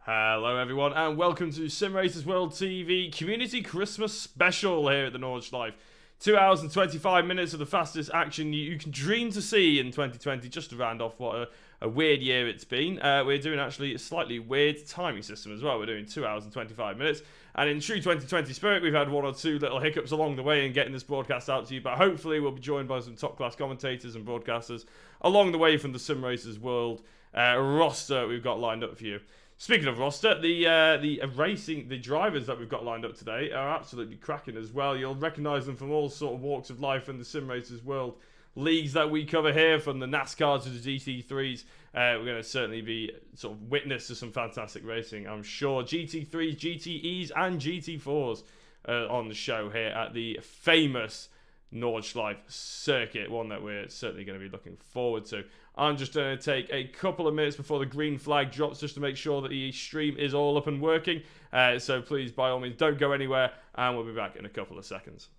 Hello everyone and welcome to Simracersworld TV Community Christmas Special here at the Nordschleife. 2 hours and 25 minutes of the fastest action you can dream to see in 2020, just to round off what a weird year it's been. We're doing actually a slightly weird timing system as well. We're doing 2 hours and 25 minutes. And in true 2020 spirit, we've had one or two little hiccups along the way in getting this broadcast out to you. But hopefully we'll be joined by some top-class commentators and broadcasters along the way from the Simracersworld roster we've got lined up for you. Speaking of roster, the drivers that we've got lined up today are absolutely cracking as well. You'll recognise them from all sort of walks of life in the Simracersworld leagues that we cover here, from the NASCAR to the GT3s. We're going to certainly be sort of witness to some fantastic racing, I'm sure. GT3s, GTEs and GT4s on the show here at the famous Nordschleife circuit, one that we're certainly going to be looking forward to. I'm just going to take a couple of minutes before the green flag drops just to make sure that the stream is all up and working. So please, by all means, don't go anywhere, and we'll be back in a couple of seconds.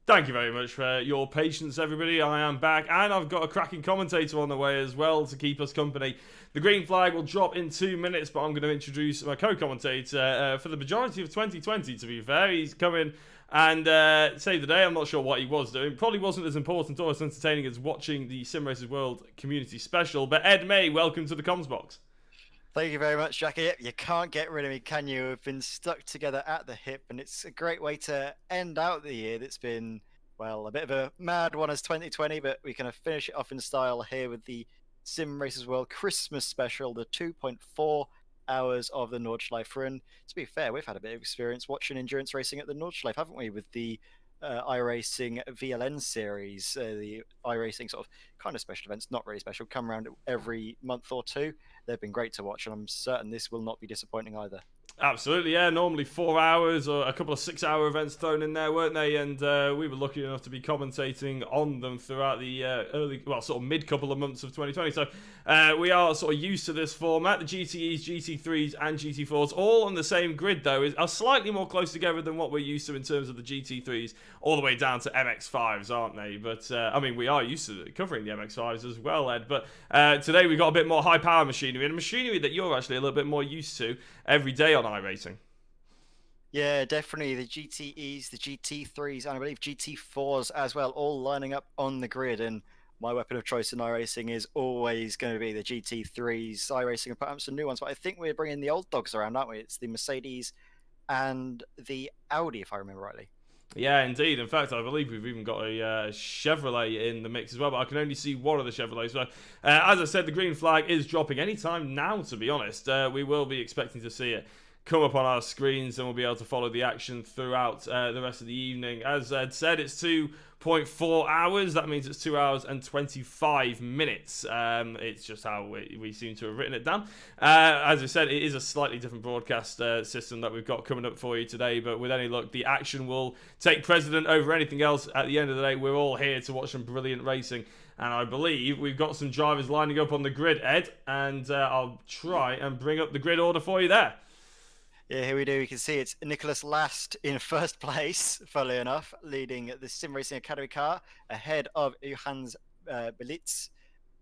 Thank you very much for your patience, everybody. I am back, and I've got a cracking commentator on the way as well to keep us company. The green flag will drop in 2 minutes, but I'm going to introduce my co-commentator for the majority of 2020, to be fair. He's come in and saved the day. I'm not sure what he was doing. Probably wasn't as important or as entertaining as watching the Simracersworld Community Special. But Ed May, welcome to the comms box. Thank you very much, Jackie. Yep, you can't get rid of me, can you? We've been stuck together at the hip, and it's a great way to end out the year that's been, well, a bit of a mad one as 2020, but we kind of finish it off in style here with the Simracersworld Christmas special, the 2.4 hours of the Nordschleife. And to be fair, we've had a bit of experience watching endurance racing at the Nordschleife, haven't we, with the iRacing VLN series, the iRacing sort of kind of special events, not really special, come around every month or two. They've been great to watch, and I'm certain this will not be disappointing either. Absolutely, yeah. Normally 4 hours or a couple of 6-hour events thrown in there, weren't they? And we were lucky enough to be commentating on them throughout the sort of mid couple of months of 2020. So we are sort of used to this format. The GTEs, GT3s and GT4s, all on the same grid, though, are slightly more close together than what we're used to in terms of the GT3s, all the way down to MX5s, aren't they? But, I mean, we are used to covering the MX5s as well, Ed. But today we've got a bit more high-power machinery, and machinery that you're actually a little bit more used to every day on iRacing. Yeah, definitely. The GTEs, the GT3s, and I believe GT4s as well, all lining up on the grid. And my weapon of choice in iRacing is always going to be the GT3s. iRacing have put up some new ones, but I think we're bringing the old dogs around, aren't we? It's the Mercedes and the Audi, if I remember rightly. Yeah, indeed. In fact, I believe we've even got a Chevrolet in the mix as well, but I can only see one of the Chevrolets. So, as I said, the green flag is dropping any time now, to be honest. We will be expecting to see it come up on our screens, and we'll be able to follow the action throughout the rest of the evening. As Ed said, it's 2.4 hours. That means it's 2 hours and 25 minutes. It's just how we seem to have written it down. As I said, it is a slightly different broadcast system that we've got coming up for you today, but with any luck, the action will take precedent over anything else. At the end of the day, we're all here to watch some brilliant racing, and I believe we've got some drivers lining up on the grid, Ed, and I'll try and bring up the grid order for you there. Yeah, here we do. You can see it's Nicholas Last in first place, funnily enough, leading the Sim Racing Academy car ahead of Johannes Belitz,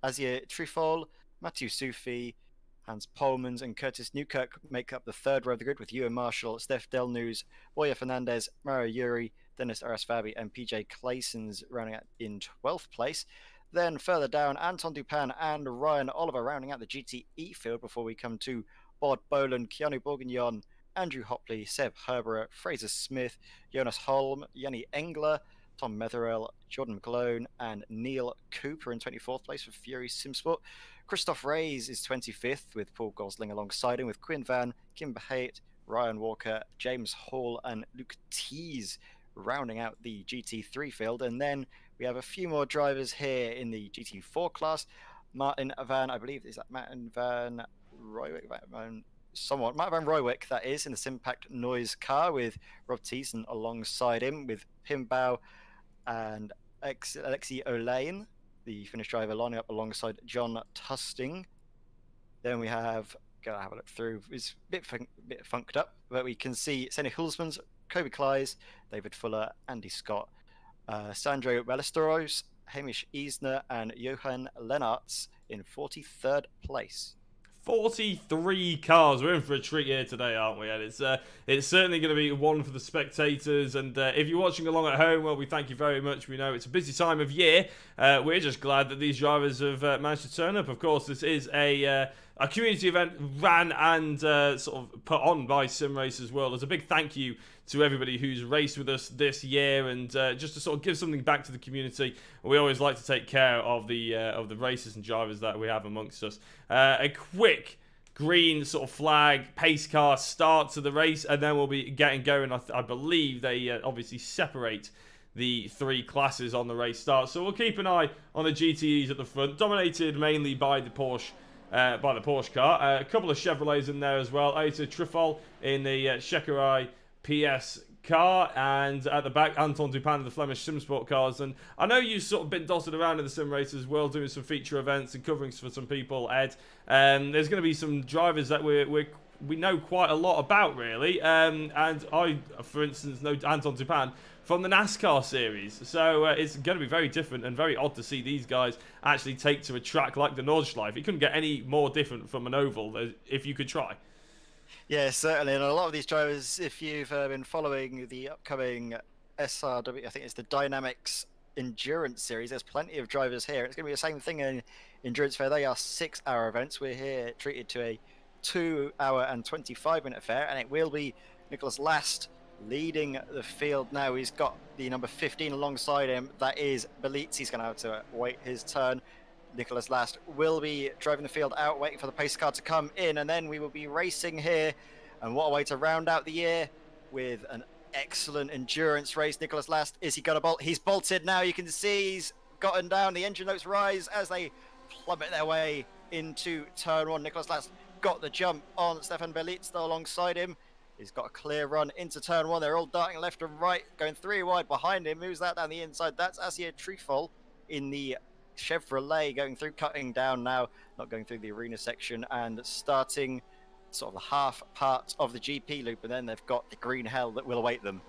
Azir Trifol, Matthew Sufi, Hans Polmans, and Curtis Newkirk make up the third row of the grid with Ewan Marshall, Steph Delnews, Boya Fernandez, Mario Yuri, Dennis Arasfabi, and PJ Claysons rounding out in 12th place. Then further down, Anton Dupin and Ryan Oliver rounding out the GTE field before we come to Bod Boland, Keanu Bourguignon, Andrew Hopley, Seb Herbert, Fraser Smith, Jonas Holm, Yanni Engler, Tom Metherell, Jordan McGlone, and Neil Cooper in 24th place for Fury Simsport. Christoph Reyes is 25th with Paul Gosling alongside him with Quinn Van, Kim Bahait, Ryan Walker, James Hall, and Luke Tees rounding out the GT3 field. And then we have a few more drivers here in the GT4 class. Martin Van, I believe, is that Martin Van Roywick? Martin Van Roywick, that is, in the Simpact Noise car with Rob Thiessen alongside him with Pim Bao and Alexi Olaine, the Finnish driver, lining up alongside John Tusting. Then we have, gotta have a look through, it's a bit funked up, but we can see Senny Hulsmans, Kobe Kleiss, David Fuller, Andy Scott, Sandro Ballesteros, Hamish Eisner, and Johan Lennartz in 43rd place. 43 cars. We're in for a treat here today, aren't we? And it's certainly going to be one for the spectators. And if you're watching along at home, well, we thank you very much. We know it's a busy time of year. We're just glad that these drivers have managed to turn up. Of course, this is a community event ran and sort of put on by Simracersworld. As a big thank you to everybody who's raced with us this year, and just to sort of give something back to the community. We always like to take care of the racers and drivers that we have amongst us. A quick green sort of flag pace car start to the race, and then we'll be getting going. I believe they obviously separate the three classes on the race start, so we'll keep an eye on the GTEs at the front, dominated mainly by the Porsche. Car. A couple of Chevrolets in there as well. Aita Trifol in the Shekerai PS car, and at the back, Anton Dupin of the Flemish Simsport cars. And I know you've sort of been dotted around in the Simracersworld doing some feature events and coverings for some people, Ed. There's going to be some drivers that we know quite a lot about, really. And I, for instance, know Anton Dupin from the NASCAR series. So it's going to be very different and very odd to see these guys actually take to a track like the Nordschleife. It couldn't get any more different from an oval if you could try. Yeah, certainly. And a lot of these drivers, if you've been following the upcoming SRW, I think it's the Dynamics Endurance Series, there's plenty of drivers here. It's going to be the same thing in Endurance Fair. They are 6-hour events. We're here treated to a 2-hour and 25-minute affair, and it will be Nicholas Last leading the field now. He's got the number 15 alongside him. That is Belitz. He's going to have to wait his turn. Nicholas Last will be driving the field out, waiting for the pace car to come in, and then we will be racing here. And what a way to round out the year with an excellent endurance race. Nicholas Last, is he going to bolt? He's bolted now. You can see he's gotten down. The engine notes rise as they plummet their way into turn one. Nicholas Last got the jump on Stefan Belitz alongside him. He's got a clear run into turn one. They're all darting left and right, going 3 wide behind him. Moves that down the inside. That's Azir Trifol in the Chevrolet, going through, cutting down now, not going through the arena section, and starting sort of the half part of the GP loop, and then they've got the green hell that will await them.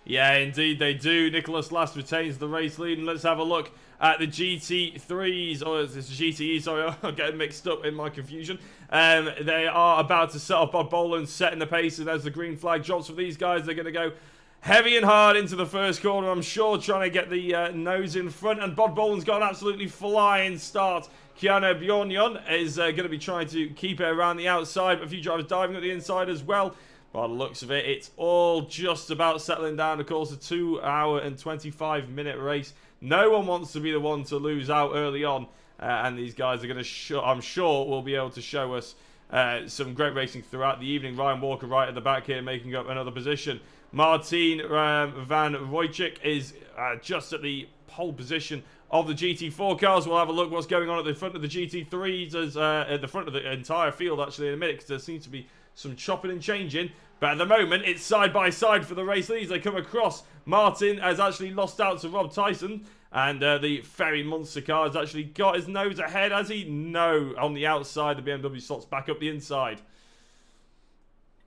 Yeah, indeed they do. Nicholas Last retains the race lead, and let's have a look at the GT3s, or it's GTE, sorry, I'm getting mixed up in my confusion. They are about to set off. Bob Boland setting the pace, and as the green flag drops for these guys, they're going to go heavy and hard into the first corner, I'm sure, trying to get the nose in front. And Bod Boland's got an absolutely flying start. Keanu Bjornion is going to be trying to keep it around the outside, but a few drivers diving at the inside as well. By the looks of it, it's all just about settling down. Of course, a 2-hour and 25-minute race. No one wants to be the one to lose out early on. And these guys are going to, I'm sure, will be able to show us some great racing throughout the evening. Ryan Walker right at the back here, making up another position. Martin Van Roychik is just at the pole position of the GT4 cars. We'll have a look what's going on at the front of the GT3s, as at the front of the entire field, actually, in a minute, because there seems to be some chopping and changing. But at the moment, it's side by side for the race leads. They come across. Martin has actually lost out to Rob Tyson. And the Ferry Monster car has actually got his nose ahead, has he? No, on the outside, the BMW slots back up the inside.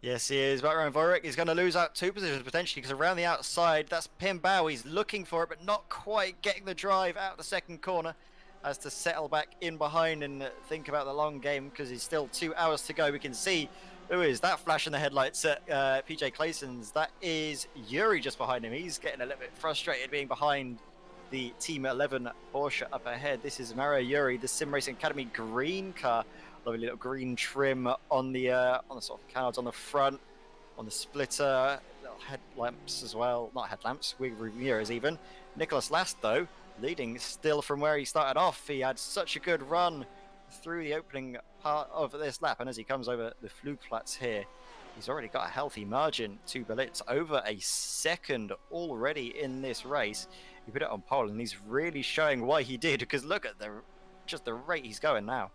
Yes, he is. But Ryan Vorik is going to lose out 2 positions potentially because around the outside, that's Pim Bow. He's looking for it, but not quite getting the drive out the second corner. Has to settle back in behind and think about the long game because he's still 2 hours to go. We can see who is that flash in the headlights at PJ Clayson's. That is Yuri just behind him. He's getting a little bit frustrated being behind the Team 11 Porsche up ahead. This is Mario Yuri, the Sim Racing Academy green car. Lovely little green trim on the sort of canards on the front, on the splitter, little headlamps as well. Not headlamps, rear mirrors even. Nicholas Last though, leading still from where he started off. He had such a good run through the opening part of this lap, and as he comes over the Flugplatz here, he's already got a healthy margin to Belitz, over a second already in this race. He put it on pole, and he's really showing why he did, because look at the rate he's going now.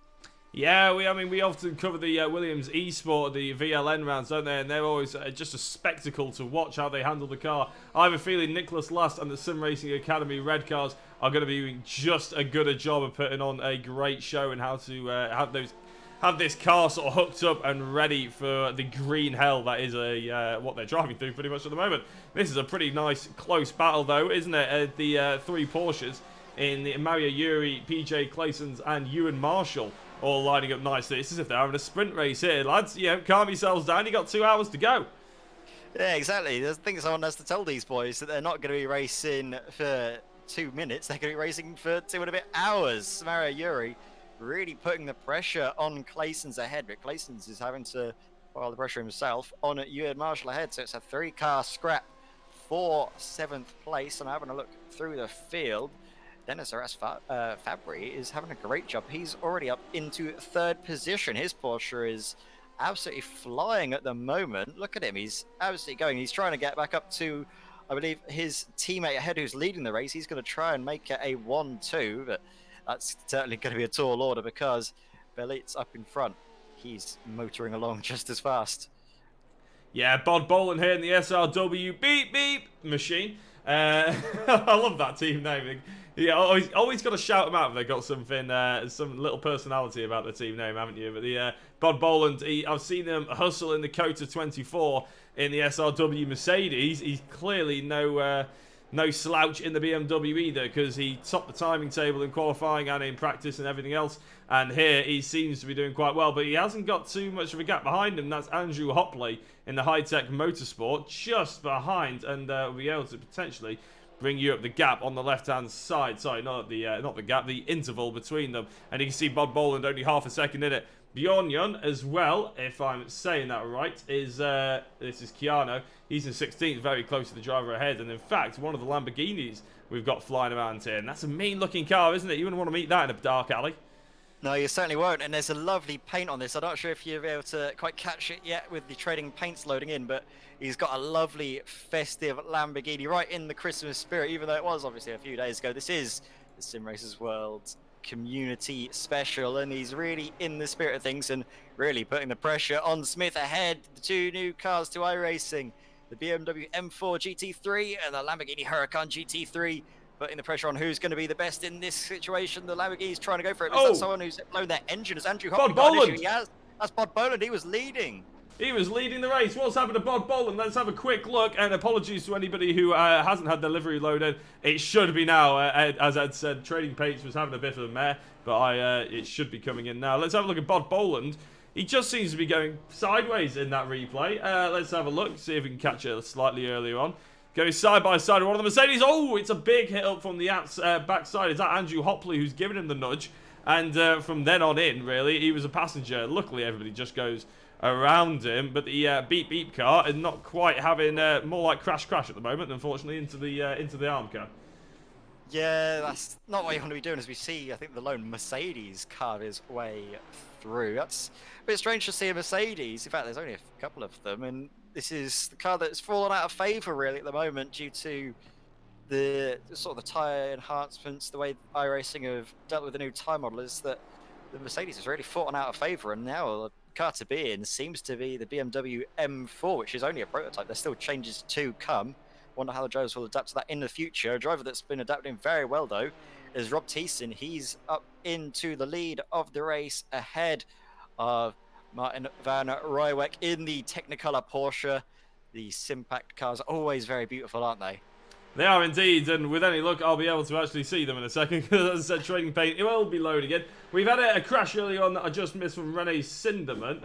Yeah, we often cover the Williams eSport, the VLN rounds, don't they? And they're always just a spectacle to watch how they handle the car. I have a feeling Nicholas Last and the Sim Racing Academy red cars are going to be doing just a good a job of putting on a great show and how to have this car sort of hooked up and ready for the green hell that is what they're driving through pretty much at the moment. This is a pretty nice close battle though, isn't it? The 3 Porsches in the Mario Yuri, PJ Clayson's and Ewan Marshall all lining up nicely. It's as if they're having a sprint race here, lads. You know, calm yourselves down. You got 2 hours to go. Yeah, exactly. I think someone has to tell these boys that they're not going to be racing for 2 minutes. They're going to be racing for 2 and a bit hours. Mario Yuri really putting the pressure on Clayson's ahead, but Clayson's is having to pile the pressure himself on Ewan Marshall ahead. So it's a 3-car scrap for 7th place. And having a look through the field, Dennis Arras Fabry is having a great job. He's already up into 3rd position. His Porsche is absolutely flying at the moment. Look at him. He's absolutely going. He's trying to get back up to, I believe, his teammate ahead who's leading the race. He's going to try and make it a 1-2, but that's certainly going to be a tall order because Belit's up in front. He's motoring along just as fast. Yeah, Bod Boland here in the SRW beep beep machine. I love that team name. Yeah, always got to shout them out if they've got something, some little personality about the team name, haven't you? But the Bod Boland, I've seen him hustle in the Cota 24 in the SRW Mercedes. He's clearly no slouch in the BMW either, because he topped the timing table in qualifying and in practice and everything else. And here he seems to be doing quite well, but he hasn't got too much of a gap behind him. That's Andrew Hopley in the High-Tech Motorsport, just behind, and will be able to potentially bring you up the gap on the left-hand side. Sorry, not the gap, the interval between them. And you can see Bod Boland only half a second in it. Bjornjon as well, if I'm saying that right, is this is Keanu. He's in 16th, very close to the driver ahead. And in fact, one of the Lamborghinis we've got flying around here. And that's a mean-looking car, isn't it? You wouldn't want to meet that in a dark alley. No, you certainly won't. And there's a lovely paint on this. I'm not sure if you'll be able to quite catch it yet with the trading paints loading in, but he's got a lovely festive Lamborghini right in the Christmas spirit, even though it was obviously a few days ago. This is the Simracersworld community special, and he's really in the spirit of things and really putting the pressure on Smith ahead. The 2 new cars to iRacing, the BMW M4 GT3 and the Lamborghini Huracan GT3. Putting the pressure on who's going to be the best in this situation. The Lamborghini's trying to go for it. Is that someone who's blown their engine? As Andrew Hopley got an issue? He has. That's Bod Boland. He was leading. He was leading the race. What's happened to Bod Boland? Let's have a quick look. And apologies to anybody who hasn't had the livery loaded. It should be now. As I'd said, Trading Paints was having a bit of a mare, but it should be coming in now. Let's have a look at Bod Boland. He just seems to be going sideways in that replay. Let's have a look, see if we can catch it slightly earlier on. Goes side by side with one of the Mercedes. Oh, it's a big hit up from the backside. Is that Andrew Hopley who's giving him the nudge? And from then on in, really, he was a passenger. Luckily, everybody just goes around him. But the beep beep car is not quite having more like crash at the moment, unfortunately, into the arm car. Yeah, that's not what you want to be doing. As we see, I think the lone Mercedes carve his way through. That's a bit strange to see a Mercedes. In fact, there's only a couple of them, and this is the car that's fallen out of favour really at the moment due to the sort of the tyre enhancements, the way iRacing have dealt with the new tyre model, is that the Mercedes has really fallen out of favour, and now the car to be in seems to be the BMW M4, which is only a prototype. There's still changes to come. Wonder how the drivers will adapt to that in the future. A driver that's been adapting very well though is Rob Thiessen. He's up into the lead of the race ahead of Martin van Rijwijk in the Technicolor Porsche. The Simpact cars are always very beautiful, aren't they? They are indeed, and with any luck, I'll be able to actually see them in a second, because as I said, trading paint, it will be loading again. We've had a crash early on that I just missed from Rene Siderman.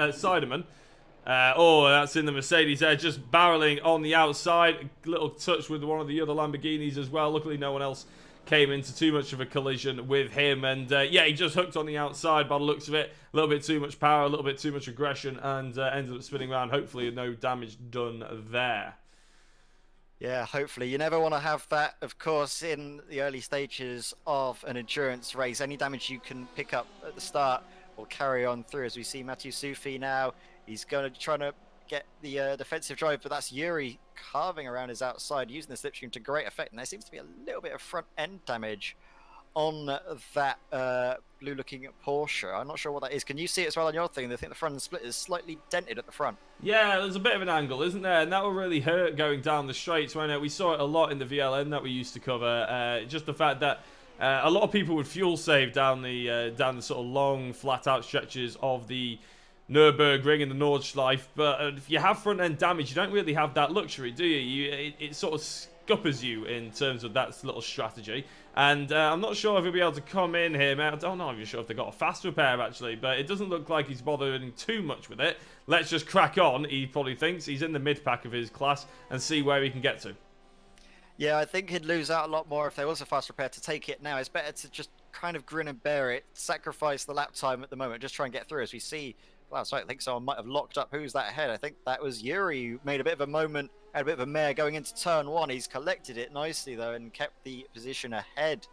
That's in the Mercedes there, just barreling on the outside. A little touch with one of the other Lamborghinis as well. Luckily, no one else came into too much of a collision with him. And yeah, he just hooked on the outside by the looks of it. A little bit too much power, a little bit too much aggression, and ended up spinning around. Hopefully, no damage done there. Yeah, hopefully. You never want to have that, of course, in the early stages of an endurance race. Any damage you can pick up at the start will carry on through. As we see Mathieu Soufi now, he's going to try to get the defensive drive, but that's Yuri carving around his outside, using the slipstream to great effect. And there seems to be a little bit of front end damage on that blue-looking Porsche. I'm not sure what that is. Can you see it as well on your thing? I think the front end split is slightly dented at the front. Yeah, there's a bit of an angle, isn't there? And that will really hurt going down the straights. When we saw it a lot in the VLN that we used to cover. Just the fact that a lot of people would fuel save down the sort of long, flat-out stretches of the Nurburgring and the Nordschleife. But if you have front-end damage, you don't really have that luxury, do you? It sort of scuppers you in terms of that little strategy. And I'm not sure if he'll be able to come in here, man. I don't know if you're sure if they've got a fast repair, actually. But it doesn't look like he's bothering too much with it. Let's just crack on, he probably thinks. He's in the mid-pack of his class and see where he can get to. Yeah, I think he'd lose out a lot more if there was a fast repair to take it now. It's better to just kind of grin and bear it, sacrifice the lap time at the moment, just try and get through. As we see, well, sorry, I think someone might have locked up. Who's that ahead? I think that was Yuri, who made a bit of a moment, had a bit of a mare going into turn one. He's collected it nicely, though, and kept the position ahead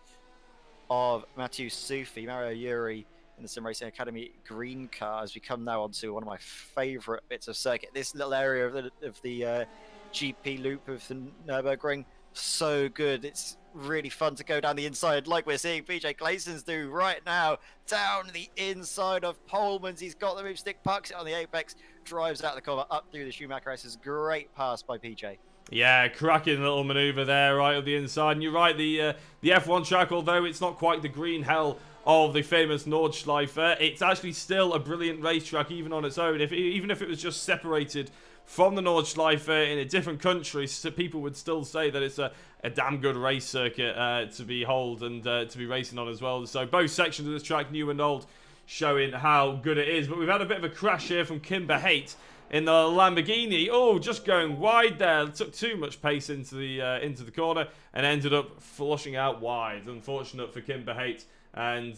of Mathieu Soufi. Mario Yuri in the Sim Racing Academy green car as we come now onto one of my favourite bits of circuit. This little area of the GP loop of the Nurburgring, so good. It's really fun to go down the inside like we're seeing PJ Claessens do right now. Down the inside of Polman's. He's got the move stick, parks it on the apex, drives out the corner up through the Schumacher S's. Great pass by PJ. Yeah, cracking little manoeuvre there right at the inside. And you're right, the F1 track, although it's not quite the green hell of the famous Nordschleife, it's actually still a brilliant racetrack even on its own. Even if it was just separated from the Nordschleife in a different country, so people would still say that it's a damn good race circuit to behold and to be racing on as well. So both sections of this track, new and old, showing how good it is. But we've had a bit of a crash here from Kimber Haight in the Lamborghini. Oh, just going wide there. Took too much pace into the corner and ended up flushing out wide. Unfortunate for Kimber Haight. And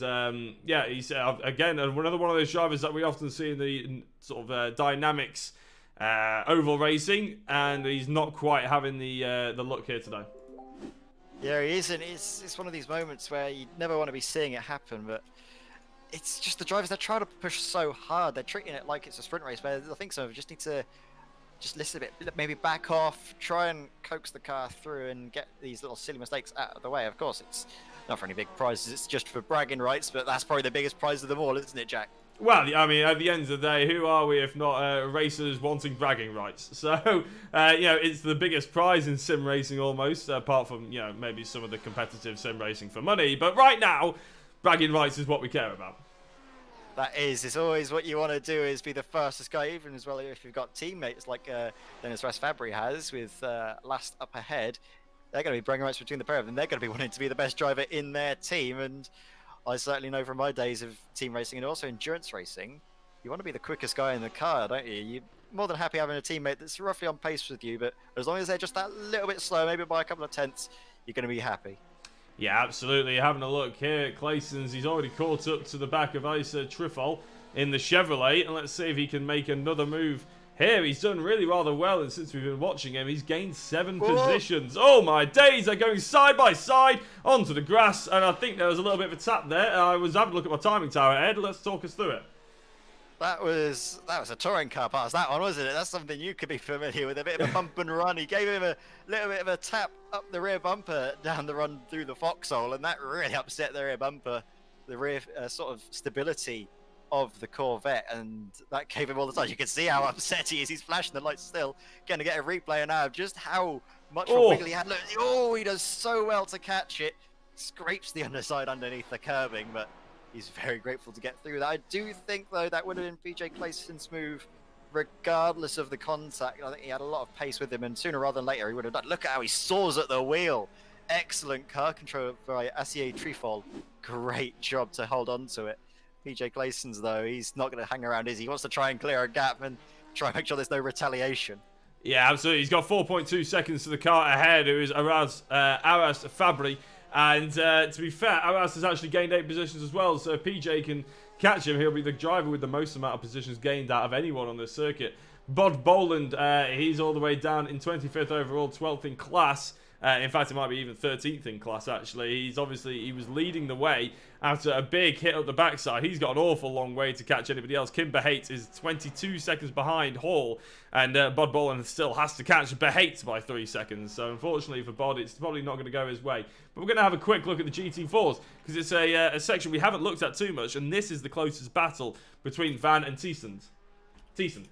yeah, he's again another one of those drivers that we often see in the sort of dynamics oval racing, and he's not quite having the luck here today. Yeah, he isn't. It's one of these moments where you never want to be seeing it happen, but it's just the drivers, they're trying to push so hard. They're treating it like it's a sprint race, but I think some of them just need to just listen a bit, maybe back off, try and coax the car through and get these little silly mistakes out of the way. Of course, it's not for any big prizes, it's just for bragging rights, but that's probably the biggest prize of them all, isn't it, Jack? Well, I mean, at the end of the day, who are we if not racers wanting bragging rights? So, you know, it's the biggest prize in sim racing almost, apart from, you know, maybe some of the competitive sim racing for money. But right now, bragging rights is what we care about. That is, it's always what you want to do, is be the fastest guy, even as well if you've got teammates like Dennis Fabry has with last up ahead. They're going to be bragging rights between the pair of them. They're going to be wanting to be the best driver in their team, and I certainly know from my days of team racing and also endurance racing, you want to be the quickest guy in the car, don't you? You're more than happy having a teammate that's roughly on pace with you, but as long as they're just that little bit slow, maybe by a couple of tenths, you're going to be happy. Yeah, absolutely. Having a look here, Claessens, he's already caught up to the back of Isa Trifol in the Chevrolet, and let's see if he can make another move here. He's done really rather well, and since we've been watching him, he's gained 7 positions. Oh my days, they're going side by side onto the grass, and I think there was a little bit of a tap there. I was having a look at my timing tower, Ed. Let's talk us through it. That was a touring car pass, that one, wasn't it? That's something you could be familiar with, a bit of a bump and run. He gave him a little bit of a tap up the rear bumper down the run through the foxhole, and that really upset the rear bumper, the rear sort of stability of the Corvette, and that gave him all the time. You can see how upset he is. He's flashing the lights still. Going to get a replay now of just how much of a wiggle he had. Look, oh, he does so well to catch it. Scrapes the underside underneath the curbing, but he's very grateful to get through that. I do think, though, that would have been PJ Clayson's move, regardless of the contact. I think he had a lot of pace with him, and sooner rather than later, he would have done. Look at how he soars at the wheel. Excellent car control by Asier Trifol. Great job to hold on to it. PJ Clayson's, though, he's not going to hang around, is he? He wants to try and clear a gap and try and make sure there's no retaliation. Yeah, absolutely. He's got 4.2 seconds to the car ahead, who is Aras Fabri. And to be fair, Aras has actually gained 8 positions as well, so if PJ can catch him, he'll be the driver with the most amount of positions gained out of anyone on this circuit. Bod Boland, he's all the way down in 25th overall, 12th in class. In fact, it might be even 13th in class, actually. He was leading the way after a big hit up the backside. He's got an awful long way to catch anybody else. Kim Behait is 22 seconds behind Hall, and Bod Boland still has to catch Behait by 3 seconds. So, unfortunately for Bod, it's probably not going to go his way. But we're going to have a quick look at the GT4s, because it's a section we haven't looked at too much, and this is the closest battle between Van and Thiessen.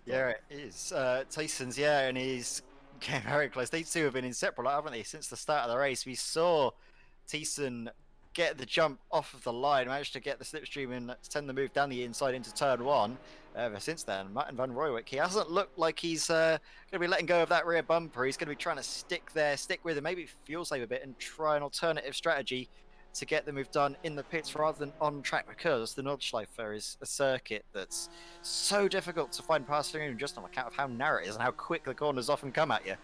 Yeah, it is. Thiessen's, yeah, and he's getting very close. These two have been inseparable, haven't they, since the start of the race? We saw Thiessen get the jump off of the line, managed to get the slipstream and send the move down the inside into turn 1. Ever since then, Martin van Rooijek, he hasn't looked like he's going to be letting go of that rear bumper. He's going to be trying to stick with it, maybe fuel save a bit and try an alternative strategy to get the move done in the pits rather than on track, because the Nordschleife is a circuit that's so difficult to find passing through just on account of how narrow it is and how quick the corners often come at you.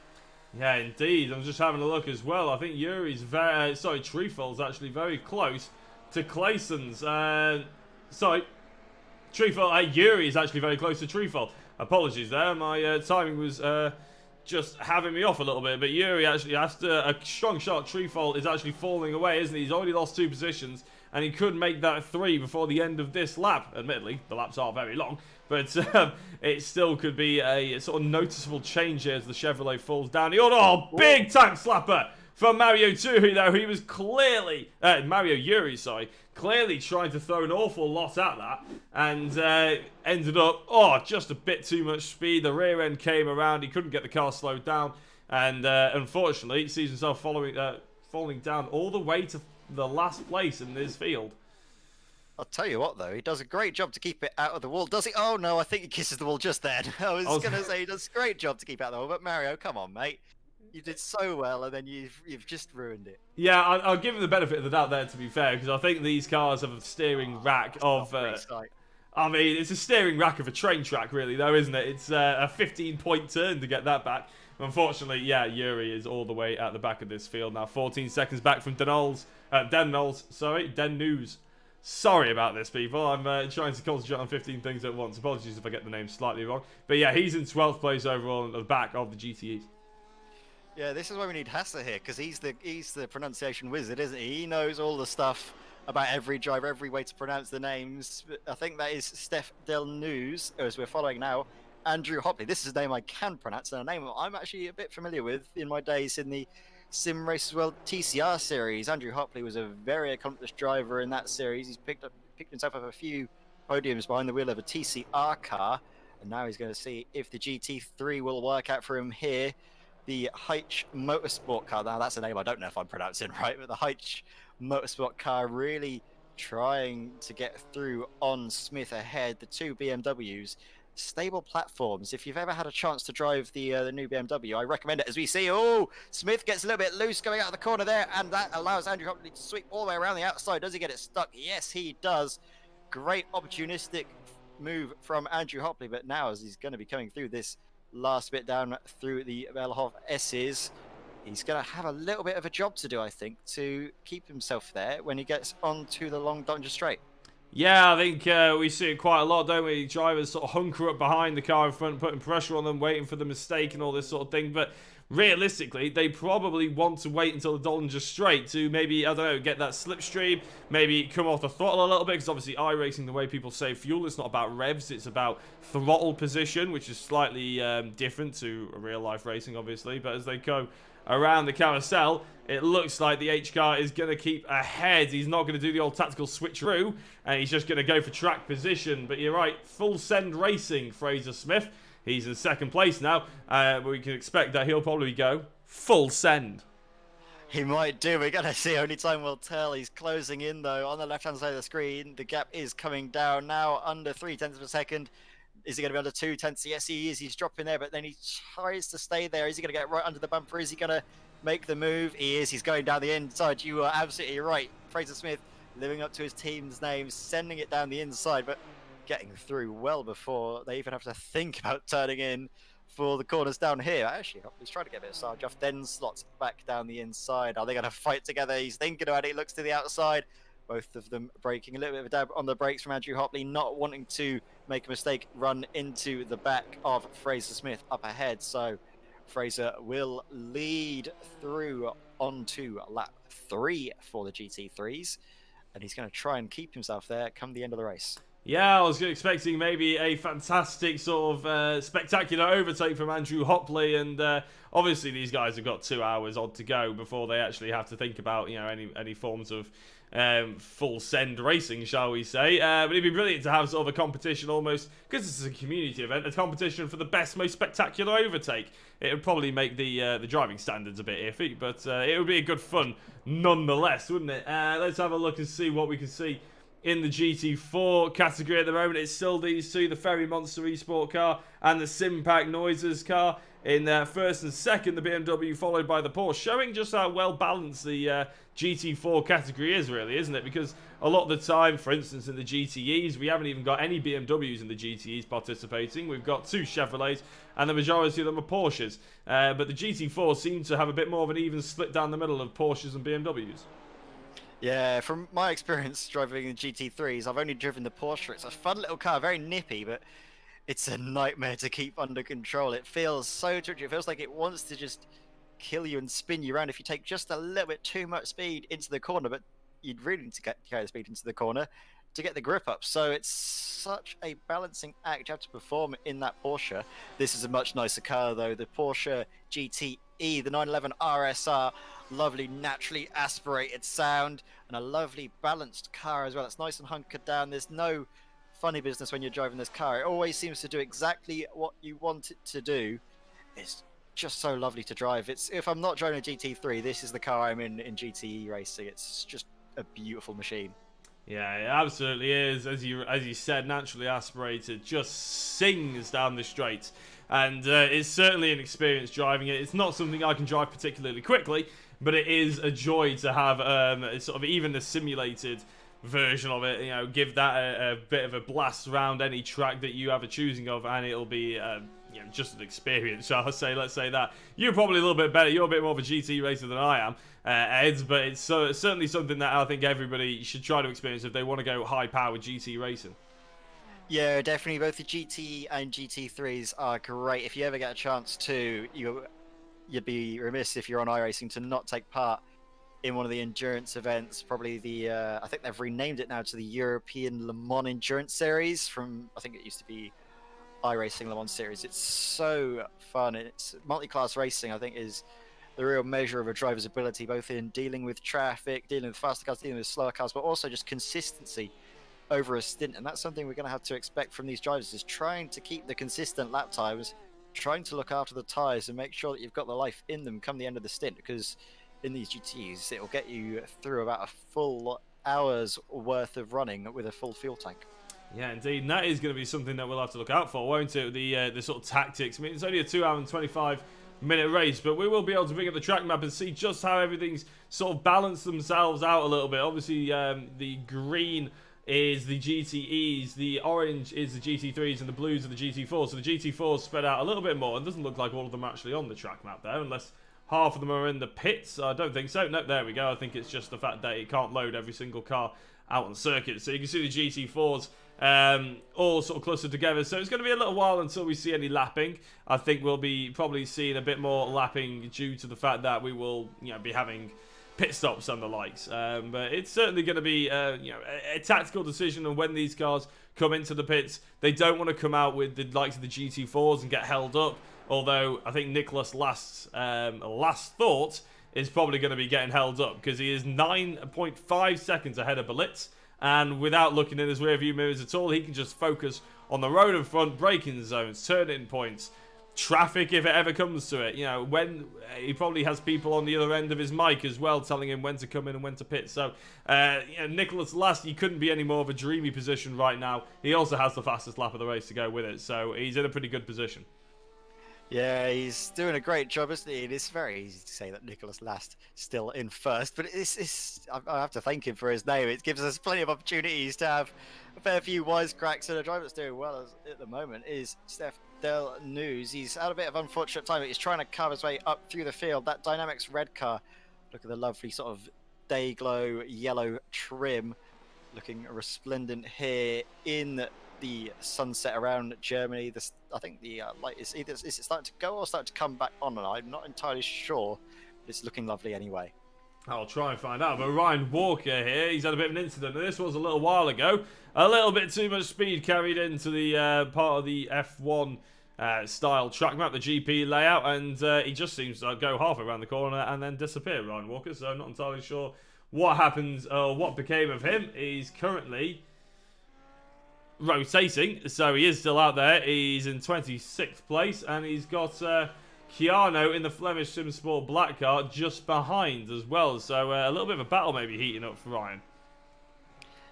Yeah, indeed. I'm just having a look as well. I think Trifol's actually very close to Clayson's. Yuri is actually very close to Trifol. Apologies there. My timing was just having me off a little bit. But Yuri actually, after a strong shot, Trifol is actually falling away, isn't he? He's already lost 2 positions, and he could make that 3 before the end of this lap. Admittedly, the laps are very long, but it still could be a sort of noticeable change here as the Chevrolet falls down. Big tank slapper from Mario Turi, though. He was clearly, clearly trying to throw an awful lot at that, and ended up, just a bit too much speed. The rear end came around, he couldn't get the car slowed down, and unfortunately, he sees himself falling down all the way to the last place in this field. I'll tell you what, though, he does a great job to keep it out of the wall. Does he? Oh, no, I think he kisses the wall just then. I was going to say he does a great job to keep it out of the wall, but Mario, come on, mate. You did so well, and then you've just ruined it. Yeah, I'll give him the benefit of the doubt there, to be fair, because I think these cars have a steering rack of... it's a steering rack of a train track, really, though, isn't it? It's a 15-point turn to get that back. Unfortunately, yeah, Yuri is all the way at the back of this field now. 14 seconds back from Den News. Sorry about this, people. I'm trying to concentrate on 15 things at once. Apologies if I get the name slightly wrong. But yeah, he's in 12th place overall at the back of the GTEs. Yeah, this is why we need Hasse here, because he's the pronunciation wizard, isn't he? He knows all the stuff about every driver, every way to pronounce the names. I think that is Steph Del News, as we're following now. Andrew Hopley. This is a name I can pronounce, and a name I'm actually a bit familiar with in my days in the Simracersworld TCR series. Andrew Hopley was a very accomplished driver in that series. He's picked himself up a few podiums behind the wheel of a TCR car, and now he's going to see if the GT3 will work out for him here. The Heich Motorsport car, now that's a name I don't know if I'm pronouncing right, but the Heich Motorsport car really trying to get through on Smith ahead. The 2 BMWs, stable platforms. If you've ever had a chance to drive the new BMW, I recommend it. As we see, Smith gets a little bit loose going out of the corner there, and that allows Andrew Hopley to sweep all the way around the outside. Does he get it stuck? Yes, he does. Great opportunistic move from Andrew Hopley, but now as he's going to be coming through this last bit down through the Velhoff S's, he's going to have a little bit of a job to do, I think, to keep himself there when he gets onto the long Donja straight. Yeah, I think we see it quite a lot, don't we? Drivers sort of hunker up behind the car in front, putting pressure on them, waiting for the mistake and all this sort of thing. But realistically, they probably want to wait until the Donja straight to maybe, I don't know, get that slipstream, maybe come off the throttle a little bit, because obviously iRacing, the way people save fuel, it's not about revs, it's about throttle position, which is slightly different to real-life racing, obviously. But as they go around the carousel, it looks like the H car is going to keep ahead. He's not going to do the old tactical switcheroo, and he's just going to go for track position. But you're right, full send racing, Fraser Smith. He's in second place now. We can expect that he'll probably go full send. He might do. We're going to see. Only time will tell. He's closing in, though, on the left-hand side of the screen. The gap is coming down now under 0.3 of a second. Is he going to be under 0.2? Yes, he is. He's dropping there, but then he tries to stay there. Is he going to get right under the bumper? Is he going to make the move? He is. He's going down the inside. You are absolutely right. Fraser Smith living up to his team's name, sending it down the inside, but getting through well before they even have to think about turning in for the corners down here. Actually, he's trying to get a bit of sarge off, then slots back down the inside. Are they going to fight together? He's thinking about it. He looks to the outside. Both of them breaking a little bit of a dab on the brakes from Andrew Hopley, not wanting to make a mistake, run into the back of Fraser Smith up ahead. So Fraser will lead through onto lap 3 for the GT3s, and he's going to try and keep himself there come the end of the race. Yeah, I was expecting maybe a fantastic sort of spectacular overtake from Andrew Hopley, and obviously these guys have got 2 hours odd to go before they actually have to think about, you know, any forms of full send racing, shall we say. But it'd be brilliant to have sort of a competition almost, because this is a community event, a competition for the best, most spectacular overtake. It would probably make the driving standards a bit iffy, but it would be a good fun nonetheless, wouldn't it? Let's have a look and see what we can see in the GT4 category at the moment. It's still these two, the Ferry Monster Esport car and the Simpack Noises car in first and second, the BMW followed by the Porsche, showing just how well balanced the GT4 category is, really, isn't it? Because a lot of the time, for instance, in the GTEs, we haven't even got any BMWs in the GTEs participating. We've got 2 Chevrolets, and the majority of them are Porsches. But the GT4 seems to have a bit more of an even split down the middle of Porsches and BMWs. Yeah, from my experience driving the GT3s, I've only driven the Porsche. It's a fun little car, very nippy, but it's a nightmare to keep under control. It feels so tricky. It feels like it wants to just kill you and spin you around if you take just a little bit too much speed into the corner, but you'd really need to carry the speed into the corner to get the grip up. So it's such a balancing act you have to perform in that Porsche. This is a much nicer car, though. The Porsche GTE, the 911 RSR, lovely naturally aspirated sound, and a lovely balanced car as well. It's nice and hunkered down. There's no funny business when you're driving this car. It always seems to do exactly what you want it to do. It's just so lovely to drive. If I'm not driving a GT3, this is the car I'm in GTE racing. It's just a beautiful machine. Yeah, it absolutely is. As you said, naturally aspirated, just sings down the straight, and it's certainly an experience driving it. It's not something I can drive particularly quickly, but it is a joy to have sort of even the simulated version of it. You know, give that a bit of a blast around any track that you have a choosing of, and it'll be just an experience, shall I say. Let's say that. You're probably a little bit better. You're a bit more of a GT racer than I am, Ed, but it's certainly something that I think everybody should try to experience if they want to go high-powered GT racing. Yeah, definitely. Both the GT and GT3s are great. If you ever get a chance to, you'd be remiss if you're on iRacing to not take part in one of the endurance events. Probably the, I think they've renamed it now to the European Le Mans Endurance Series from, I think it used to be iRacing Le Mans Series. It's so fun. It's multi-class racing, I think, is the real measure of a driver's ability, both in dealing with traffic, dealing with faster cars, dealing with slower cars, but also just consistency over a stint. And that's something we're going to have to expect from these drivers, is trying to keep the consistent lap times, trying to look after the tyres and make sure that you've got the life in them come the end of the stint, because in these GTs, it'll get you through about a full hour's worth of running with a full fuel tank. Yeah, indeed, and that is going to be something that we'll have to look out for, won't it? The sort of tactics. I mean, it's only a 2 hour and 25-minute race, but we will be able to bring up the track map and see just how everything's sort of balanced themselves out a little bit. Obviously, the green is the GTEs, the orange is the GT3s, and the blues are the GT4s. So the GT4s spread out a little bit more, and doesn't look like all of them are actually on the track map there, unless half of them are in the pits. I don't think so. No, there we go. I think it's just the fact that it can't load every single car out on circuit. So you can see the GT4s all sort of clustered together. So it's going to be a little while until we see any lapping. I think we'll be probably seeing a bit more lapping due to the fact that we will, be having pit stops and the likes. But it's certainly going to be, a tactical decision on when these cars come into the pits. They don't want to come out with the likes of the GT4s and get held up. Although I think Nicholas' last thought is probably going to be getting held up, because he is 9.5 seconds ahead of Belitz. And without looking in his rearview mirrors at all, he can just focus on the road in front, braking zones, turning points, traffic if it ever comes to it. You know, when he probably has people on the other end of his mic as well telling him when to come in and when to pit. So, you know, Nicholas last, he couldn't be any more of a dreamy position right now. He also has the fastest lap of the race to go with it, so he's in a pretty good position. Yeah, he's doing a great job, isn't he? It's very easy to say that Nicholas Last still in first, but I have to thank him for his name. It gives us plenty of opportunities to have a fair few wisecracks, and a driver that's doing well at the moment is Steph Del News. He's had a bit of unfortunate time, but he's trying to carve his way up through the field. That Dynamics red car, look at the lovely sort of day glow yellow trim, looking resplendent here in the sunset around Germany. I think the light is it starting to go or starting to come back on, and I'm not entirely sure, but it's looking lovely anyway. I'll try and find out. But Ryan Walker here, he's had a bit of an incident. This was a little while ago. A little bit too much speed carried into the part of the F1 style track map, the GP layout, and he just seems to go half around the corner and then disappear, Ryan Walker. So I'm not entirely sure what happened or what became of him. He's currently rotating, so he is still out there. He's in 26th place, and he's got Keanu in the Flemish Simsport black car just behind as well. So a little bit of a battle maybe heating up for Ryan.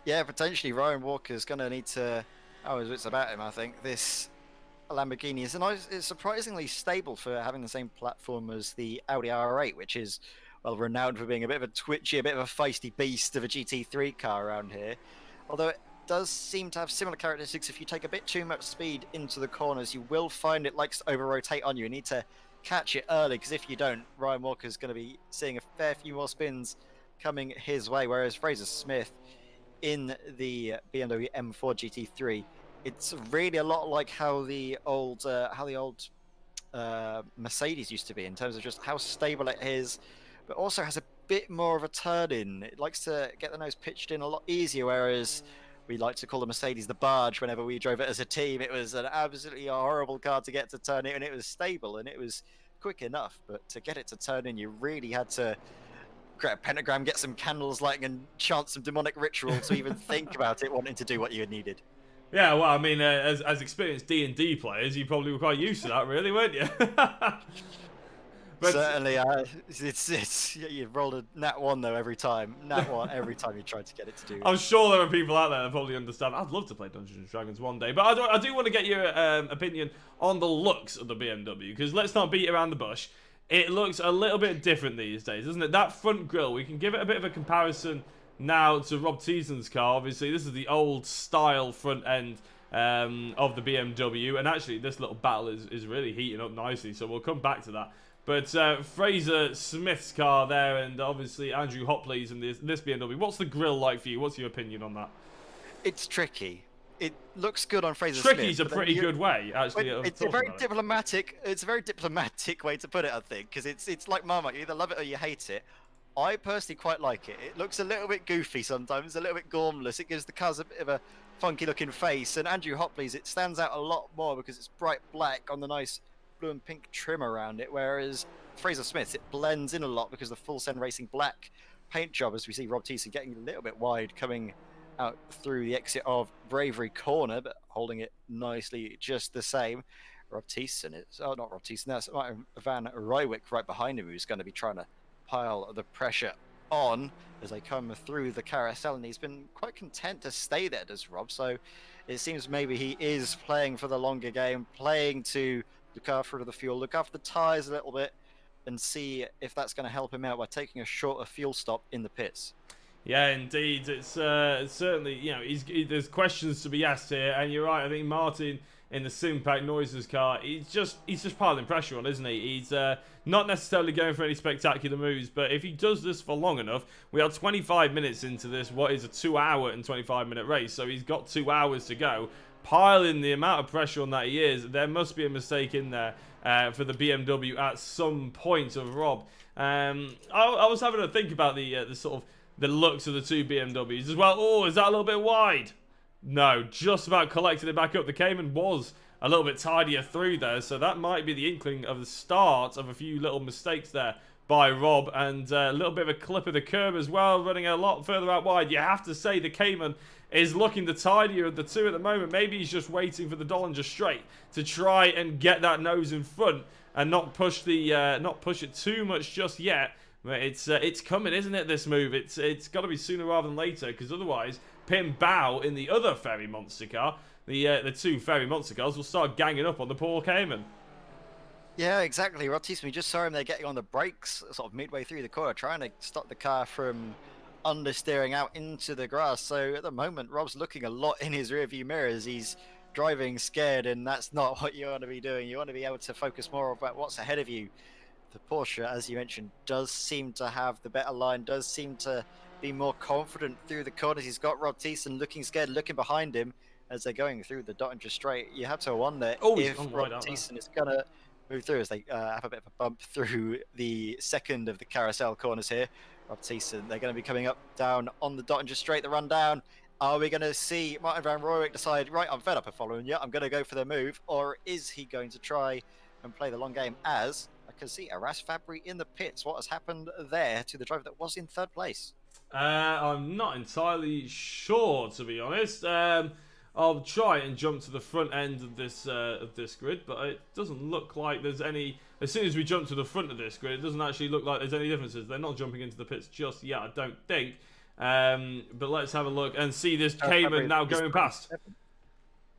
Yeah, potentially Ryan Walker's going to need to... Oh, it's about him, I think. This Lamborghini is it's surprisingly stable for having the same platform as the Audi R8, which is, well, renowned for being a bit of a twitchy, a bit of a feisty beast of a GT3 car around here. Although it does seem to have similar characteristics. If you take a bit too much speed into the corners, you will find it likes to over-rotate on you. You need to catch it early, because if you don't, Ryan Walker's going to be seeing a fair few more spins coming his way, whereas Fraser Smith in the BMW M4 GT3, it's really a lot like how the old Mercedes used to be, in terms of just how stable it is, but also has a bit more of a turn in. It likes to get the nose pitched in a lot easier, whereas we like to call the Mercedes the barge whenever we drove it as a team. It was an absolutely horrible car to get to turn in, and it was stable and it was quick enough, but to get it to turn in, you really had to create a pentagram, get some candles lighting, and chant some demonic ritual to even think about it wanting to do what you had needed. Yeah, well, I mean, as experienced D&D players, you probably were quite used to that, really, weren't you? But certainly, you've rolled a nat 1 though every time. Nat 1 every time you tried to get it to do. I'm sure there are people out there that probably understand. I'd love to play Dungeons and Dragons one day, but I do want to get your opinion on the looks of the BMW, because let's not beat around the bush. It looks a little bit different these days, doesn't it? That front grille, we can give it a bit of a comparison now to Rob Thiessen's car. Obviously, this is the old style front end of the BMW, and actually this little battle is really heating up nicely, so we'll come back to that. But Fraser Smith's car there, and obviously Andrew Hopley's in this BMW. What's the grille like for you? What's your opinion on that? It's tricky. It looks good on Fraser Smith. Tricky's a pretty good way, actually. It's a very diplomatic. It's a very diplomatic way to put it, I think, because it's like Marmite. You either love it or you hate it. I personally quite like it. It looks a little bit goofy sometimes, a little bit gormless. It gives the cars a bit of a funky-looking face. And Andrew Hopley's, it stands out a lot more because it's bright black on the nice blue and pink trim around it, whereas Fraser Smith's, it blends in a lot because the Full Send Racing black paint job, as we see Rob Thiessen getting a little bit wide coming out through the exit of Bravery Corner, but holding it nicely just the same. Rob Thiessen is, oh, not Rob Thiessen, that's Van Ruywyck right behind him, who's going to be trying to pile the pressure on as they come through the carousel, and he's been quite content to stay there, does Rob, so it seems maybe he is playing for the longer game, playing to look after the fuel, look after the tyres a little bit, and see if that's going to help him out by taking a shorter fuel stop in the pits. Yeah, indeed. It's certainly, you know, there's questions to be asked here, and you're right. I think Martin in the Simpac Noises car, he's just piling pressure on, isn't he? He's not necessarily going for any spectacular moves, but if he does this for long enough, we are 25 minutes into this, what is a 2-hour and 25-minute race, so he's got 2 hours to go. Piling the amount of pressure on that he is, there must be a mistake in there for the BMW at some point of Rob. I was having to think about the sort of the looks of the two BMWs as well. Oh, is that a little bit wide? No, just about collected it back up. The Cayman was a little bit tidier through there, so that might be the inkling of the start of a few little mistakes there by Rob, and a little bit of a clip of the curb as well, running a lot further out wide. You have to say the Cayman is looking the tidier of the two at the moment. Maybe he's just waiting for the Dollinger straight to try and get that nose in front and not push it too much just yet. But it's coming, isn't it? This move, it's got to be sooner rather than later, because otherwise, Bmw in the other Ferry monster car, the two Ferry monster cars, will start ganging up on the poor Cayman. Yeah, exactly. Rob Thiessen, we just saw him there getting on the brakes sort of midway through the corner, trying to stop the car from understeering out into the grass. So at the moment, Rob's looking a lot in his rearview mirrors. He's driving scared, and that's not what you want to be doing. You want to be able to focus more about what's ahead of you. The Porsche, as you mentioned, does seem to have the better line, does seem to be more confident through the corners. He's got Rob Thiessen looking scared, looking behind him as they're going through the Dollinger straight. You have to wonder if Rob Thiessen is going to move through as they have a bit of a bump through the second of the carousel corners here. Rob Thiessen, they're going to be coming up down on the Dollinger straight, the run down. Are we going to see Martin van Rooijek decide, right, I'm fed up of following you, I'm going to go for the move, or is he going to try and play the long game? As I can see Aras Fabry in the pits. What has happened there to the driver that was in third place? I'm not entirely sure, to be honest. I'll try and jump to the front end of this grid, but it doesn't look like there's any. As soon as we jump to the front of this grid, it doesn't actually look like there's any differences. They're not jumping into the pits just yet, I don't think. But let's have a look and see this Cayman now going past.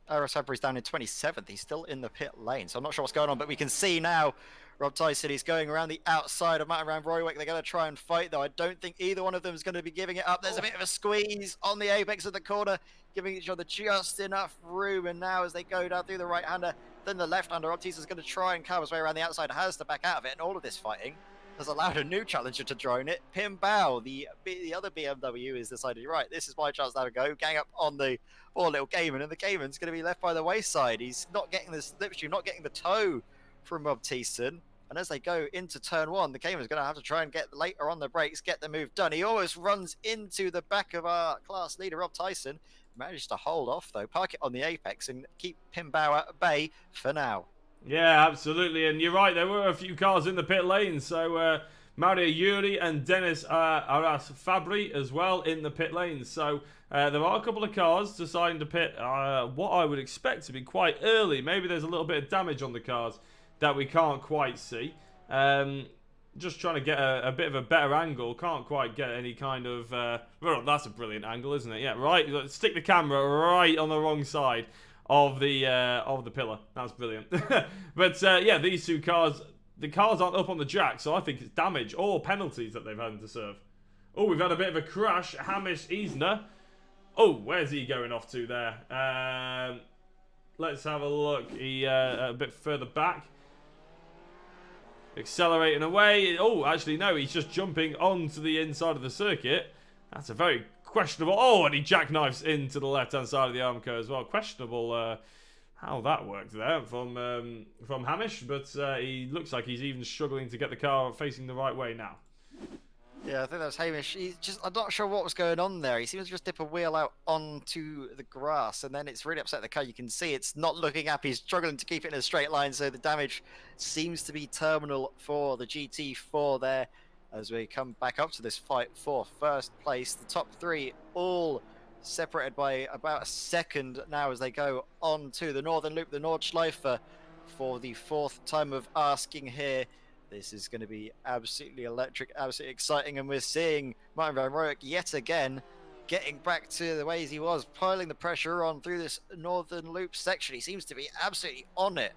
Aras Fabry's down in 27th. He's still in the pit lane, so I'm not sure what's going on, but we can see now Rob Thiessen, he's going around the outside of Martin van Rooijek. They're going to try and fight, though. I don't think either one of them is going to be giving it up. There's a bit of a squeeze on the apex of the corner, giving each other just enough room. And now as they go down through the right-hander, then the left-hander, Rob Thiessen is going to try and carve his way around the outside, has to back out of it. And all of this fighting has allowed a new challenger to drone it. Bmw, the other BMW, has decided, right, this is my chance now to go. Gang up on the poor little Cayman, and the Cayman's going to be left by the wayside. He's not getting the slipstream, not getting the tow from Rob Thiessen. And as they go into turn one, the Cayman's going to have to try and get later on the brakes, get the move done. He almost runs into the back of our class leader, Rob Thiessen. Managed to hold off, though, park it on the apex and keep Bmw at bay for now. Yeah, absolutely. And you're right, there were a few cars in the pit lane. So Mario Yuri and Dennis Aras Fabry as well in the pit lane. So there are a couple of cars deciding to pit what I would expect to be quite early. Maybe there's a little bit of damage on the cars that we can't quite see. Just trying to get a bit of a better angle. Can't quite get any kind of... well, that's a brilliant angle, isn't it? Yeah, right. Stick the camera right on the wrong side of the pillar. That's brilliant. But yeah, these two cars... The cars aren't up on the jack, so I think it's damage or penalties that they've had to serve. Oh, we've had a bit of a crash. Hamish Eisner. Oh, where's he going off to there? Let's have a look. He a bit further back. Accelerating away. Oh, actually, no. He's just jumping onto the inside of the circuit. That's a very questionable... Oh, and he jackknifes into the left-hand side of the Armco as well. Questionable how that worked there from Hamish. But he looks like he's even struggling to get the car facing the right way now. Yeah, I think that was Hamish. I'm not sure what was going on there. He seems to just dip a wheel out onto the grass, and then it's really upset the car. You can see it's not looking happy. He's struggling to keep it in a straight line, so the damage seems to be terminal for the GT4 there. As we come back up to this fight for first place, the top three all separated by about a second now as they go on to the northern loop, the Nordschleife, for the fourth time of asking here. This is going to be absolutely electric, absolutely exciting, and we're seeing Martin van Rooijek yet again getting back to the ways he was, piling the pressure on through this northern loop section. He seems to be absolutely on it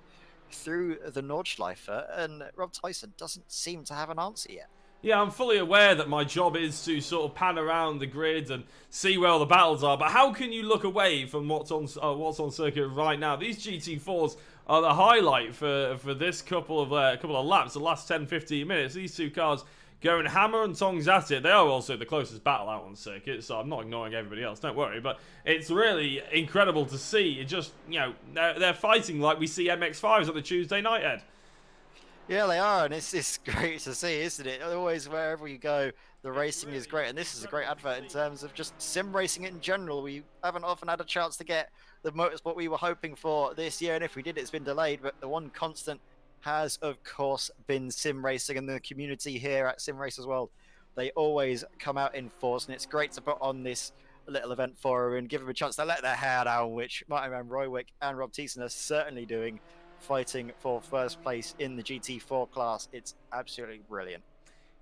through the Nordschleife, and Rob Thiessen doesn't seem to have an answer yet. Yeah, I'm fully aware that my job is to sort of pan around the grid and see where all the battles are, but how can you look away from what's on circuit right now? These GT4s are the highlight for this couple of laps, the last 10-15 minutes. These two cars going hammer and tongs at it. They are also the closest battle out on circuit, so I'm not ignoring everybody else, don't worry, but it's really incredible to see. It just, you know, they're fighting like we see MX-5s on the Tuesday night, Ed. Yeah, they are, and it's great to see, isn't it? Always, wherever you go, the racing is great, and this is a great advert in terms of just sim racing in general. We haven't often had a chance to get the motorsport we were hoping for this year, and if we did, it's been delayed, but the one constant has, of course, been sim racing, and the community here at Simracersworld, they always come out in force, and it's great to put on this little event for them and give them a chance to let their hair down, which Martin Van Roywick and Rob Thiessen are certainly doing, fighting for first place in the GT4 class. It's absolutely brilliant.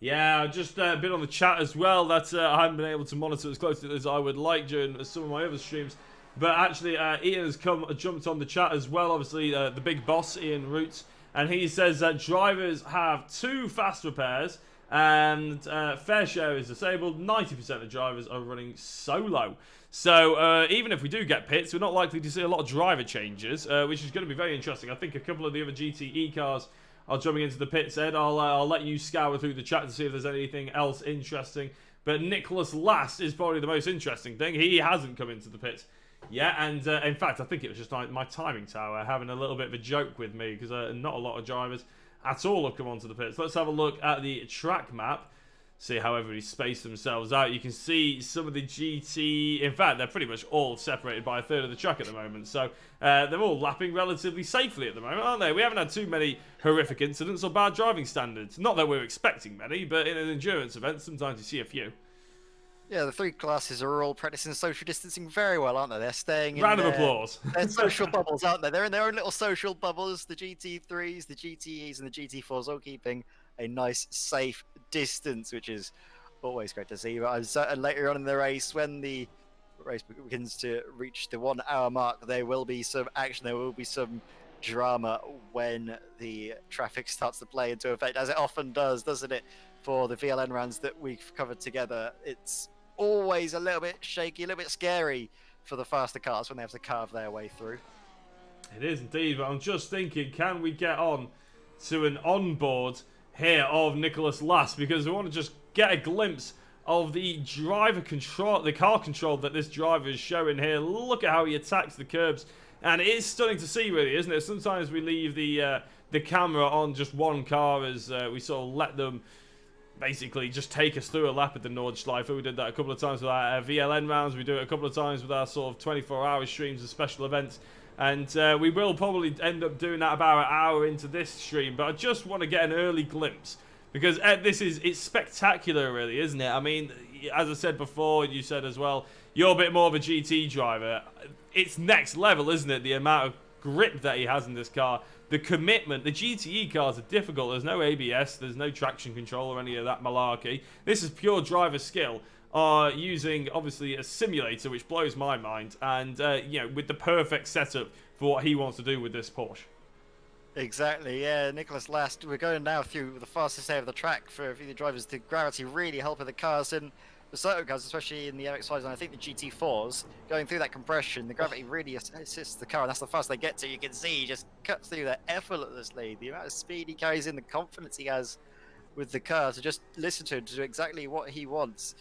Yeah, just a bit on the chat as well that I haven't been able to monitor as closely as I would like during some of my other streams. But actually, Ian has jumped on the chat as well. Obviously, the big boss, Ian Roots. And he says that drivers have 2 fast repairs and fair share is disabled. 90% of drivers are running solo. So even if we do get pits, we're not likely to see a lot of driver changes, which is going to be very interesting. I think a couple of the other GTE cars are jumping into the pits, Ed. I'll let you scour through the chat to see if there's anything else interesting. But Nicholas Last is probably the most interesting thing. He hasn't come into the pits. Yeah, and in fact, I think it was just like my timing tower having a little bit of a joke with me because not a lot of drivers at all have come onto the pits. Let's have a look at the track map, see how everybody spaced themselves out. You can see some of the GT, in fact, they're pretty much all separated by a third of the track at the moment. So they're all lapping relatively safely at the moment, aren't they? We haven't had too many horrific incidents or bad driving standards. Not that we're expecting many, but in an endurance event, sometimes you see a few. Yeah, the 3 classes are all practicing social distancing very well, aren't they? They're staying in Round of applause. Their social bubbles, aren't they? They're in their own little social bubbles. The GT3s, the GTEs, and the GT4s all keeping a nice, safe distance, which is always great to see. But I'm certain later on in the race, when the race begins to reach the 1 hour mark, there will be some action, there will be some drama when the traffic starts to play into effect, as it often does, doesn't it? For the VLN rounds that we've covered together, it's always a little bit shaky, a little bit scary for the faster cars when they have to carve their way through. It is indeed, but I'm just thinking, can we get on to an onboard here of Nicholas Last? Because we want to just get a glimpse of the driver control, the car control that this driver is showing here. Look at how he attacks the curbs, and it is stunning to see, really, isn't it? Sometimes we leave the camera on just one car as we sort of let them basically just take us through a lap at the Nordschleife. We did that a couple of times with our VLN rounds. We do it a couple of times with our sort of 24-hour streams and special events. And we will probably end up doing that about an hour into this stream. But I just want to get an early glimpse. Because it's spectacular, really, isn't it? I mean, as I said before, you said as well, you're a bit more of a GT driver. It's next level, isn't it? The amount of grip that he has in this car. The commitment. The GTE cars are difficult. There's no ABS. There's no traction control or any of that malarkey. This is pure driver skill. Using, obviously, a simulator, which blows my mind. And, you know, with the perfect setup for what he wants to do with this Porsche. Exactly, yeah. Nicholas Last, we're going now through the fastest area of the track for a few of the drivers. The gravity really helping the cars, and the Sutton cars, especially in the MX-5s and I think the GT4s, going through that compression, the gravity really assists the car, and that's the fastest they get to. You can see he just cuts through there effortlessly. The amount of speed he carries in, the confidence he has with the car, to just listen to him, to do exactly what he wants,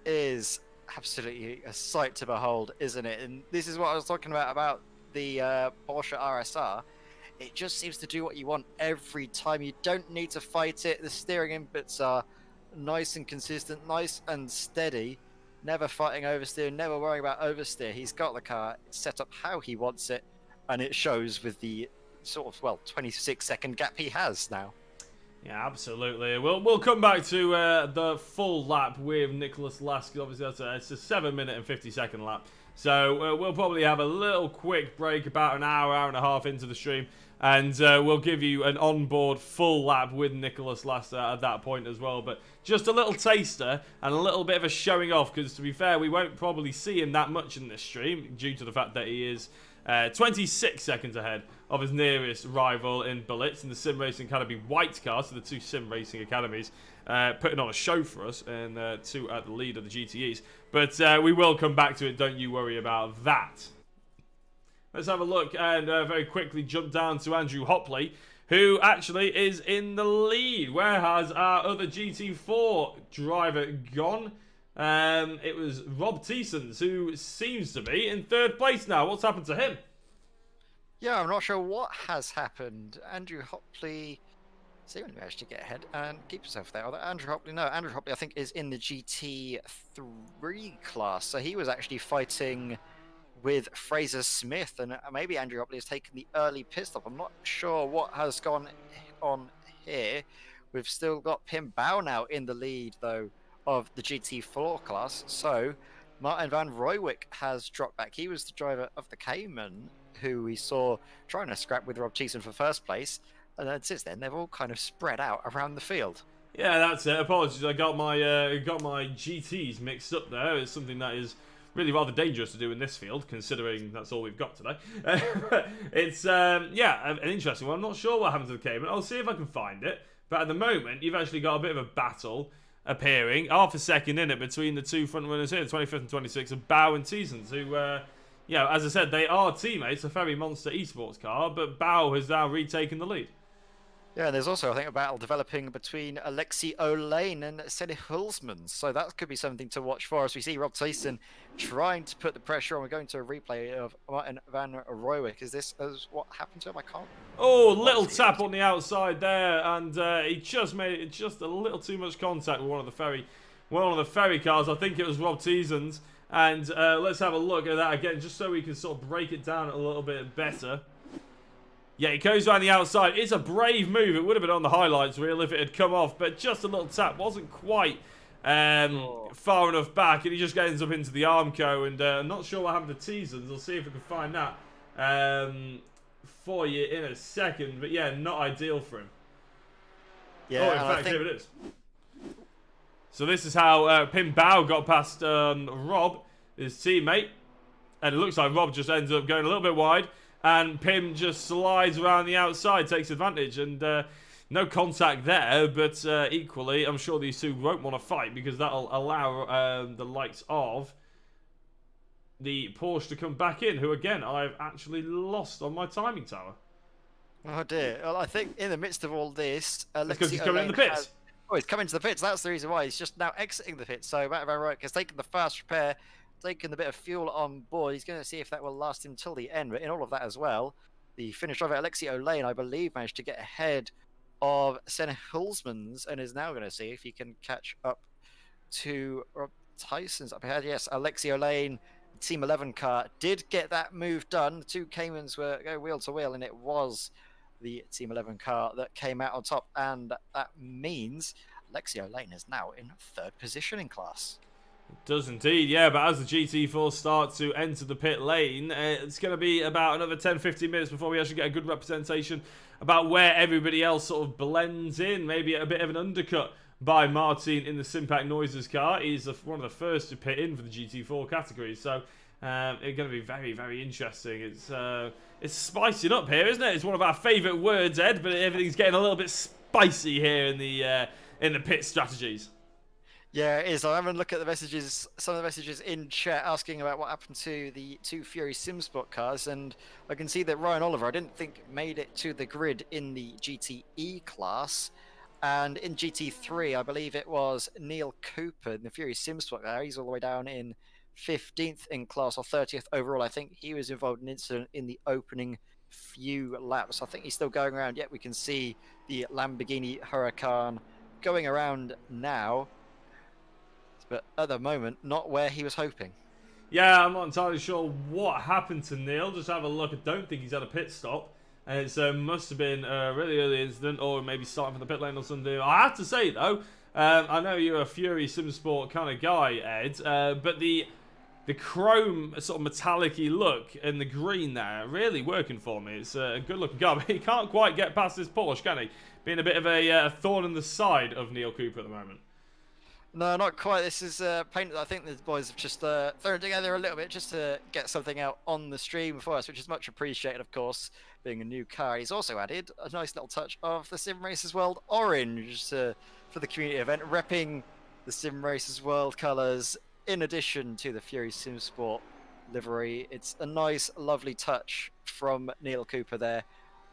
is absolutely a sight to behold, isn't it? And this is what I was talking about the Porsche RSR. It just seems to do what you want every time. You don't need to fight it. The steering inputs are nice and consistent, nice and steady. Never fighting oversteer, never worrying about oversteer. He's got the car set up how he wants it, and it shows with the sort of, well, 26-second gap he has now. Yeah, absolutely. We'll come back to the full lap with Nicholas Last. Obviously, it's a 7-minute and 50-second lap. So we'll probably have a little quick break, about an hour and a half into the stream. And we'll give you an onboard full lap with Nicholas Last at that point as well. But just a little taster and a little bit of a showing off. Because to be fair, we won't probably see him that much in this stream, due to the fact that he is 26 seconds ahead of his nearest rival in Bullets in the Sim Racing Academy white car. So the 2 Sim Racing Academies putting on a show for us, and 2 at the lead of the GTEs. But we will come back to it, don't you worry about that. Let's have a look and very quickly jump down to Andrew Hopley, who actually is in the lead. Where has our other GT4 driver gone? It was Rob Thiessen, who seems to be in 3rd place now. What's happened to him? Yeah, I'm not sure what has happened. Andrew Hopley, see when he managed to get ahead and keep himself there. Although Andrew Hopley, I think is in the GT3 class. So he was actually fighting with Fraser Smith, and maybe Andrew Hopley has taken the early pit stop. I'm not sure what has gone on here. We've still got Pim Bow now in the lead, though, of the GT4 class. So Martin van Rooijwijk has dropped back. He was the driver of the Cayman, who we saw trying to scrap with Rob Thiessen for first place. And then since then, they've all kind of spread out around the field. Yeah, that's it. Apologies, I got my GTs mixed up there. It's something that is really rather dangerous to do in this field, considering that's all we've got today. It's yeah, an interesting one. I'm not sure what happened to the Cayman. I'll see if I can find it. But at the moment, you've actually got a bit of a battle appearing, half a second in it, between the two front runners here, 25th and 26th, of Bow and Thiessen, who, you know, as I said, they are teammates, a very monster esports car, but Bow has now retaken the lead. Yeah, there's also, I think, a battle developing between Alexi O'Lane and Senny Hulsman. So that could be something to watch for as we see Rob Thiessen trying to put the pressure on. We're going to a replay of Martin van Rooijwijk. Is this what happened to him? I can't. Oh, little tap on the outside there, and he just made it just a little too much contact with one of the ferry cars. I think it was Rob Thiessen's. And let's have a look at that again, just so we can sort of break it down a little bit better. Yeah, it goes around the outside. It's a brave move. It would have been on the highlights reel if it had come off, but just a little tap. Wasn't quite far enough back, and he just ends up into the Armco. And I'm not sure what happened to Thiessen. I'll see if we can find that for you in a second. But yeah, not ideal for him. Yeah, oh, in fact, here it is. So this is how Pim Bow got past Rob, his teammate. And it looks like Rob just ends up going a little bit wide. And Pim just slides around the outside, takes advantage, and no contact there, but equally, I'm sure these two won't want to fight because that'll allow the likes of the Porsche to come back in, who, again, I've actually lost on my timing tower. Oh, dear. Well, I think in the midst of all this, because he's coming in the pits. Oh, he's coming to the pits. That's the reason why. He's just now exiting the pits. So Matt Van Rooijwijk has taken the fast repair, taken the bit of fuel on board. He's going to see if that will last him till the end. But in all of that as well, the Finnish driver Alexi O'Lane, I believe, managed to get ahead of Senna Hulsman's and is now going to see if he can catch up to Rob Thiessen's up ahead. Yes, Alexi O'Lane, Team 11 car, did get that move done. The two Caymans were going wheel to wheel, and it was the Team 11 car that came out on top. And that means Alexi O'Lane is now in third position in class. It does indeed, yeah, but as the GT4 start to enter the pit lane, it's going to be about another 10-15 minutes before we actually get a good representation about where everybody else sort of blends in. Maybe a bit of an undercut by Martin in the Simpac Noises car. He's one of the first to pit in for the GT4 category, so it's going to be very, very interesting. It's spicing up here, isn't it? It's one of our favourite words, Ed, but everything's getting a little bit spicy here in the pit strategies. Yeah, it is. I'm having a look at the messages, some of the messages in chat asking about what happened to the two Fury SimSport cars, and I can see that Ryan Oliver, I didn't think made it to the grid in the GTE class, and in GT3, I believe it was Neil Cooper in the Fury SimSport car. He's all the way down in 15th in class, or 30th overall. I think he was involved in an incident in the opening few laps. I think he's still going around. Yet we can see the Lamborghini Huracan going around now. But at the moment, not where he was hoping. Yeah, I'm not entirely sure what happened to Neil. Just have a look. I don't think he's had a pit stop. And it must have been a really early incident, or maybe starting from the pit lane or something. I have to say, though, I know you're a Fury SimSport kind of guy, Ed, but the chrome sort of metallic-y look and the green there, really working for me. It's a good-looking car, but he can't quite get past this Porsche, can he? Being a bit of a thorn in the side of Neil Cooper at the moment. No, not quite. This is paint that I think the boys have just thrown together a little bit just to get something out on the stream for us, which is much appreciated, of course, being a new car. He's also added a nice little touch of the Simracersworld orange for the community event, repping the Simracersworld colours in addition to the Fury SimSport livery. It's a nice, lovely touch from Neil Cooper there,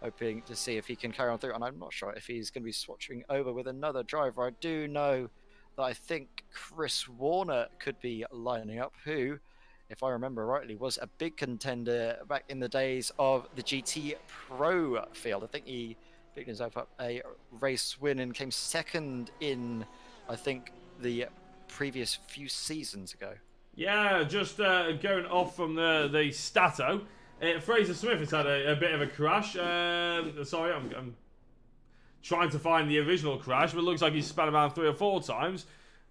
hoping to see if he can carry on through. And I'm not sure if he's going to be swatching over with another driver. I do know that I think Chris Warner could be lining up, who, if I remember rightly, was a big contender back in the days of the GT Pro field. I think he picked himself up a race win and came second in, I think, the previous few seasons ago. Yeah, just going off from the Stato, Fraser Smith has had a bit of a crash. Sorry, I'm trying to find the original crash, but it looks like he's spun around 3 or 4 times.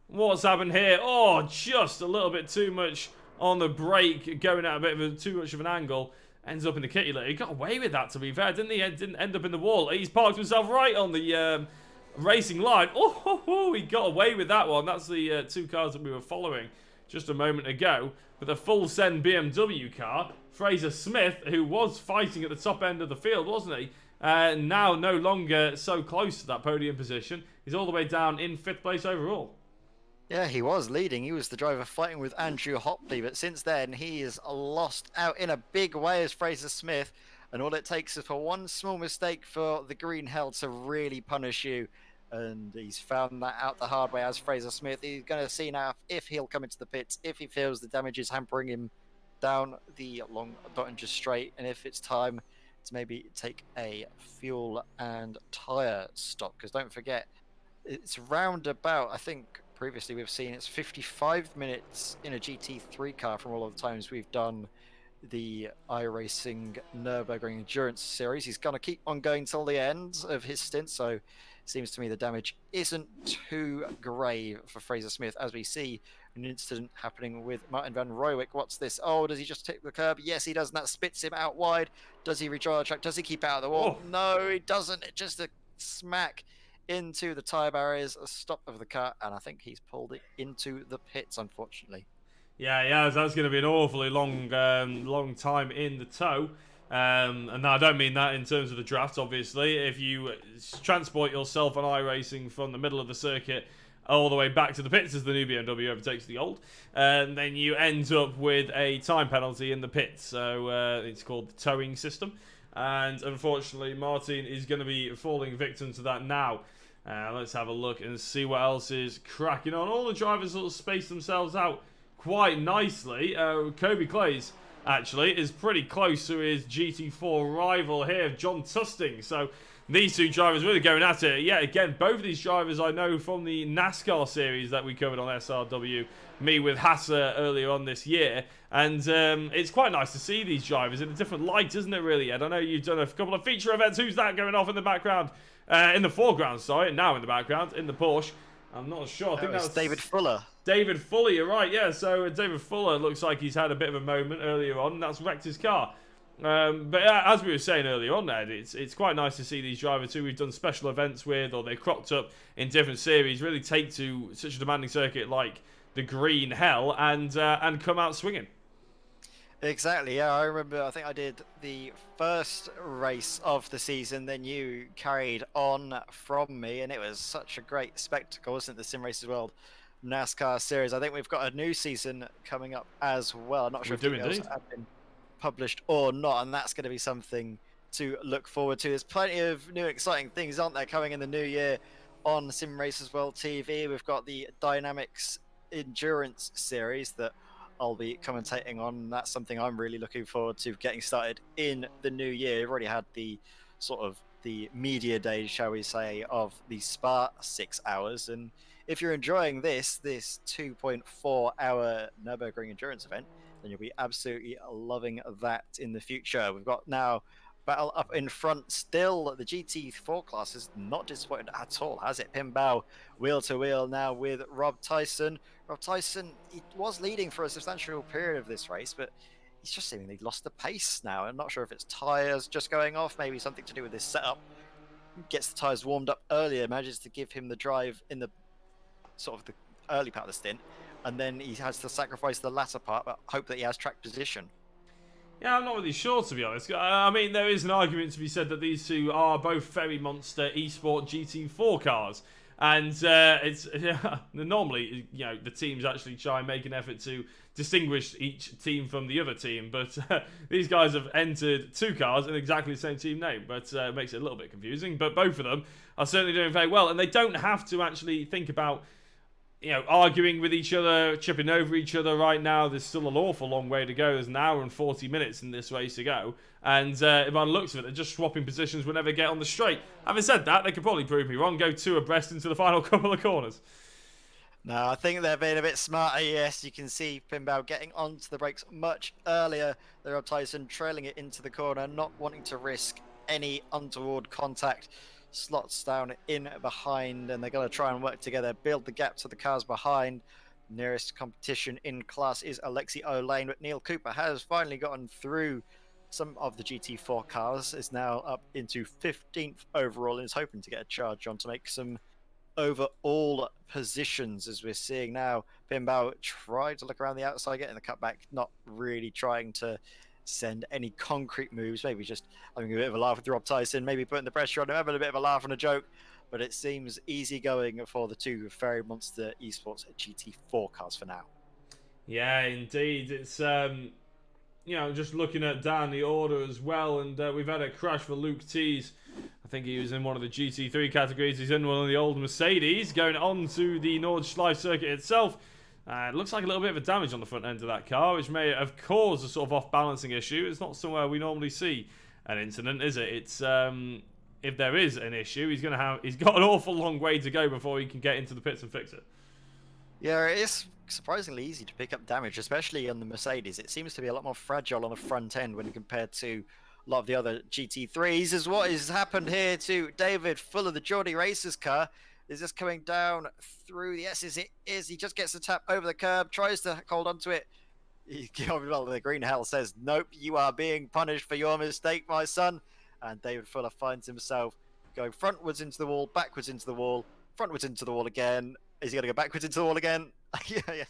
What's happened here? Oh, just a little bit too much on the brake, going at a bit of too much of an angle. Ends up in the kitty litter. He got away with that, to be fair, didn't he? Didn't end up in the wall. He's parked himself right on the racing line. Oh, he got away with that one. That's the 2 cars that we were following just a moment ago. But the full send BMW car, Fraser Smith, who was fighting at the top end of the field, wasn't he? Now no longer so close to that podium position. He's all the way down in 5th place overall. Yeah, he was leading. He was the driver fighting with Andrew Hopley, but since then he is lost out in a big way as Fraser Smith, and all it takes is for one small mistake for the green hell to really punish you, and he's found that out the hard way as Fraser Smith. He's going to see now if he'll come into the pits, if he feels the damage is hampering him down the long Bottinger straight, and if it's time to maybe take a fuel and tyre stop, because don't forget, it's round about, I think, previously we've seen it's 55 minutes in a GT3 car from all of the times we've done the iRacing Nurburgring Endurance Series. He's going to keep on going till the end of his stint, so it seems to me the damage isn't too grave for Fraser Smith, as we see an incident happening with Martin van Rooijek. What's this? Oh, does he just take the curb? Yes, he does, and that spits him out wide. Does he rejoin the track? Does he keep out of the wall? Oh. No, he doesn't. It just a smack into the tyre barriers, a stop of the car, and I think he's pulled it into the pits, unfortunately. Yeah, that's going to be an awfully long time in the tow. And I don't mean that in terms of the draft, obviously. If you transport yourself on iRacing from the middle of the circuit all the way back to the pits as the new BMW overtakes the old, then you end up with a time penalty in the pits. So it's called the towing system. And unfortunately, Martin is going to be falling victim to that now. Let's have a look and see what else is cracking on. All the drivers sort of space themselves out quite nicely. Kobe Clays, actually, is pretty close to his GT4 rival here, John Tusting. So these 2 drivers really going at it. Yeah, again, both of these drivers I know from the NASCAR series that we covered on SRW, me with Hasser earlier on this year. And it's quite nice to see these drivers in a different light, isn't it, really, Ed? I know you've done a couple of feature events. Who's that going off in the background? In the foreground, sorry. Now in the background, in the Porsche. I'm not sure. I think that was David Fuller. David Fuller, you're right, yeah. So David Fuller looks like he's had a bit of a moment earlier on, and that's wrecked his car. But as we were saying earlier on, Ed, it's quite nice to see these drivers who we've done special events with, or they've cropped up in different series, really take to such a demanding circuit like the Green Hell and come out swinging. Exactly, yeah. I remember, I think I did the first race of the season, then you carried on from me, and it was such a great spectacle, wasn't it, the Simracersworld NASCAR series? I think we've got a new season coming up as well. I'm not sure if details have been published or not, and that's going to be something to look forward to. There's plenty of new exciting things, aren't there, coming in the new year on Simracersworld TV. We've got the Dynamics Endurance series that I'll be commentating on. That's something I'm really looking forward to getting started in the new year. We've already had the sort of the media day, shall we say, of the Spa 6 hours. And if you're enjoying this 2.4 hour Nurburgring endurance event, then you'll be absolutely loving that in the future. We've got now battle up in front still. The GT4 class is not disappointed at all, has it? Pinbow wheel to wheel now with Rob Thiessen. Rob Thiessen, he was leading for a substantial period of this race, but he's just seemingly lost the pace now. I'm not sure if it's tyres just going off, maybe something to do with his setup. Gets the tyres warmed up earlier, manages to give him the drive in the sort of the early part of the stint, and then he has to sacrifice the latter part, but hope that he has track position. Yeah, I'm not really sure, to be honest. I mean, there is an argument to be said that these two are both very monster eSport GT4 cars. And normally, you know, the teams actually try and make an effort to distinguish each team from the other team. But these guys have entered 2 cars in exactly the same team name. But it makes it a little bit confusing. But both of them are certainly doing very well. And they don't have to actually think about, you know, arguing with each other, chipping over each other right now. There's still an awful long way to go. There's an hour and 40 minutes in this race to go. And by the looks of it, they're just swapping positions whenever they get on the straight. Having said that, they could probably prove me wrong, go 2 abreast into the final couple of corners. No, I think they're being a bit smarter, yes. You can see Pinbow getting onto the brakes much earlier. Rob Thiessen trailing it into the corner, not wanting to risk any untoward contact. slots down in behind, and they're going to try and work together, build the gap to the cars behind. Nearest competition in class is Alexi O'Lane, but Neil Cooper has finally gotten through some of the GT4 cars, is now up into 15th overall, and is hoping to get a charge on to make some overall positions, as we're seeing now. Bmw tried to look around the outside, getting the cutback, not really trying to send any concrete moves, maybe just having a bit of a laugh with Rob Thiessen, maybe putting the pressure on him, having a bit of a laugh and a joke. But it seems easy going for the two Ferry Monster Esports GT4 cars for now. Yeah, indeed. It's you know, just looking at down the order as well, and we've had a crash for Luke Tees. I think he was in one of the GT3 categories. He's in one of the old Mercedes, going on to the Nordschleife circuit itself. It looks like a little bit of a damage on the front end of that car, which may have caused a sort of off-balancing issue. It's not somewhere we normally see an incident, is it? It's if there is an issue, he's got an awful long way to go before he can get into the pits and fix it. Yeah, it is surprisingly easy to pick up damage, especially on the Mercedes. It seems to be a lot more fragile on the front end when compared to a lot of the other GT3s. Is what has happened here to David Fuller, the Geordie Racers car. Is just coming down through the S's. It is. He just gets the tap over the curb, tries to hold onto it. Well, the green hell says, nope, you are being punished for your mistake, my son. And David Fuller finds himself going frontwards into the wall, backwards into the wall, frontwards into the wall again. Is he going to go backwards into the wall again? Yeah.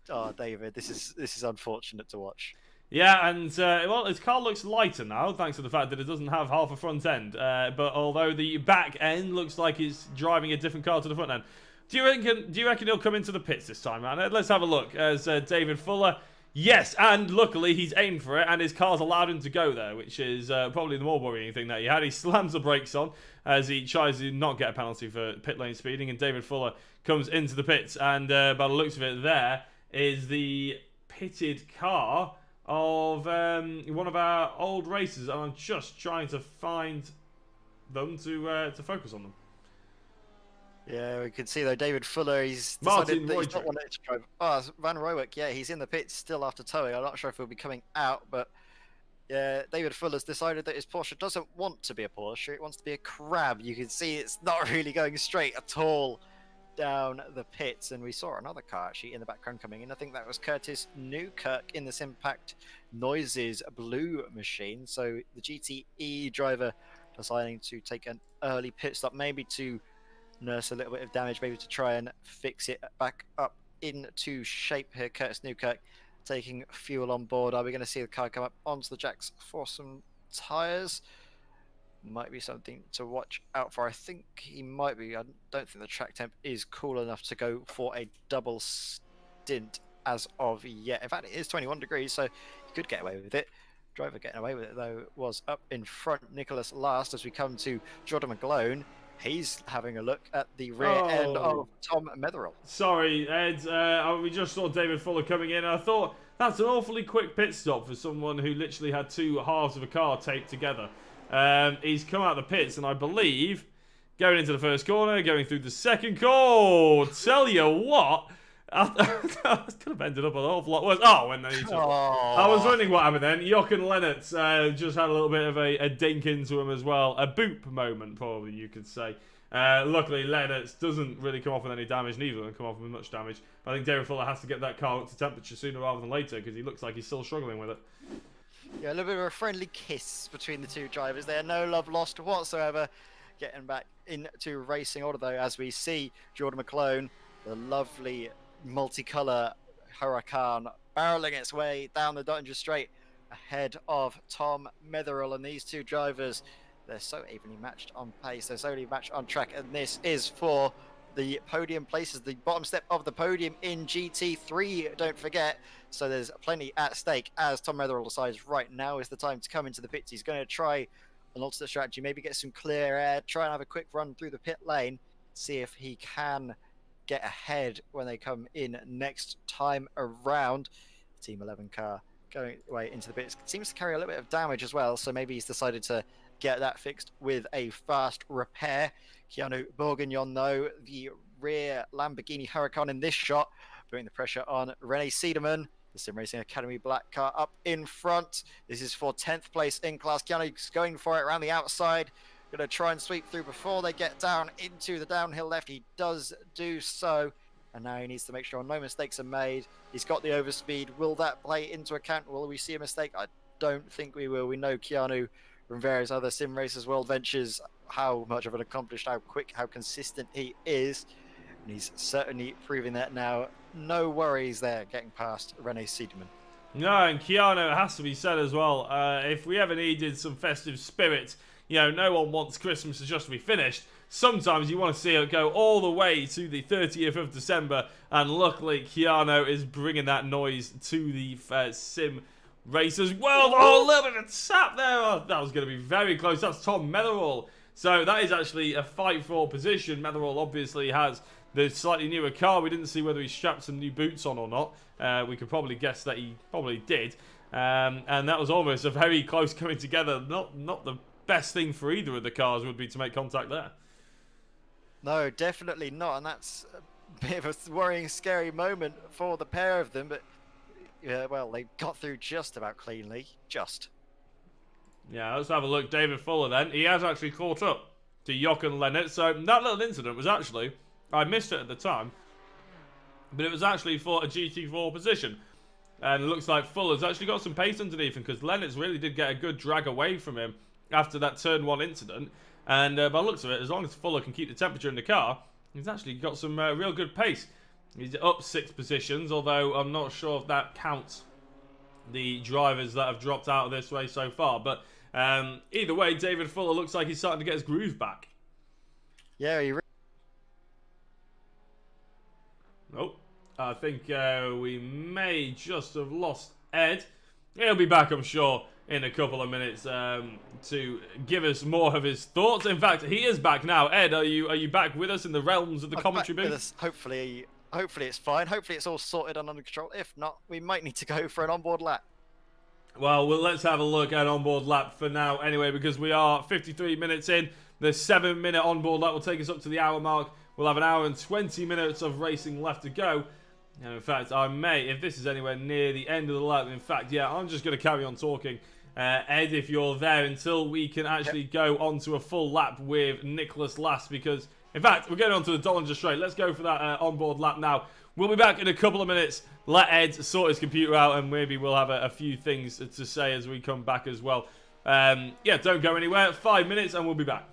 Oh, David, this is unfortunate to watch. Yeah, and well, his car looks lighter now, thanks to the fact that it doesn't have half a front end. But although the back end looks like it's driving a different car to the front end, do you reckon he'll come into the pits this time, man? Let's have a look. As David Fuller, yes, and luckily he's aimed for it, and his car's allowed him to go there, which is probably the more worrying thing that he had. He slams the brakes on as he tries to not get a penalty for pit lane speeding, and David Fuller comes into the pits, and by the looks of it, there is the pitted car of one of our old racers, and I'm just trying to find them to focus on them. Yeah, we can see though David Fuller, he's Martin decided that he's not wanting to drive. Oh, Van Roywick, yeah, he's in the pits still after towing. I'm not sure if he'll be coming out, but yeah, David Fuller's decided that his Porsche doesn't want to be a Porsche, it wants to be a crab. You can see it's not really going straight at all down the pits, and we saw another car actually in the background coming in. I think that was Curtis Newkirk in this Impact Noises blue machine. So the GTE driver deciding to take an early pit stop, maybe to nurse a little bit of damage, maybe to try and fix it back up into shape here. Curtis Newkirk taking fuel on board. Are we going to see the car come up onto the jacks for some tyres? Might be something to watch out for. I think he might be. I don't think the track temp is cool enough to go for a double stint as of yet. In fact, it is 21 degrees, so he could get away with it. Driver getting away with it, though, was up in front. Nicholas last as we come to Jordan McGlone. He's having a look at the rear end of Tom Metherell. Sorry, Ed. We just saw David Fuller coming in, and I thought that's an awfully quick pit stop for someone who literally had two halves of a car taped together. He's come out of the pits, and I believe going into the first corner, going through the second corner. Tell you what, that could have ended up an awful lot worse. Oh, when they I was wondering what happened then. Jochen Lennertz just had a little bit of a dink into him as well. A boop moment, probably you could say. Luckily, Lennertz doesn't really come off with any damage, neither of them come off with much damage. But I think David Fuller has to get that car up to temperature sooner rather than later, because he looks like he's still struggling with it. Yeah, a little bit of a friendly kiss between the two drivers there. No love lost whatsoever. Getting back into racing order, though, as we see Jordan McClone, the lovely multicolour Huracan, barreling its way down the Dottinger Straight ahead of Tom Metherell. And these two drivers, they're so evenly matched on pace, they're so evenly matched on track. And this is for the podium places, the bottom step of the podium in GT3, don't forget. So there's plenty at stake as Tom Metherell decides right now is the time to come into the pits. He's going to try an alternate strategy, maybe get some clear air, try and have a quick run through the pit lane, see if he can get ahead when they come in next time around. Team 11 car going away into the pits. Seems to carry a little bit of damage as well, so maybe he's decided to get that fixed with a fast repair. Keanu Bourguignon, though, the rear Lamborghini Huracan in this shot, putting the pressure on Rene Siedemann. The Sim Racing Academy black car up in front. This is for 10th place in class. Keanu's going for it around the outside. going to try and sweep through before they get down into the downhill left. He does do so. And now he needs to make sure no mistakes are made. He's got the overspeed. Will that play into account? Will we see a mistake? I don't think we will. We know Keanu from various other Simracersworld ventures, how much of an accomplished, how quick, how consistent he is. And he's certainly proving that now. No worries there getting past Rene Seidman. No, and Keanu, it has to be said as well, if we ever needed some festive spirit, you know, no one wants Christmas to just be finished. Sometimes you want to see it go all the way to the 30th of December, and luckily Keanu is bringing that noise to the sim racers. Well, oh, a little bit of a tap there. Oh, that was going to be very close. That's Tom Metherall. So that is actually a fight for position. Metherall obviously has the slightly newer car. We didn't see whether he strapped some new boots on or not. We could probably guess that he probably did. And that was almost a very close coming together. Not the best thing for either of the cars would be to make contact there. No, definitely not. And that's a bit of a worrying, scary moment for the pair of them. But, yeah, well, they got through just about cleanly. Just. Yeah, let's have a look. David Fuller then. He has actually caught up to Jochen Lennart. So that little incident was actually, I missed it at the time, but it was actually for a GT4 position. And it looks like Fuller's actually got some pace underneath him, because Lennart's really did get a good drag away from him after that turn 1 incident. And by the looks of it, as long as Fuller can keep the temperature in the car, he's actually got some real good pace. He's up 6 positions, although I'm not sure if that counts the drivers that have dropped out of this race so far. But either way, David Fuller looks like he's starting to get his groove back. Yeah, he Oh, I think we may just have lost Ed. He'll be back, I'm sure, in a couple of minutes to give us more of his thoughts. In fact, he is back now. Ed, are you back with us in the realms of the commentary booth? Hopefully it's fine. Hopefully it's all sorted and under control. If not, we might need to go for an onboard lap. Well, let's have a look at onboard lap for now anyway, because we are 53 minutes in. The 7-minute onboard lap will take us up to the hour mark. We'll have an hour and 20 minutes of racing left to go. And in fact, I may, if this is anywhere near the end of the lap, in fact, yeah, I'm just going to carry on talking. Ed, if you're there, until we can actually go on to a full lap with Nicholas Last, because, in fact, we're going on to the Dollinger Straight. Let's go for that onboard lap now. We'll be back in a couple of minutes. Let Ed sort his computer out, and maybe we'll have a few things to say as we come back as well. Yeah, don't go anywhere. 5 minutes, and we'll be back.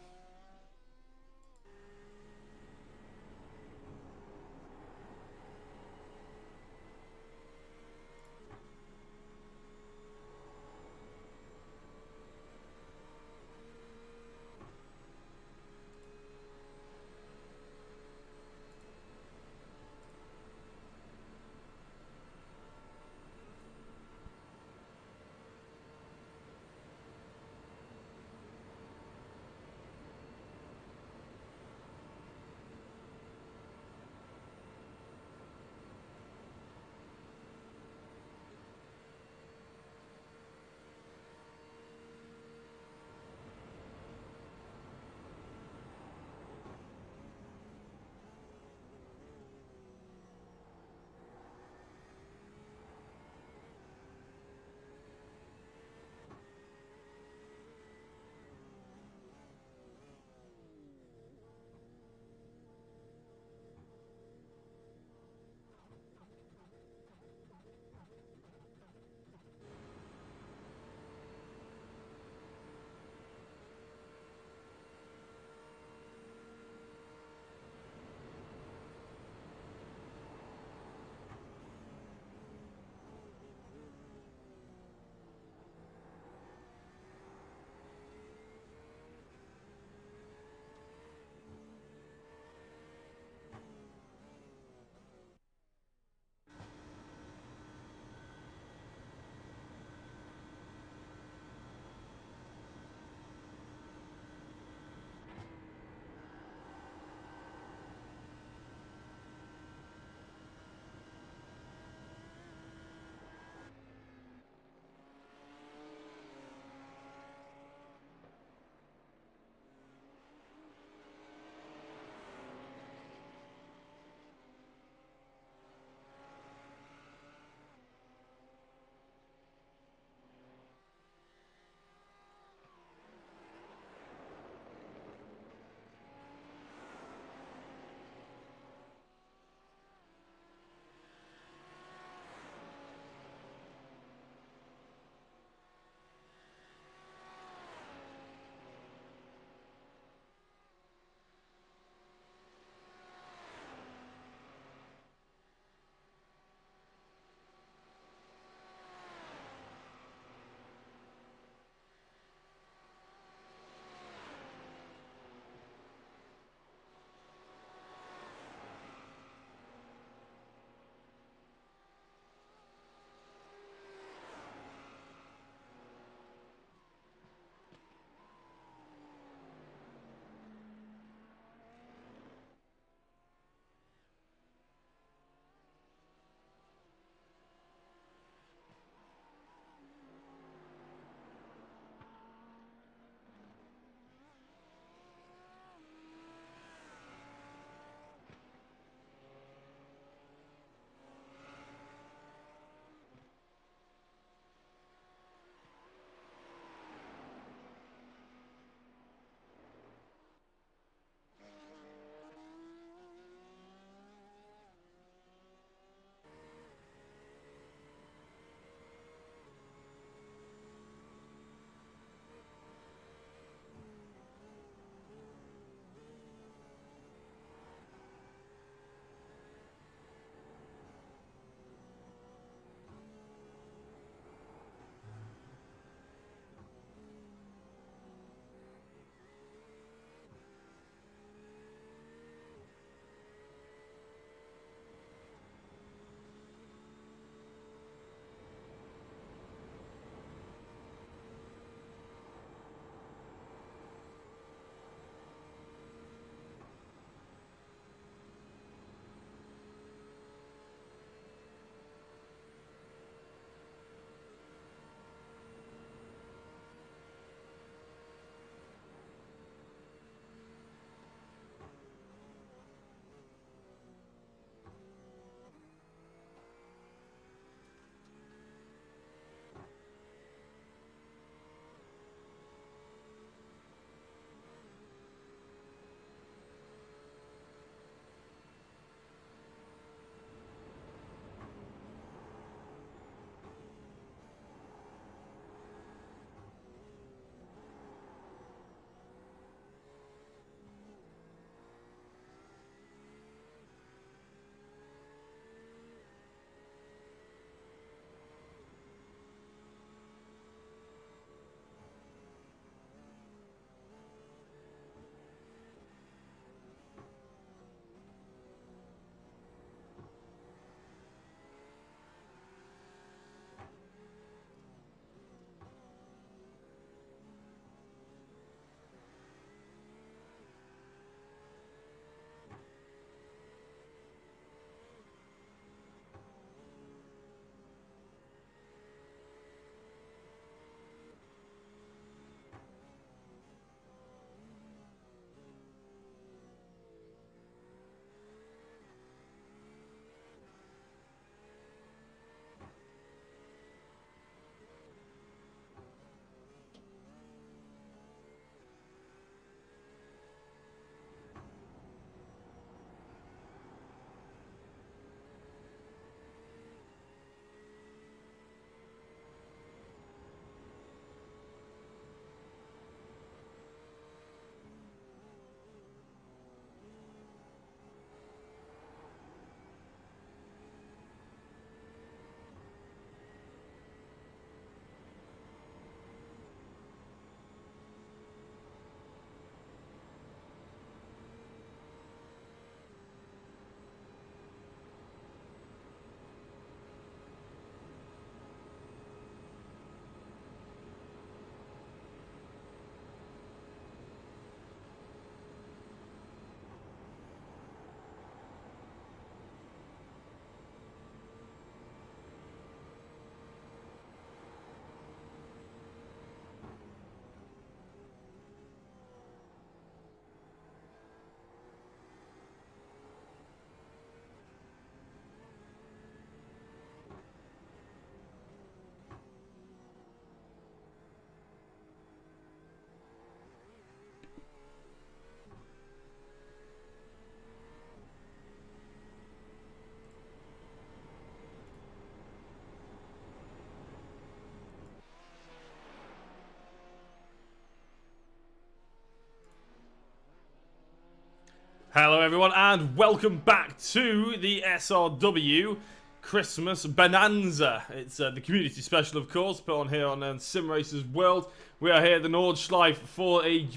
Hello everyone and welcome back to the SRW Christmas Bonanza. It's the community special, of course, put on here on Simracersworld. We are here at the Nordschleife for a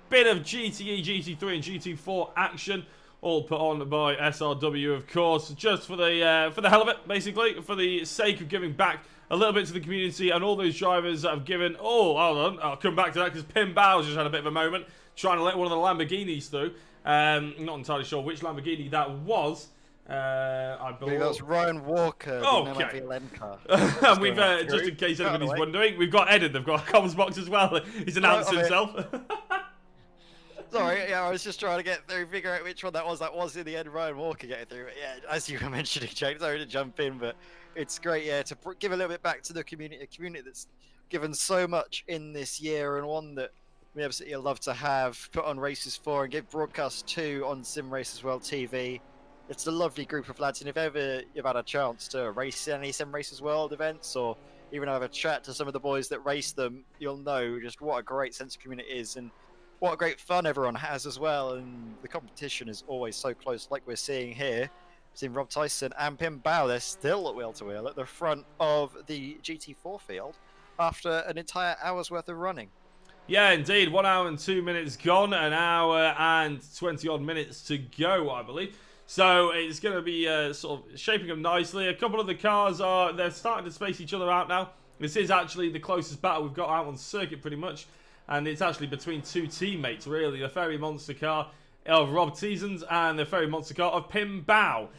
bit of GTE, GT3 and GT4 action, all put on by SRW, of course, just for the hell of it, basically, for the sake of giving back a little bit to the community and all those drivers that have given... Oh, hold on, I'll come back to that because Pim Bow's just had a bit of a moment trying to let one of the Lamborghinis through. Not entirely sure which Lamborghini that was. I believe that was Ryan Walker. Okay. The car. And we've just in case anybody's wondering, we've got Ed. They've got a comms box as well. He's announced himself. Sorry, yeah, I was just trying to figure out which one that was. That was in the end Ryan Walker getting through. But yeah, as you were mentioning, Jake, sorry to jump in, but it's great, yeah, to give a little bit back to the community, a community that's given so much in this year, and one that we absolutely love to have put on races for and give broadcast to on Simracersworld TV. It's a lovely group of lads, and if ever you've had a chance to race any Simracersworld events or even have a chat to some of the boys that race them, you'll know just what a great sense of community it is and what a great fun everyone has as well. And the competition is always so close, like we're seeing here. We've seen Rob Thiessen and Pim Bow, they're still at wheel to wheel at the front of the GT4 field after an entire hour's worth of running. Yeah, indeed. 1 hour and 2 minutes gone. An hour and 20 odd minutes to go, I believe. So it's going to be sort of shaping up nicely. A couple of the cars they're starting to space each other out now. This is actually the closest battle we've got out on circuit pretty much. And it's actually between two teammates, really. The Ferry Monster car of Rob Thiessen's and the Ferry Monster car of Pim Bow.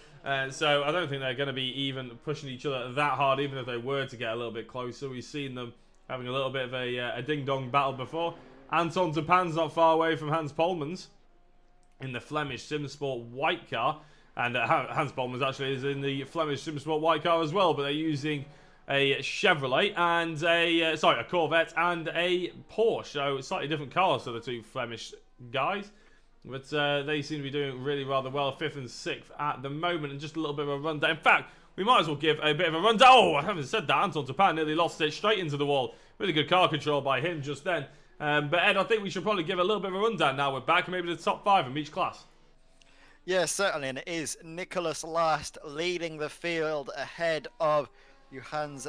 So I don't think they're going to be even pushing each other that hard, even if they were to get a little bit closer. We've seen them having a little bit of a ding-dong battle before. Anton Tapan's not far away from Hans Polman's in the Flemish Simsport white car. And Hans Polman's actually is in the Flemish Simsport white car as well, but they're using a Chevrolet and a Corvette and a Porsche. So slightly different cars to the two Flemish guys. But they seem to be doing really rather well, 5th and 6th at the moment, and just a little bit of a rundown. In fact, we might as well give a bit of a rundown. Oh, I haven't said that. Anton Tapan nearly lost it straight into the wall. Really good car control by him just then. But Ed, I think we should probably give a little bit of a rundown now we're back, maybe the top 5 in each class. Yeah, certainly, and it is Nicholas Last leading the field ahead of Johannes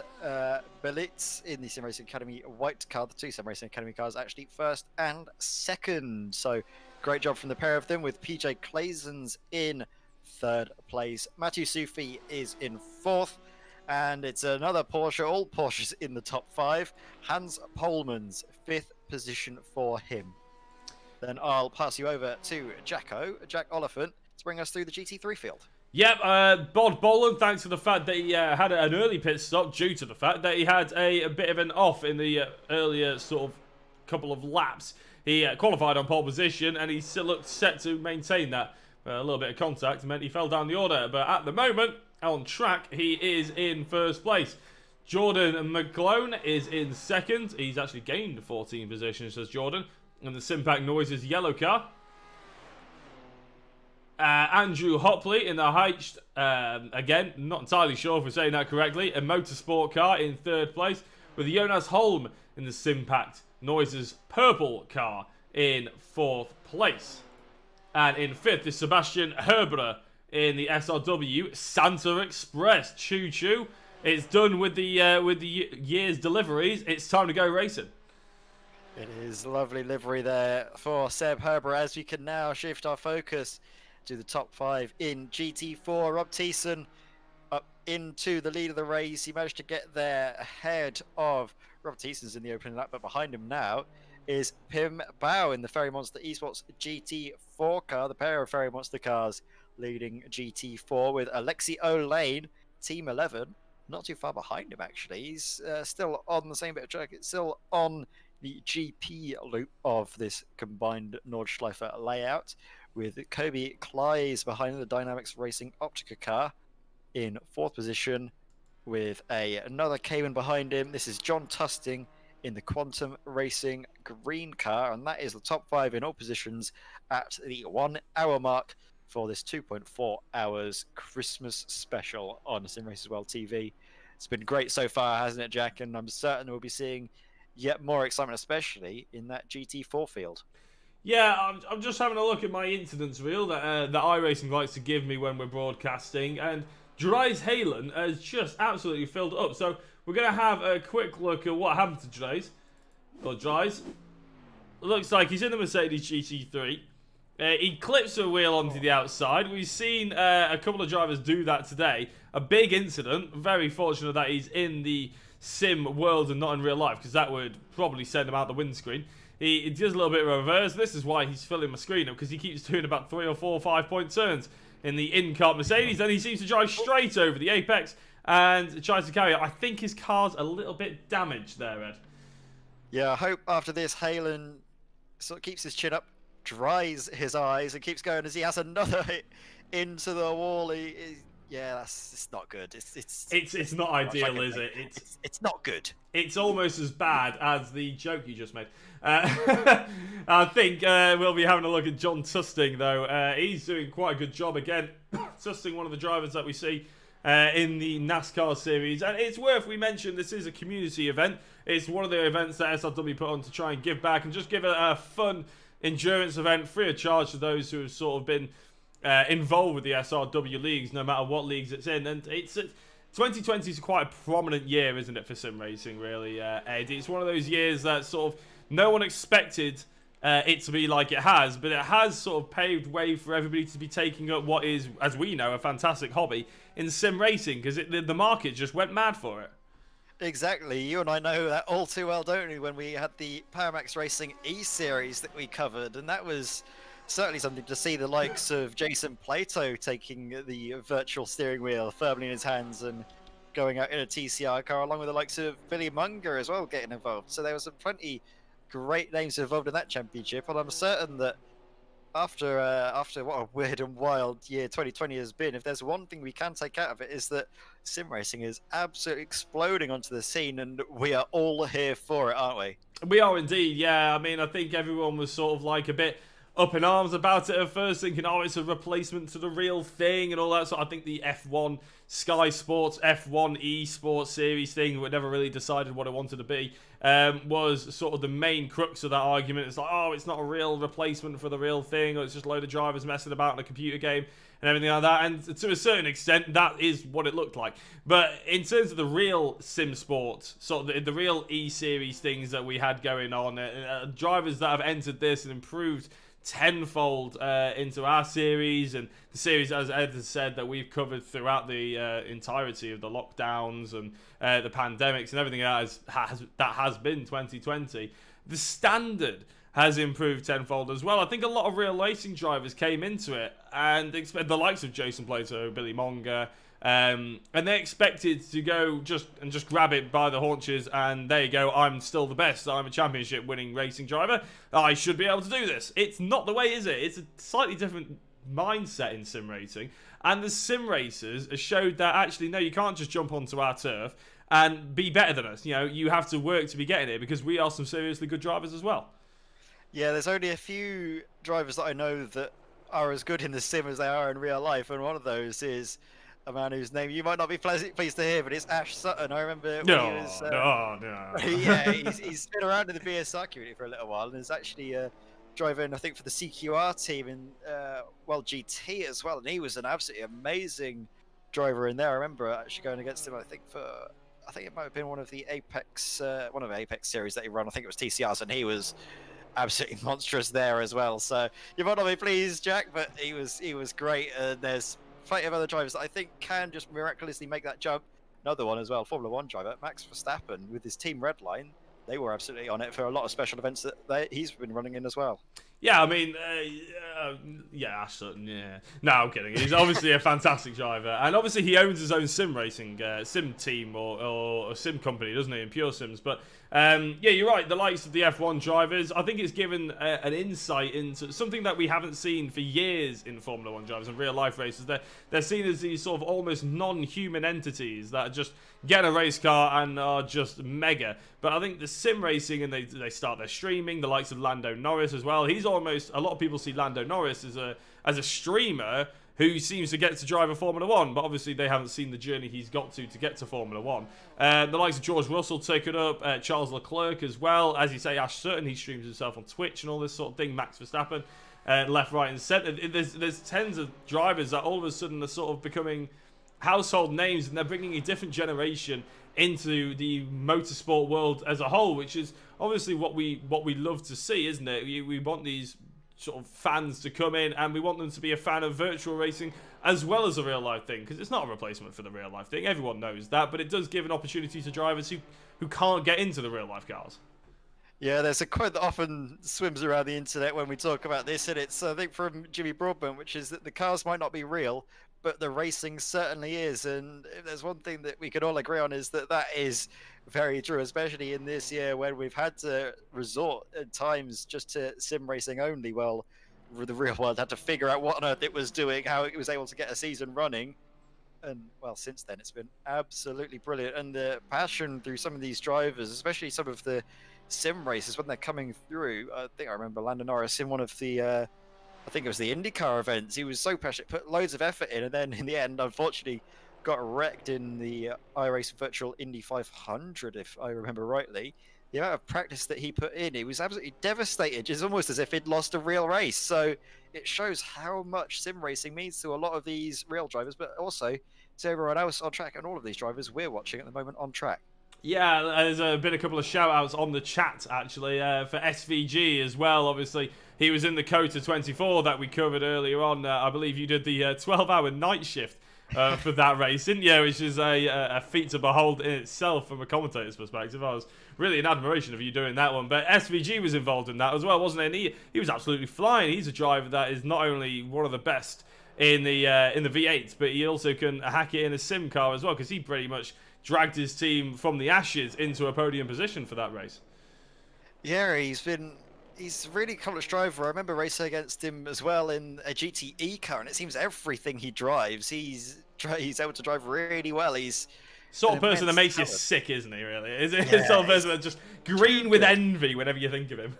Belitz in the Sim Racing Academy white car. The two Sim Racing Academy cars actually first and second. So great job from the pair of them, with PJ Claesens in 3rd place. Matthew Sufi is in 4th. And it's another Porsche, all Porsches in the top 5. Hans Polman's 5th position for him. Then I'll pass you over to Jack Oliphant, to bring us through the GT3 field. Yep, Bod Boland, thanks to the fact that he had an early pit stop due to the fact that he had a bit of an off in the earlier sort of couple of laps. He qualified on pole position and he still looked set to maintain that. A little bit of contact meant he fell down the order, but at the moment, on track, he is in 1st place. Jordan McClone is in 2nd. He's actually gained 14 positions, says Jordan, in the Simpac Noises yellow car. Andrew Hopley in the Hecht, again, not entirely sure if we're saying that correctly, a motorsport car in 3rd place, with Jonas Holm in the Simpac Noises purple car in 4th place. And in 5th is Sebastian Herberer in the SRW Santa Express. Choo choo. It's done with the year's deliveries. It's time to go racing. It is lovely livery there for Seb Herberer, as we can now shift our focus to the top 5 in GT4. Rob Thiessen up into the lead of the race. He managed to get there ahead of Rob Thiessen's in the opening lap, but behind him now is Pim Bow in the Ferry Monster Esports GT4 car, the pair of Ferry Monster cars leading GT4, with Alexi O'Lane, Team 11, not too far behind him actually. He's still on the same bit of track. It's still on the GP loop of this combined Nordschleife layout, with Kobe Kleis behind the Dynamics Racing Optica car in 4th position, with another Cayman behind him. This is John Tusting in the Quantum Racing green car, and that is the top 5 in all positions at the 1 hour mark for this 2.4 hours Christmas special on Simracersworld TV. It's been great so far, hasn't it, Jack? And I'm certain we'll be seeing yet more excitement, especially in that GT4 field. Yeah, I'm just having a look at my incidents reel that iRacing likes to give me when we're broadcasting, and Dries Halen has just absolutely filled up. So we're going to have a quick look at what happened to Dries. Or Dries. Looks like he's in the Mercedes GT3. He clips a wheel onto the outside. We've seen a couple of drivers do that today. A big incident. Very fortunate that he's in the sim world and not in real life, because that would probably send him out the windscreen. He does a little bit of reverse. This is why he's filling my screen up, because he keeps doing about 3 or 4 5-point turns in the in-car Mercedes. Then he seems to drive straight over the apex and tries to carry it. I think his car's a little bit damaged there, Ed. Yeah, I hope after this Halen sort of keeps his chin up, dries his eyes, and keeps going as he has another hit into the wall. Yeah, it's not good. It's not ideal, is it? It's not good. It's almost as bad as the joke you just made. I think we'll be having a look at John Tusting, though. He's doing quite a good job again. Tusting, one of the drivers that we see in the NASCAR series. And it's worth we mention this is a community event. It's one of the events that SRW put on to try and give back and just give it a fun endurance event free of charge to those who have sort of been involved with the SRW leagues, no matter what leagues it's in. And 2020 is quite a prominent year, isn't it, for sim racing, really, Ed? It's one of those years that sort of no one expected it to be like it has, but it has sort of paved way for everybody to be taking up what is, as we know, a fantastic hobby in sim racing, because the market just went mad for it. Exactly. You and I know that all too well, don't we, when we had the Paramax Racing E-Series that we covered, and that was certainly something to see the likes of Jason Plato taking the virtual steering wheel firmly in his hands and going out in a TCR car, along with the likes of Billy Munger as well getting involved. So there was plenty great names involved in that championship, and I'm certain that after what a weird and wild year 2020 has been, if there's one thing we can take out of it, is that sim racing is absolutely exploding onto the scene, and we are all here for it, aren't we? We are indeed, yeah. I mean, I think everyone was sort of like a bit up in arms about it at first, thinking, oh, it's a replacement to the real thing and all that. So I think the F1 Sky Sports F1 eSports series thing, we never really decided what it wanted to be, was sort of the main crux of that argument. It's like, oh, it's not a real replacement for the real thing, or it's just a load of drivers messing about in a computer game and everything like that. And to a certain extent, that is what it looked like. But in terms of the real sim sport, sort of the real E-series things that we had going on, drivers that have entered this and improved tenfold into our series, and the series, as Ed has said, that we've covered throughout the entirety of the lockdowns and the pandemics and everything that has been 2020. The standard has improved tenfold as well. I think a lot of real racing drivers came into it and the likes of Jason Plato, Billy Monger, and they expected to go just grab it by the haunches, and there you go, I'm still the best, I'm a championship winning racing driver, I should be able to do this. It's not the way, is it? It's a slightly different mindset in sim racing, and the sim racers have showed that actually, no, you can't just jump onto our turf and be better than us. You know, you have to work to be getting it, because we are some seriously good drivers as well. Yeah, there's only a few drivers that I know that are as good in the sim as they are in real life, and one of those is a man whose name you might not be pleased to hear, but it's Ash Sutton. I remember when he was... No. Yeah, he's been around in the BSR community for a little while, and is actually driving, I think, for the CQR team in, GT as well, and he was an absolutely amazing driver in there. I remember actually going against him, I think it might have been one of the Apex series that he ran. I think it was TCRs, and he was absolutely monstrous there as well. So you might not be pleased, Jack, but he was great. There's plenty of other drivers that I think can just miraculously make that jump. Another one as well, Formula 1 driver, Max Verstappen, with his team Redline. They were absolutely on it for a lot of special events that he's been running in as well. Yeah, I mean, Ash Sutton, yeah. No, I'm kidding. He's obviously a fantastic driver. And obviously he owns his own sim racing, sim team or a sim company, doesn't he, in Pure Sims. But, yeah, you're right. The likes of the F1 drivers, I think it's given an insight into something that we haven't seen for years in Formula 1 drivers and real-life races. They're seen as these sort of almost non-human entities that just get a race car and are just mega. But I think the sim racing, and they start their streaming, the likes of Lando Norris as well. He's almost, a lot of people see Lando Norris as a streamer who seems to get to drive a Formula 1, but obviously they haven't seen the journey he's got to get to Formula 1. The likes of George Russell take it up, Charles Leclerc as well. As you say, Ash Sutton, he streams himself on Twitch and all this sort of thing. Max Verstappen, left, right and centre. There's tens of drivers that all of a sudden are sort of becoming household names, and they're bringing a different generation into the motorsport world as a whole, which is obviously what we love to see, isn't it? We want these sort of fans to come in, and we want them to be a fan of virtual racing as well as a real life thing, because it's not a replacement for the real life thing. Everyone knows that, but it does give an opportunity to drivers who can't get into the real life cars. Yeah, there's a quote that often swims around the internet when we talk about this, and it's, I think, from Jimmy Broadbent, which is that the cars might not be real, but the racing certainly is. And if there's one thing that we can all agree on, is that that is very true, especially in this year when we've had to resort at times just to sim racing only. Well, the real world had to figure out what on earth it was doing, how it was able to get a season running. And, well, since then, it's been absolutely brilliant. And the passion through some of these drivers, especially some of the sim races when they're coming through. I think I remember Lando Norris in one of the, I think it was the IndyCar events. He was so passionate, put loads of effort in, and then in the end, unfortunately, got wrecked in the iRacing Virtual Indy 500, if I remember rightly. The amount of practice that he put in, he was absolutely devastated. It's almost as if he'd lost a real race. So it shows how much sim racing means to a lot of these real drivers, but also to everyone else on track, and all of these drivers we're watching at the moment on track. Yeah, there's been a couple of shout-outs on the chat, actually, for SVG as well. Obviously, he was in the Cota 24 that we covered earlier on. I believe you did the 12-hour night shift for that race, didn't you? Which is a feat to behold in itself from a commentator's perspective. I was really in admiration of you doing that one. But SVG was involved in that as well, wasn't he? And he was absolutely flying. He's a driver that is not only one of the best in the V8, but he also can hack it in a sim car as well, because he pretty much dragged his team from the ashes into a podium position for that race. Yeah, he's a really accomplished driver. I remember racing against him as well in a GTE car, and it seems everything he drives, he's able to drive really well. He's sort of person that makes you sick, isn't he, really? Is it sort of person that just green with envy whenever you think of him?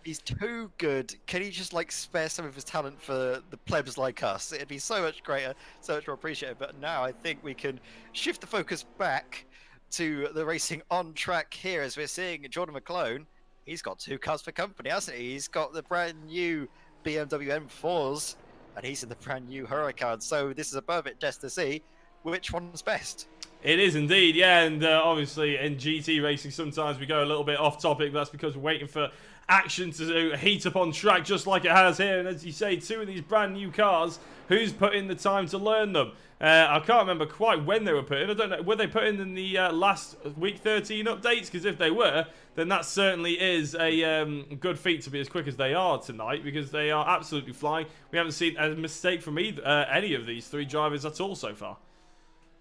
He's too good. Can he just, like, spare some of his talent for the plebs like us? It'd be so much greater, so much more appreciated. But now I think we can shift the focus back to the racing on track here, as we're seeing Jordan McClone. He's got two cars for company, hasn't he? He's got the brand new BMW M4s, and he's in the brand new Huracan. So this is a perfect test to see which one's best. It is indeed, yeah, and obviously in GT racing sometimes we go a little bit off topic, but that's because we're waiting for action to heat up on track just like it has here. And as you say, two of these brand new cars, who's put in the time to learn them? I can't remember quite when they were put in. I don't know, were they put in the last week 13 updates? Because if they were, then that certainly is a good feat to be as quick as they are tonight, because they are absolutely flying. We haven't seen a mistake from any of these three drivers at all so far.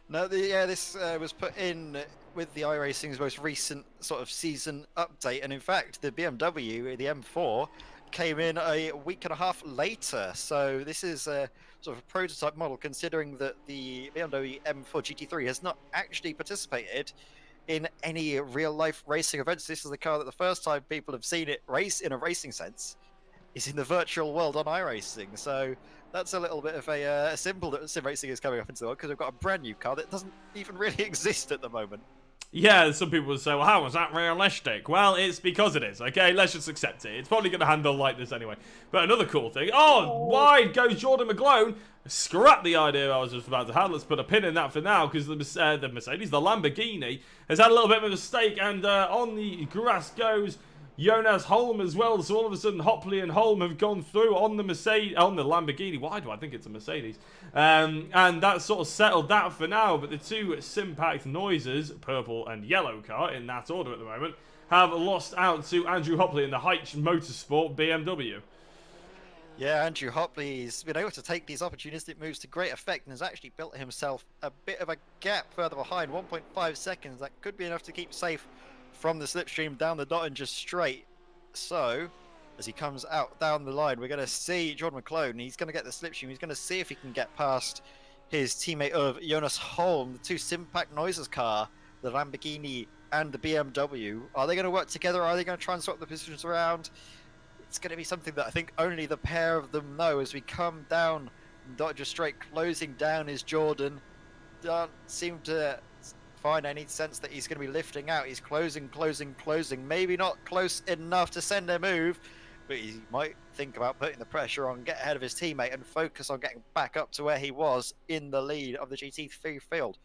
No, this was put in with the iRacing's most recent sort of season update, and in fact, the BMW, the M4, came in a week and a half later. So this is a sort of a prototype model, considering that the BMW M4 GT3 has not actually participated in any real-life racing events. This is the car that the first time people have seen it race in a racing sense is in the virtual world on iRacing. So that's a little bit of a symbol that sim racing is coming up into the world, because we've got a brand new car that doesn't even really exist at the moment. Yeah, some people would say, well, how is that realistic? Well, it's because it is, okay? Let's just accept it. It's probably going to handle like this anyway. But another cool thing, wide goes Jordan McClone. Scrap the idea I was just about to have. Let's put a pin in that for now, because the Lamborghini, has had a little bit of a mistake, and on the grass goes Jonas Holm as well. So all of a sudden, Hopley and Holm have gone through on the Lamborghini. Why do I think it's a Mercedes? And that sort of settled that for now. But the two sim-packed noises, purple and yellow car, in that order at the moment, have lost out to Andrew Hopley in the Heich Motorsport BMW. Yeah, Andrew Hopley's been able to take these opportunistic moves to great effect, and has actually built himself a bit of a gap further behind, 1.5 seconds. That could be enough to keep safe from the slipstream down the dot and just straight. So as he comes out down the line, we're going to see Jordan McClone. He's going to get the slipstream. He's going to see if he can get past his teammate of Jonas Holm, the two Simpact Noises car, the Lamborghini and the BMW. Are they going to work together? Are they going to try and swap the positions around? It's going to be something that I think only the pair of them know as we come down not just straight closing down his Jordan. Don't seem to find any sense that he's going to be lifting out. He's closing, closing, closing. Maybe not close enough to send a move, but he might think about putting the pressure on, get ahead of his teammate, and focus on getting back up to where he was in the lead of the GT3 field.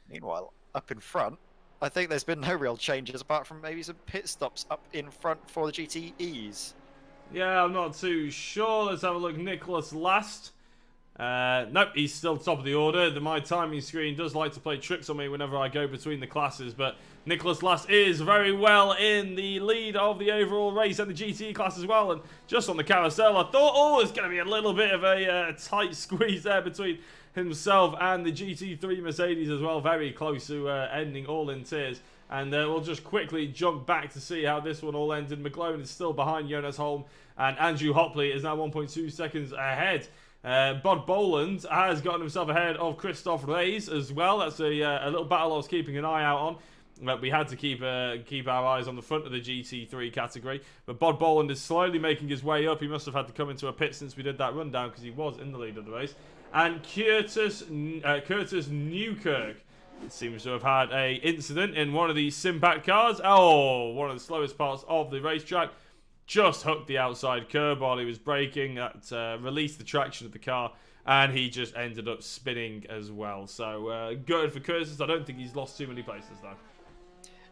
Meanwhile, up in front, I think there's been no real changes apart from maybe some pit stops up in front for the GTEs. Yeah, I'm not too sure. Let's have a look. Nicholas last. Nope, he's still top of the order. My timing screen does like to play tricks on me whenever I go between the classes, but Nicholas Last is very well in the lead of the overall race and the GT class as well. And just on the carousel, I thought, oh, it's going to be a little bit of a tight squeeze there between himself and the GT3 Mercedes as well. Very close to ending all in tears. And we'll just quickly jump back to see how this one all ended. McLaren is still behind Jonas Holm, and Andrew Hopley is now 1.2 seconds ahead. Bod Boland has gotten himself ahead of Christoph Reis as well. That's a little battle I was keeping an eye out on. But we had to keep our eyes on the front of the GT3 category. But Bod Boland is slowly making his way up. He must have had to come into a pit since we did that rundown because he was in the lead of the race. And Curtis Newkirk seems to have had a incident in one of the Simbat cars. Oh, one of the slowest parts of the racetrack. Just hooked the outside curb while he was braking. That released the traction of the car, and he just ended up spinning as well. So good for Curtis. I don't think he's lost too many places though.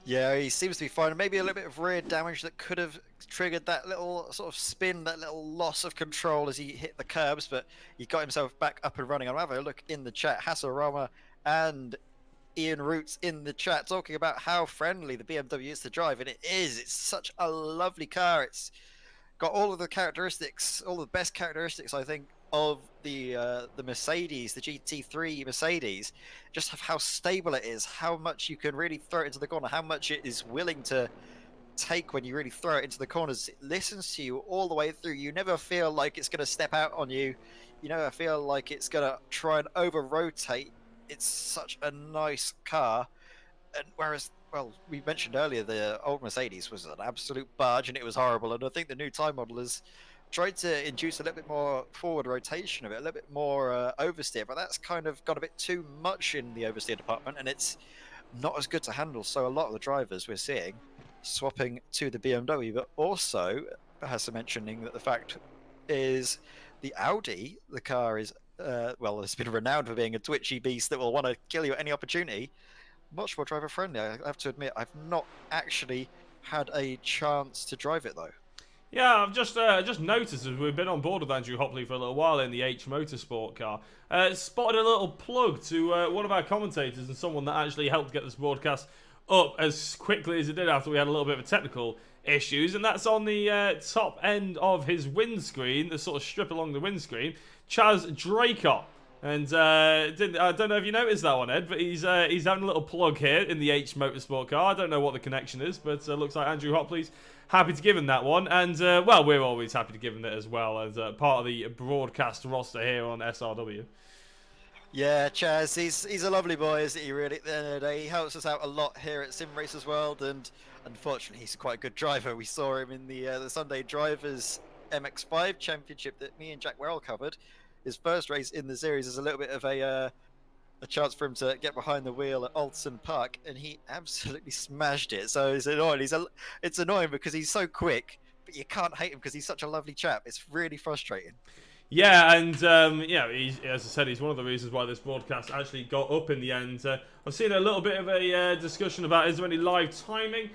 Yeah, he seems to be fine. Maybe a little bit of rear damage that could have triggered that little sort of spin, that little loss of control as he hit the curbs, but he got himself back up and running. I'll have a look in the chat. Hasarama and Ian Roots in the chat talking about how friendly the BMW is to drive, and it is. It's such a lovely car. It's got all of the characteristics, all the best characteristics, I think, of the Mercedes, the GT3 Mercedes. Just how stable it is, how much you can really throw it into the corner, how much it is willing to take when you really throw it into the corners. It listens to you all the way through. You never feel like it's going to step out on you. You never feel like it's going to try and over-rotate. It's such a nice car. And whereas, well, we mentioned earlier the old Mercedes was an absolute barge and it was horrible. And I think the new time model has tried to induce a little bit more forward rotation of it, a little bit more oversteer. But that's kind of got a bit too much in the oversteer department, and it's not as good to handle. So a lot of the drivers we're seeing swapping to the BMW, but also has some mentioning that the fact is the Audi, the car is well, it's been renowned for being a twitchy beast that will want to kill you at any opportunity. Much more driver friendly. I have to admit, I've not actually had a chance to drive it though. Yeah, I've just noticed as we've been on board with Andrew Hopley for a little while in the H Motorsport car. Spotted a little plug to one of our commentators and someone that actually helped get this broadcast up as quickly as it did after we had a little bit of a technical issues, and that's on the top end of his windscreen, the sort of strip along the windscreen, Chaz Dracott. And I don't know if you noticed that one, Ed, but he's having a little plug here in the H Motorsport car. I don't know what the connection is, but looks like Andrew Hopley's happy to give him that one. And, well, we're always happy to give him it as well as part of the broadcast roster here on SRW. Yeah, Chaz, he's a lovely boy, isn't he, really? At the end of the day, he helps us out a lot here at Simracersworld, and unfortunately, he's quite a good driver. We saw him in the Sunday Drivers MX5 Championship that me and Jack Werrell covered. His first race in the series is a little bit of a chance for him to get behind the wheel at Alton Park, and he absolutely smashed it. So it's annoying. It's annoying because he's so quick, but you can't hate him because he's such a lovely chap. It's really frustrating. Yeah, and yeah, as I said, he's one of the reasons why this broadcast actually got up in the end. I've seen a little bit of a discussion about is there any live timing.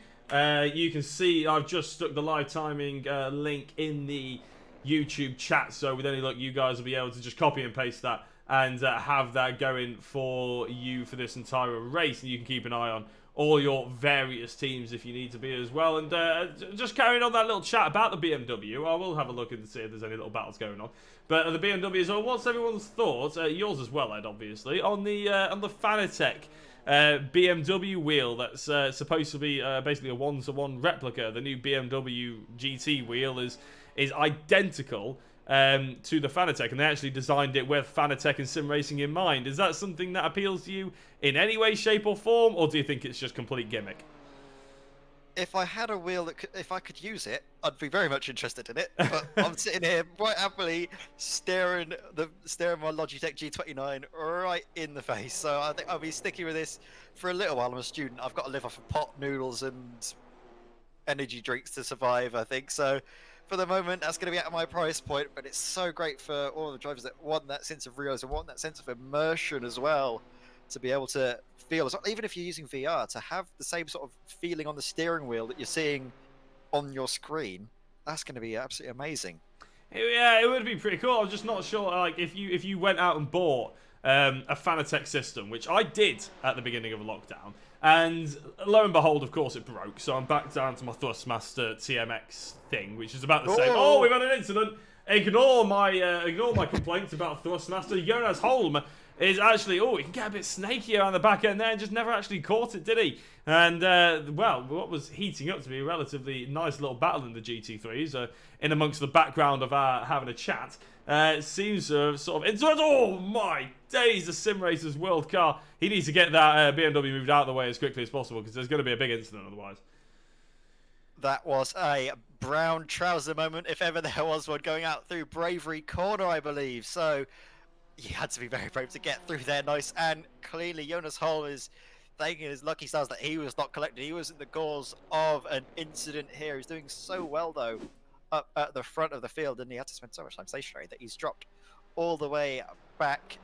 You can see I've just stuck the live timing link in the YouTube chat, so with any luck you guys will be able to just copy and paste that and have that going for you for this entire race, and you can keep an eye on all your various teams if you need to be as well. And just carrying on that little chat about the BMW, I will have a look and see if there's any little battles going on. But the BMW as well, what's everyone's thoughts, yours as well, Ed, obviously, on the Fanatec BMW wheel that's supposed to be basically a one-to-one replica. The new BMW GT wheel is identical to the Fanatec, and they actually designed it with Fanatec and sim racing in mind. Is that something that appeals to you in any way, shape or form, or do you think it's just complete gimmick? if I had a wheel that if I could use it, I'd be very much interested in it. But I'm sitting here quite happily staring my Logitech G29 right in the face. So I think I'll be sticking with this for a little while. I'm a student. I've got to live off of pot noodles and energy drinks to survive, I think. So for the moment, that's going to be at my price point. But it's so great for all the drivers that want that sense of realism, want that sense of immersion as well, to be able to feel, even if you're using VR, to have the same sort of feeling on the steering wheel that you're seeing on your screen. That's going to be absolutely amazing. Yeah, it would be pretty cool. I'm just not sure, like, if you went out and bought a Fanatec system, which I did at the beginning of lockdown, and lo and behold, of course, it broke. So I'm back down to my Thrustmaster TMX thing, which is about the same. Oh, we've had an incident. Ignore my complaints about Thrustmaster. Jonas Holm is actually, he can get a bit snaky around the back end there, and just never actually caught it, did he? And, well, what was heating up to be a relatively nice little battle in the GT3s, in amongst the background of our having a chat, seems to have sort of, oh my days, the Simracersworld car. He needs to get that BMW moved out of the way as quickly as possible, because there's going to be a big incident otherwise. That was a brown trouser moment, if ever there was one, going out through Bravery Corner, I believe. So he had to be very brave to get through there nice and cleanly. Jonas Holm is thanking his lucky stars that he was not collected. He wasn't the cause of an incident here. He's doing so well, though, up at the front of the field, and he had to spend so much time stationary that he's dropped all the way back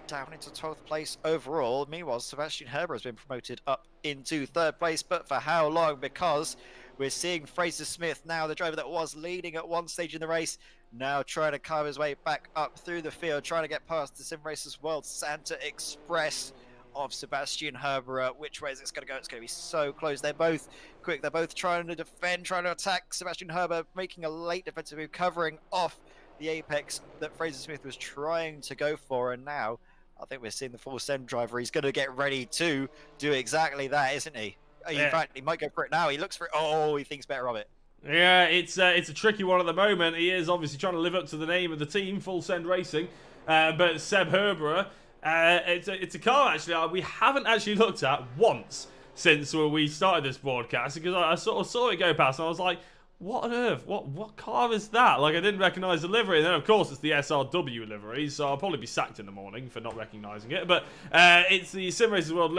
down into 12th place overall. Meanwhile, Sebastian Herber has been promoted up into 3rd place, but for how long? Because we're seeing Fraser Smith now, the driver that was leading at one stage in the race, now trying to carve his way back up through the field, trying to get past the Simracersworld Santa Express of Sebastian Herber. Which way is this going to go? It's going to be so close. They're both quick. They're both trying to defend, trying to attack. Sebastian Herber making a late defensive move, covering off the apex that Fraser Smith was trying to go for. And now I think we're seeing the full send driver. He's going to get ready to do exactly that, isn't he? In fact, he might go for it now. He looks for it. Oh, he thinks better of it. Yeah, it's a tricky one at the moment. He is obviously trying to live up to the name of the team, Full Send Racing. But Seb Herber, it's a car actually we haven't actually looked at once since we started this broadcast, because I sort of saw it go past and I was like, what on earth? What car is that? Like, I didn't recognise the livery. And then, of course, it's the SRW livery, so I'll probably be sacked in the morning for not recognising it. But it's the Simracersworld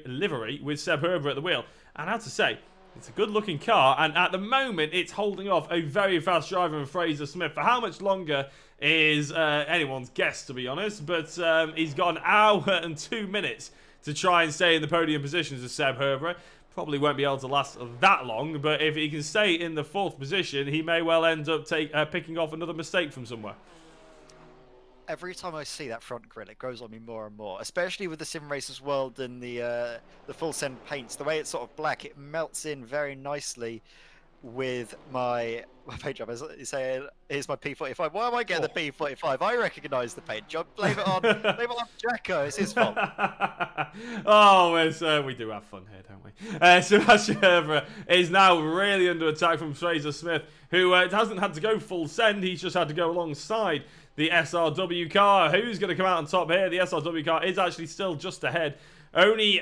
livery with Seb Herber at the wheel. And I have to say, it's a good-looking car, and at the moment, it's holding off a very fast driver in Fraser Smith. For how much longer is anyone's guess, to be honest. But he's got an hour and 2 minutes to try and stay in the podium positions as Seb Herber. Probably won't be able to last that long, but if he can stay in the 4th position, he may well end up picking off another mistake from somewhere. Every time I see that front grille, it grows on me more and more, especially with the Simracersworld and the full send paints. The way it's sort of black, it melts in very nicely with my paint job. As saying, here's my P45. Why am I getting the P45? I recognise the paint job. Blame it on Jacko. It's his fault. We do have fun here, don't we? Sebastian Herber is now really under attack from Fraser Smith, who hasn't had to go full send. He's just had to go alongside the SRW car. Who's going to come out on top here? The SRW car is actually still just ahead. Only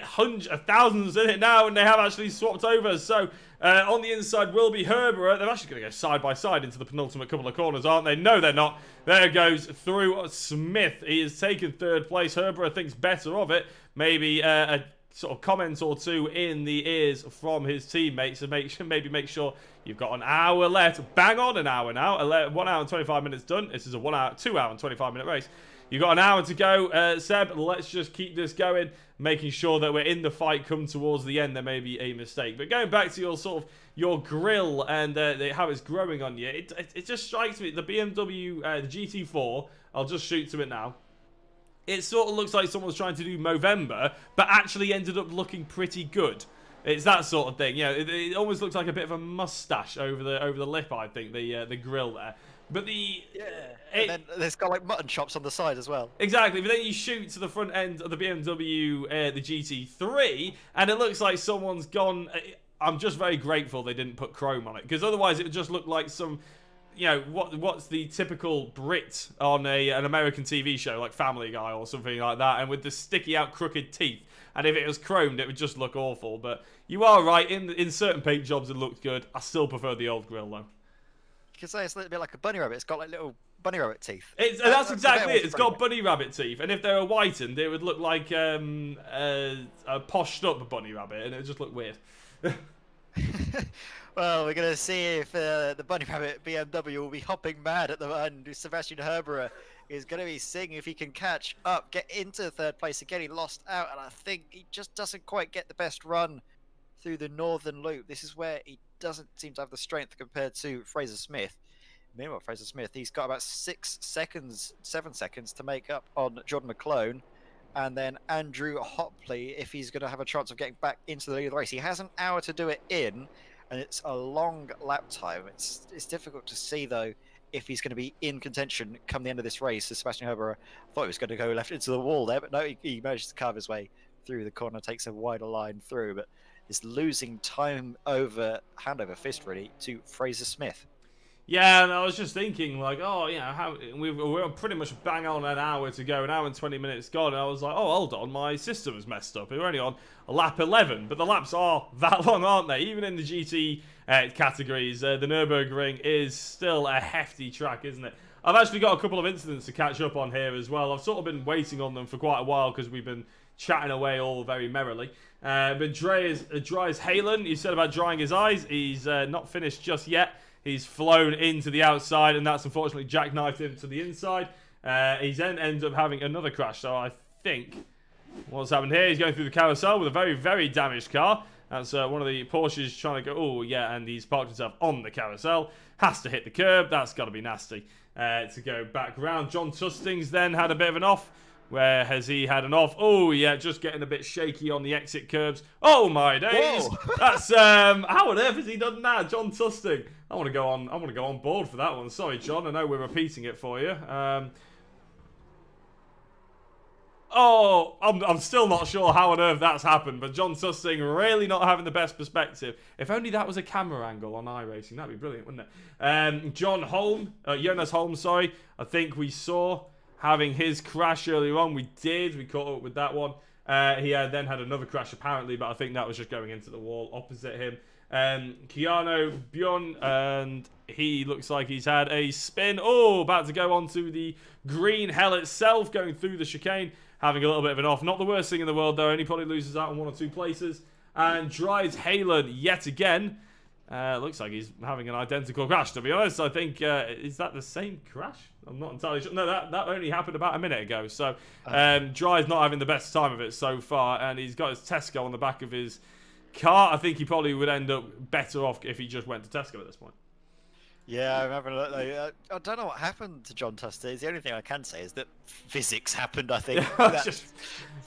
thousands in it now, and they have actually swapped over. So on the inside will be Herber. They're actually going to go side by side into the penultimate couple of corners, aren't they? No, they're not. There goes through Smith. He has taken 3rd place. Herber thinks better of it. Maybe a sort of comment or two in the ears from his teammates, and maybe make sure you've got an hour left. Bang on an hour now. 1 hour and 25 minutes done. This is a 2 hour and 25 minute race. You've got an hour to go, Seb. Let's just keep this going, making sure that we're in the fight come towards the end. There may be a mistake. But going back to your grill and how it's growing on you, it just strikes me, the BMW, the GT4, I'll just shoot to it now. It sort of looks like someone's trying to do Movember, but actually ended up looking pretty good. It's that sort of thing. It almost looks like a bit of a mustache over the lip, I think, the grill there. But and then there's got like mutton chops on the side as well. Exactly, but then you shoot to the front end of the BMW, the GT3, and it looks like someone's gone. I'm just very grateful they didn't put chrome on it, because otherwise it would just look like some you know, what's the typical Brit on an American TV show like Family Guy or something like that, and with the sticky out crooked teeth. And if it was chromed, it would just look awful. But you are right, in certain paint jobs it looked good. I still prefer the old grill though. You could say it's a little bit like a bunny rabbit. It's got like little bunny rabbit teeth. That's exactly it. It's got bunny rabbit teeth, and if they were whitened, it would look like a poshed up bunny rabbit, and it would just look weird. Well, we're going to see if the bunny rabbit BMW will be hopping mad at the end. Sebastian Herberer is going to be seeing if he can catch up, get into third place. Again, he lost out, and I think he just doesn't quite get the best run through the northern loop. This is where he doesn't seem to have the strength compared to Fraser Smith. Meanwhile, Fraser Smith, he's got about 7 seconds to make up on Jordan McClone. And then Andrew Hopley, if he's going to have a chance of getting back into the lead of the race. He has an hour to do it in, and it's a long lap time. It's difficult to see, though, if he's going to be in contention come the end of this race. So Sebastian Herberer thought he was going to go left into the wall there, but no, he managed to carve his way through the corner, takes a wider line through, but is losing time hand over fist, really, to Fraser Smith. Yeah, and I was just thinking, like, oh, yeah, we're pretty much bang on an hour to go, an hour and 20 minutes gone, and I was like, oh, hold on, my system was messed up. We're only on lap 11, but the laps are that long, aren't they? Even in the GT categories, the Nurburgring is still a hefty track, isn't it? I've actually got a couple of incidents to catch up on here as well. I've sort of been waiting on them for quite a while because we've been chatting away all very merrily. But dries Halen, he said about drying his eyes. He's not finished just yet. He's flown into the outside, and that's unfortunately jackknifed him to the inside. He's then ends up having another crash. So I think what's happened here, he's going through the carousel with a very, very damaged car. That's one of the Porsches trying to go, oh, yeah, and he's parked himself on the carousel. Has to hit the curb. That's got to be nasty to go back around. John Tustings then had a bit of an off. Where has he had an off? Oh, yeah, just getting a bit shaky on the exit curbs. Oh, my days. Whoa. That's, how on earth has he done that? John Tusting. I want to go on board for that one. Sorry, John. I know we're repeating it for you. I'm still not sure how on earth that's happened, but John Tusting really not having the best perspective. If only that was a camera angle on iRacing, that'd be brilliant, wouldn't it? Jonas Holm, sorry. I think we saw having his crash earlier on. We caught up with that one. He then had another crash apparently, but I think that was just going into the wall opposite him. Keanu Bjorn, and he looks like he's had a spin. Oh, about to go onto the green hell itself, going through the chicane, having a little bit of an off. Not the worst thing in the world though, only probably loses out on 1 or 2 places. And drives Halen yet again. Looks like he's having an identical crash, to be honest. I think, is that the same crash? I'm not entirely sure. No, that only happened about a minute ago. So, Dry's not having the best time of it so far, and he's got his Tesco on the back of his car. I think he probably would end up better off if he just went to Tesco at this point. Yeah, I'm having a look. I don't know what happened to John Tusting. The only thing I can say is that physics happened, I think. That's just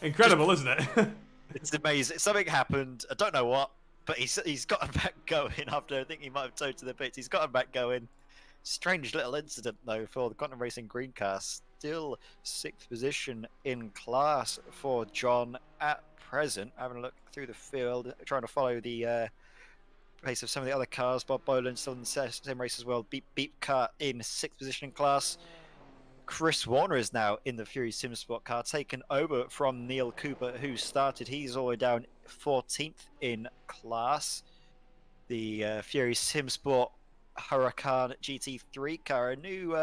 incredible, isn't it? It's amazing. Something happened. I don't know what. But he's gotten back going after I think he might have towed to the pits. He's gotten back going. Strange little incident, though, for the Continental Racing Green car. Still 6th position in class for John at present. Having a look through the field, trying to follow the pace of some of the other cars. Bob Boland still in the same race as well. Beep car in 6th position in class. Chris Warner is now in the Fury Simsport car, taken over from Neil Cooper, who started. He's all the way down 14th in class. The Fury Simsport Huracan GT3 car, a new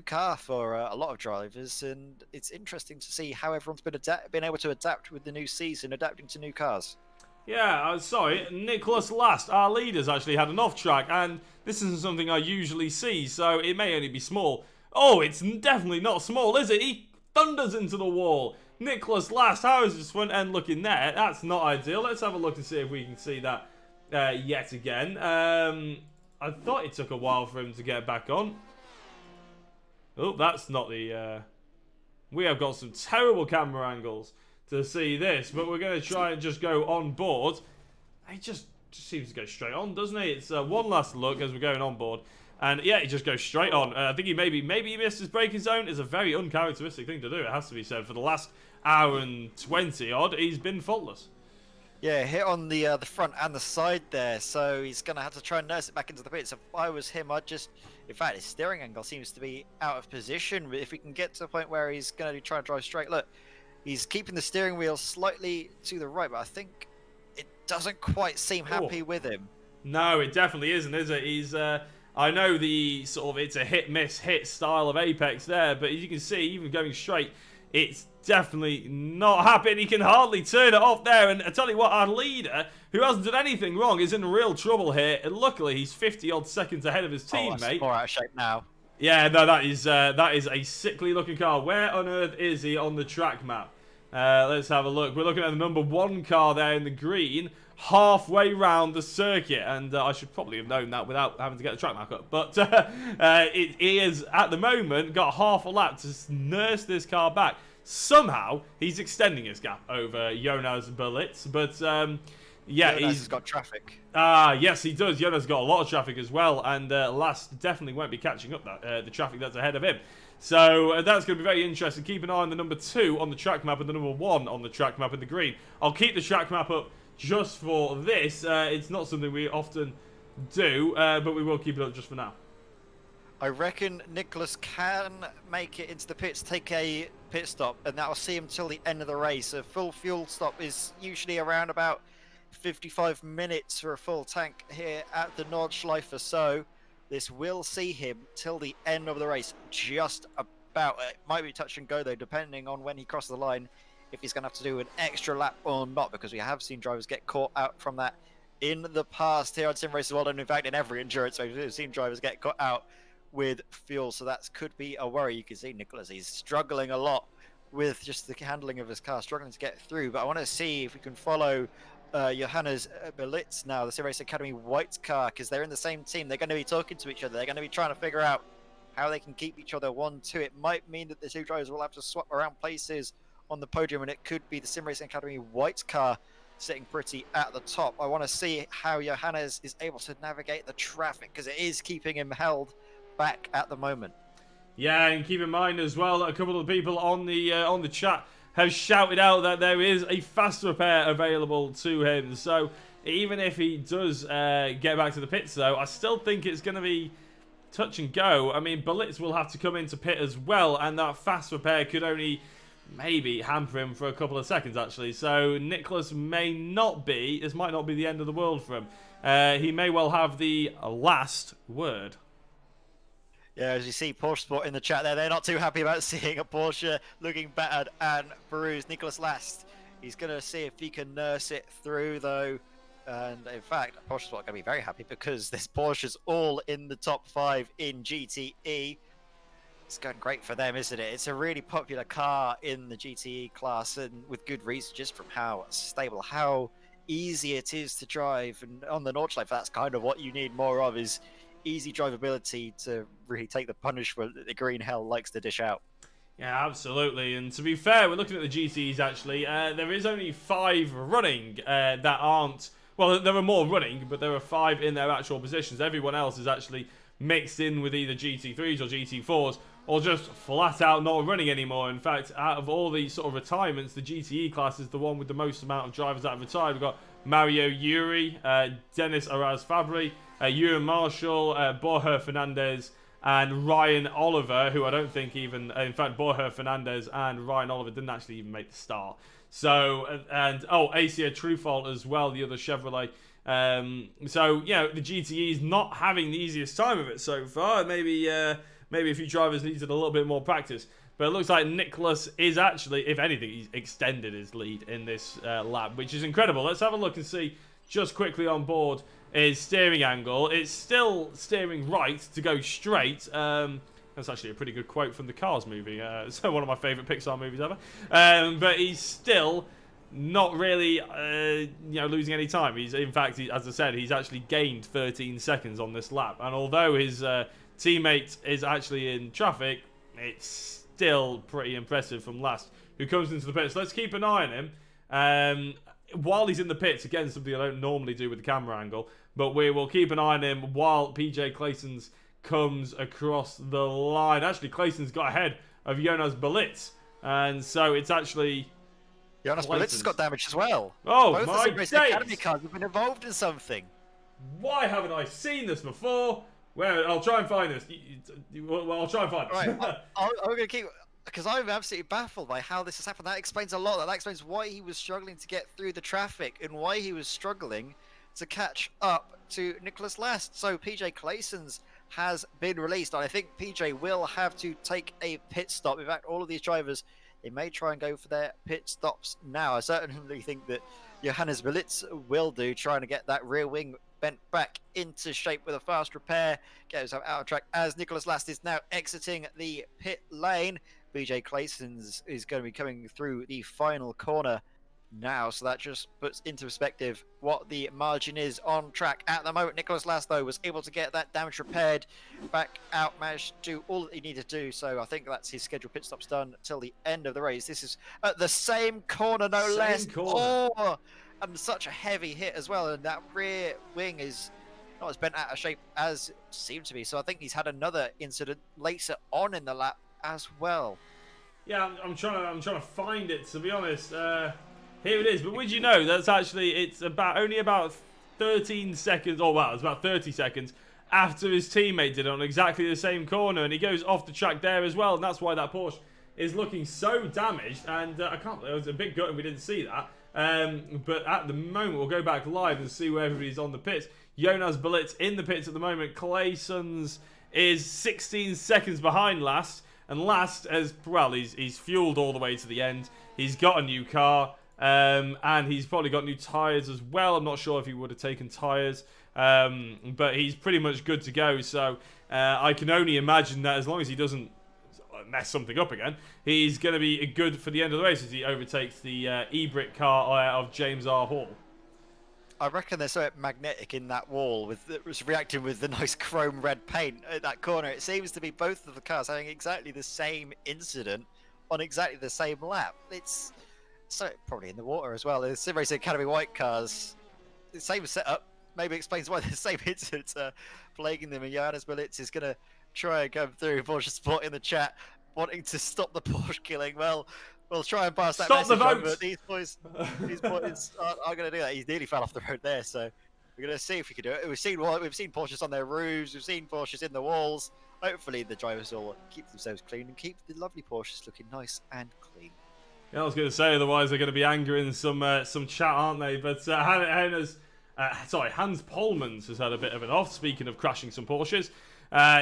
car for a lot of drivers, and it's interesting to see how everyone's been able to adapt with the new season, adapting to new cars. Yeah, sorry, Nicholas Last, our leader's actually had an off-track, and this isn't something I usually see, so it may only be small. Oh, it's definitely not small, is it? He thunders into the wall. Nicholas Last, how is his front end looking there? That's not ideal. Let's have a look and see if we can see that yet again. I thought it took a while for him to get back on. Oh, that's not the... We have got some terrible camera angles to see this, but we're going to try and just go on board. He just seems to go straight on, doesn't he? It's one last look as we're going on board. And yeah, he just goes straight on. I think he maybe he missed his braking zone. It's a very uncharacteristic thing to do, it has to be said. For the last hour and 20 odd, he's been faultless. Yeah, hit on the front and the side there, so he's gonna have to try and nurse it back into the pits. If I was him, I'd just, in fact, his steering angle seems to be out of position. But if he can get to the point where he's gonna try and drive straight, look, he's keeping the steering wheel slightly to the right, but I think it doesn't quite seem happy with him. No, it definitely isn't, is it? He's, I know the sort of it's a hit style of Apex there, but as you can see, even going straight, it's definitely not happy, and he can hardly turn it off there. And I tell you what, our leader, who hasn't done anything wrong, is in real trouble here. And luckily, he's 50-odd seconds ahead of his teammate. That's more out of shape now. Yeah, no, that is a sickly-looking car. Where on earth is he on the track map? Let's have a look. We're looking at the number 1 car there in the green, halfway round the circuit, and I should probably have known that without having to get the track map up. But he is, at the moment, got half a lap to nurse this car back. Somehow, he's extending his gap over Jonas Berlitz, but yeah, he's got traffic. Yes, he does. Jonas got a lot of traffic as well, and Last definitely won't be catching up the traffic that's ahead of him. So that's going to be very interesting. Keep an eye on the number 2 on the track map and the number 1 on the track map in the green. I'll keep the track map up just for this. It's not something we often do, but we will keep it up just for now. I reckon Nicholas can make it into the pits, take a pit stop, and that will see him till the end of the race. A full fuel stop is usually around about 55 minutes for a full tank here at the Nordschleife, so this will see him till the end of the race, just about. It might be touch and go though, depending on when he crosses the line, if he's going to have to do an extra lap or not, because we have seen drivers get caught out from that in the past here on Simracersworld, and in fact in every endurance race we've seen drivers get caught out with fuel, so that could be a worry. You can see Nicholas, he's struggling a lot with just the handling of his car, struggling to get through, but I want to see if we can follow Johannes Berlitz now, the Simrace Academy white car, because they're in the same team. They're going to be talking to each other. They're going to be trying to figure out how they can keep each other 1-2. It might mean that the two drivers will have to swap around places on the podium, and it could be the Simrace Academy white car sitting pretty at the top. I want to see how Johannes is able to navigate the traffic, because it is keeping him held back at the moment. Yeah, and keep in mind as well that a couple of people on the chat have shouted out that there is a fast repair available to him. So even if he does get back to the pits, though, I still think it's going to be touch and go. I mean, Berlitz will have to come into pit as well, and that fast repair could only maybe hamper him for a couple of seconds, actually. So Nicholas may not be, this might not be the end of the world for him. He may well have the last word. Yeah, as you see Porsche Sport in the chat there, they're not too happy about seeing a Porsche looking battered and bruised. Nicholas Last, he's going to see if he can nurse it through, though. And in fact, Porsche Sport are going to be very happy, because this Porsche's all in the top 5 in GTE. It's going great for them, isn't it? It's a really popular car in the GTE class, and with good reason, just from how stable, how easy it is to drive. And on the Nordschleife, that's kind of what you need more of, is easy drivability to really take the punishment that the green hell likes to dish out. Yeah, absolutely. And to be fair, we're looking at the GTs actually. There is only 5 running that aren't... Well, there are more running, but there are 5 in their actual positions. Everyone else is actually mixed in with either GT3s or GT4s, or just flat out not running anymore. In fact, out of all these sort of retirements, the GTE class is the one with the most amount of drivers that have retired. We've got Mario Uri, Dennis Araz-Fabry, Ewan Marshall, Borja Fernandez, and Ryan Oliver, who I don't think even... in fact, Borja Fernandez and Ryan Oliver didn't actually even make the start. So, and Acia Trufault as well, the other Chevrolet. So, you know, the GTE is not having the easiest time of it so far. Maybe a few drivers needed a little bit more practice. But it looks like Nicholas is actually, if anything, he's extended his lead in this lap, which is incredible. Let's have a look and see just quickly on board his steering angle. It's still steering right to go straight. That's actually a pretty good quote from the Cars movie. So one of my favourite Pixar movies ever. But he's still not really, losing any time. He's, in fact, as I said, he's actually gained 13 seconds on this lap. And although his teammate is actually in traffic, it's still pretty impressive from Last, who comes into the pits. Let's keep an eye on him. While he's in the pits, again, something I don't normally do with the camera angle, but we will keep an eye on him while PJ Clayson's comes across the line. Actually, Clayson's got ahead of Jonas Berlitz, and so it's actually Jonas Blitz has got damaged as well. Oh Both my the days! Academy cars have been involved in something. Why haven't I seen this before? Well, I'll try and find this. Well, I'll try and find this. Right, I'm going to keep... Because I'm absolutely baffled by how this has happened. That explains a lot. That explains why he was struggling to get through the traffic and why he was struggling to catch up to Nicholas Last. So PJ Claessens has been released, and I think PJ will have to take a pit stop. In fact, all of these drivers, they may try and go for their pit stops now. I certainly think that Johannes Belitz will do, trying to get that rear wing bent back into shape with a fast repair, get himself out of track as Nicholas Last is now exiting the pit lane. BJ Claessens is going to be coming through the final corner now, so that just puts into perspective what the margin is on track at the moment. Nicholas Last, though, was able to get that damage repaired, back out, managed to do all that he needed to do, so I think that's his scheduled pit stops done till the end of the race. This is at the same corner, no less. Corner. Oh, and such a heavy hit as well, and that rear wing is not as bent out of shape as it seemed to be, so I think he's had another incident later on in the lap as well. Yeah, I'm trying to find it, to be honest. Here it is. But would you know that's actually it's only about 13 seconds. Oh wow, it's about 30 seconds after his teammate did it on exactly the same corner, and he goes off the track there as well, and that's why that Porsche is looking so damaged. And I can't believe it was a big gut and we didn't see that. But at the moment, we'll go back live and see where everybody's on the pits. Jonas Belitz in the pits at the moment. Claessens is 16 seconds behind Last. And Last, as well, he's fueled all the way to the end. He's got a new car, and he's probably got new tyres as well. I'm not sure if he would have taken tyres, but he's pretty much good to go. So I can only imagine that as long as he doesn't mess something up again, he's going to be good for the end of the race as he overtakes the E-Brit car of James R. Hall. I reckon there's something magnetic in that wall that was reacting with the nice chrome red paint at that corner. It seems to be both of the cars having exactly the same incident on exactly the same lap. It's so probably in the water as well. The Simracing Academy white cars, the same setup, maybe explains why the same incidents are plaguing them. And Johannes Belitz is going to try and come through. Porsche Sport in the chat wanting to stop the Porsche killing. Well, we'll try and pass that Stop message the on, vote. but these boys aren't going to do that. He nearly fell off the road there, so we're going to see if we can do it. We've seen Porsches on their roofs, we've seen Porsches in the walls. Hopefully the drivers will keep themselves clean and keep the lovely Porsches looking nice and clean. Yeah, I was going to say, otherwise they're going to be angry in some chat, aren't they? But Hans Polmans has had a bit of an off, speaking of crashing some Porsches.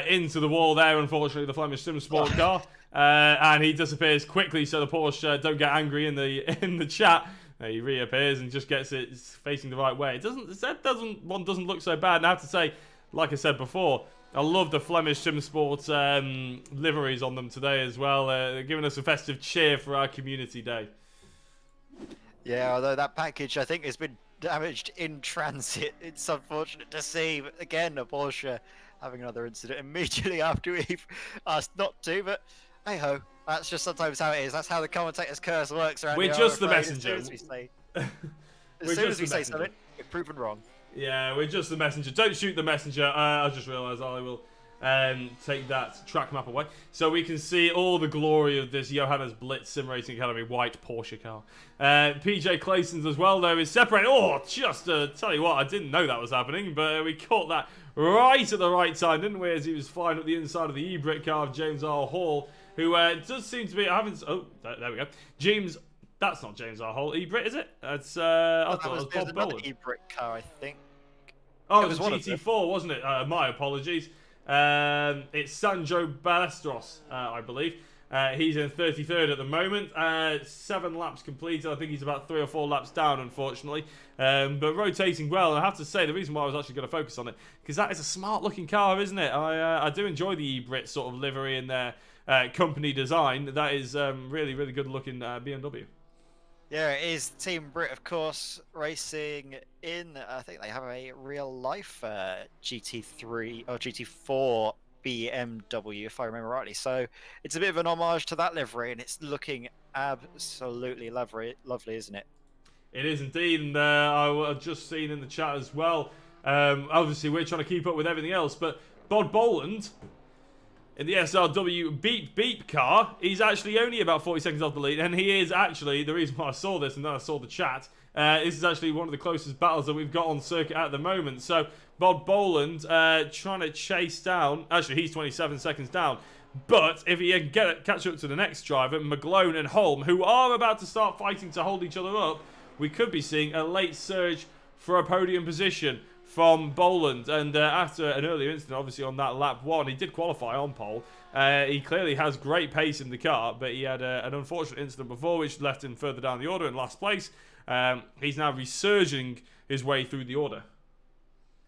Into the wall there, unfortunately, the Flemish Simsport car. And he disappears quickly, so the Porsche don't get angry in the chat. He reappears and just gets it facing the right way. One doesn't look so bad. And I have to say, like I said before, I love the Flemish Simsport liveries on them today as well. They're giving us a festive cheer for our community day. Yeah, although that package I think has been damaged in transit. It's unfortunate to see, but again, a Porsche having another incident immediately after we've asked not to, but hey ho, that's just sometimes how it is. That's how the commentator's curse works around We're here. Just the messenger. As soon as we say something, we're proven wrong. Yeah, we're just the messenger. Don't shoot the messenger. I just realised I will take that track map away, so we can see all the glory of this Johannes Belitz Sim Racing Academy white Porsche car. PJ Claessens as well, though, is separated. Oh, just to tell you what, I didn't know that was happening, but we caught that right at the right time, didn't we, as he was flying up the inside of the E-Brit car of James R. Hall, who does seem to be... Oh, there we go. James... That's not James R. Hall. E-Brit, is it? That's... I thought it was Bob Boland. E-Brit car, I think. Oh, it was GT4, wasn't it? My apologies. It's Sandro Balestros, I believe. He's in 33rd at the moment. 7 laps completed. I think he's about 3 or 4 laps down, unfortunately. But rotating well. And I have to say, the reason why I was actually going to focus on it, because that is a smart-looking car, isn't it? I do enjoy the E-Brit sort of livery in their company design. That is really, really good-looking BMW. Yeah, it is Team Brit, of course, racing in, I think they have a real-life GT3 or GT4 BMW, if I remember rightly. So it's a bit of an homage to that livery, and it's looking absolutely lovely, isn't it? It is indeed, and I've just seen in the chat as well. Obviously, we're trying to keep up with everything else, but Bob Boland In the SRW Beep Beep car, he's actually only about 40 seconds off the lead, and he is actually, the reason why I saw this and then I saw the chat, this is actually one of the closest battles that we've got on circuit at the moment. So Bob Boland trying to chase down, actually he's 27 seconds down, but if he can catch up to the next driver, McGlone and Holm, who are about to start fighting to hold each other up, we could be seeing a late surge for a podium position from Boland. And after an earlier incident, obviously on that lap 1, he did qualify on pole. He clearly has great pace in the car, but he had an unfortunate incident before which left him further down the order in last place. He's now resurging his way through the order.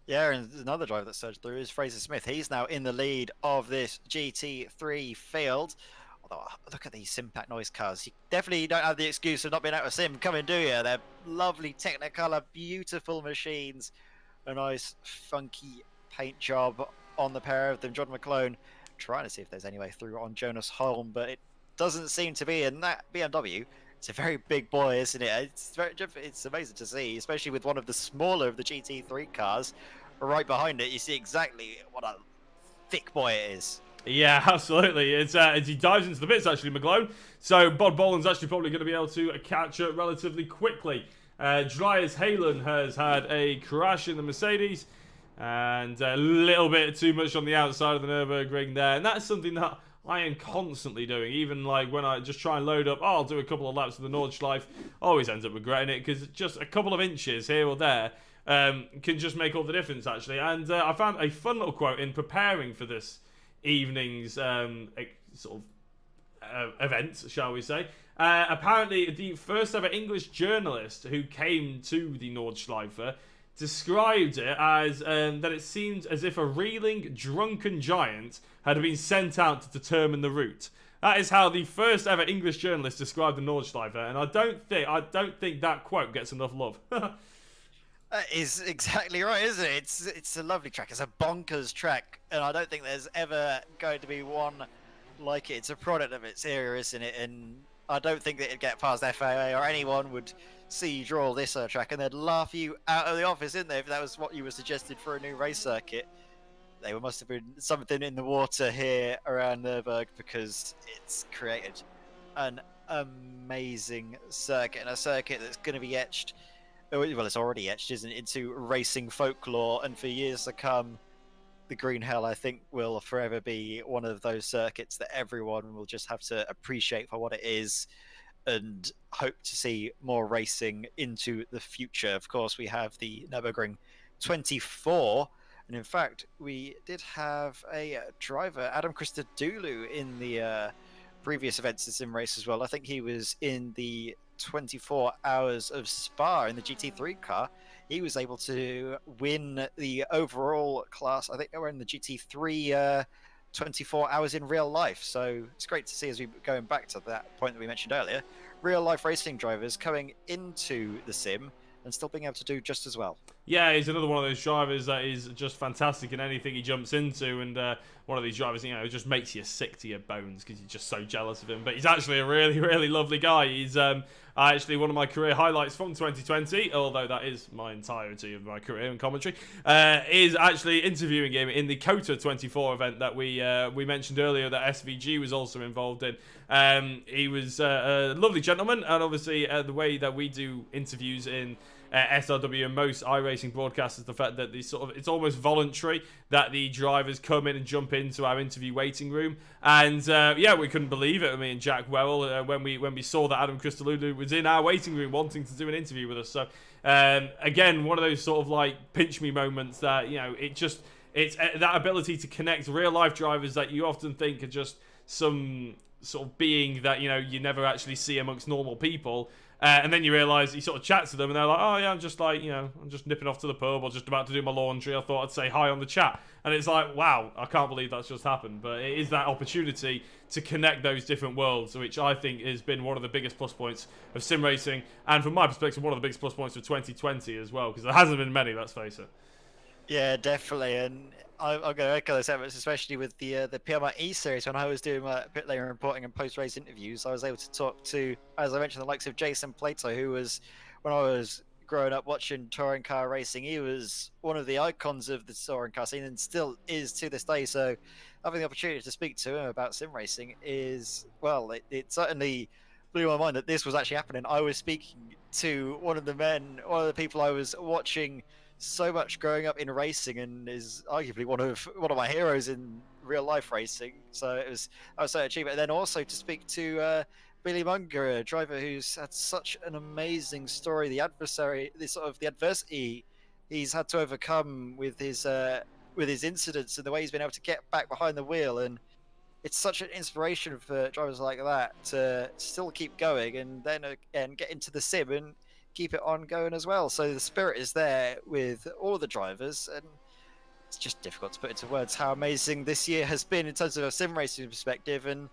Yeah, and another driver that surged through is Fraser Smith. He's now in the lead of this GT3 field. Although, look at these Simpac noise cars. You definitely don't have the excuse of not being able to sim coming, do you? They're lovely Technicolor, beautiful machines. A nice, funky paint job on the pair of them. John McClone trying to see if there's any way through on Jonas Holm, but it doesn't seem to be. And that BMW, it's a very big boy, isn't it? It's amazing to see, especially with one of the smaller of the GT3 cars right behind it. You see exactly what a thick boy it is. Yeah, absolutely. It's as he dives into the bits, actually, McGlone. So Bob Boland's actually probably going to be able to catch up relatively quickly. Dryers Halen has had a crash in the Mercedes, and a little bit too much on the outside of the Nurburgring there. And that's something that I am constantly doing. Even like when I just try and load up, I'll do a couple of laps of the Nordschleife. Always ends up regretting it because just a couple of inches here or there can just make all the difference, actually. And I found a fun little quote in preparing for this evening's sort of event, shall we say. Apparently, the first ever English journalist who came to the Nordschleife described it as that it seemed as if a reeling, drunken giant had been sent out to determine the route. That is how the first ever English journalist described the Nordschleife, and I don't think that quote gets enough love. That is exactly right, isn't it? It's a lovely track. It's a bonkers track, and I don't think there's ever going to be one like it. It's a product of its era, isn't it? And I don't think that it'd get past FAA or anyone would see you draw this track and they'd laugh you out of the office, didn't they, if that was what you were suggested for a new race circuit. There must have been something in the water here around Nürburgring, because it's created an amazing circuit, and a circuit that's going to be etched, well, it's already etched, isn't it, into racing folklore, and for years to come, the Green Hell, I think, will forever be one of those circuits that everyone will just have to appreciate for what it is, and hope to see more racing into the future. Of course, we have the Nurburgring 24, and in fact, we did have a driver, Adam Christodoulou, in the previous events at Simracersworld. I think he was in the 24 Hours of Spa in the GT3 car. He was able to win the overall class. I think they were in the GT3 24 hours in real life. So it's great to see, as we're going back to that point that we mentioned earlier, real life racing drivers coming into the sim and still being able to do just as well. Yeah, he's another one of those drivers that is just fantastic in anything he jumps into, and one of these drivers, you know, it just makes you sick to your bones because you're just so jealous of him. But he's actually a really, really lovely guy. He's actually one of my career highlights from 2020, although that is my entirety of my career in commentary, is actually interviewing him in the COTA 24 event that we mentioned earlier that SVG was also involved in. He was a lovely gentleman, and obviously the way that we do interviews in SRW and most iRacing broadcasts is the fact that it's almost voluntary that the drivers come in and jump into our interview waiting room, and yeah, we couldn't believe it. I mean, Jack Wewell, when we saw that Adam Christodoulou was in our waiting room wanting to do an interview with us. So again, one of those sort of like pinch me moments that, you know, it's that ability to connect real life drivers that you often think are just some sort of being that, you know, you never actually see amongst normal people. And then you realise, you sort of chat to them and they're like, oh yeah, I'm just nipping off to the pub or just about to do my laundry. I thought I'd say hi on the chat. And it's like, wow, I can't believe that's just happened. But it is that opportunity to connect those different worlds, which I think has been one of the biggest plus points of sim racing. And from my perspective, one of the biggest plus points of 2020 as well, because there hasn't been many, let's face it. Yeah, definitely. And I'm going to echo those efforts, especially with the PMI E-Series. When I was doing my pit lane reporting and post-race interviews, I was able to talk to, as I mentioned, the likes of Jason Plato, who was, when I was growing up watching touring car racing. He was one of the icons of the touring car scene and still is to this day. So having the opportunity to speak to him about sim racing is, well, it certainly blew my mind that this was actually happening. I was speaking to one of the people I was watching so much growing up in racing, and is arguably one of my heroes in real life racing. So I was so achievement. And then also to speak to Billy Munger, a driver who's had such an amazing story. The adversity he's had to overcome with his incidents and the way he's been able to get back behind the wheel, and it's such an inspiration for drivers like that to still keep going and then again get into the sim and keep it on going as well. So the spirit is there with all the drivers, and it's just difficult to put into words how amazing this year has been in terms of a sim racing perspective, and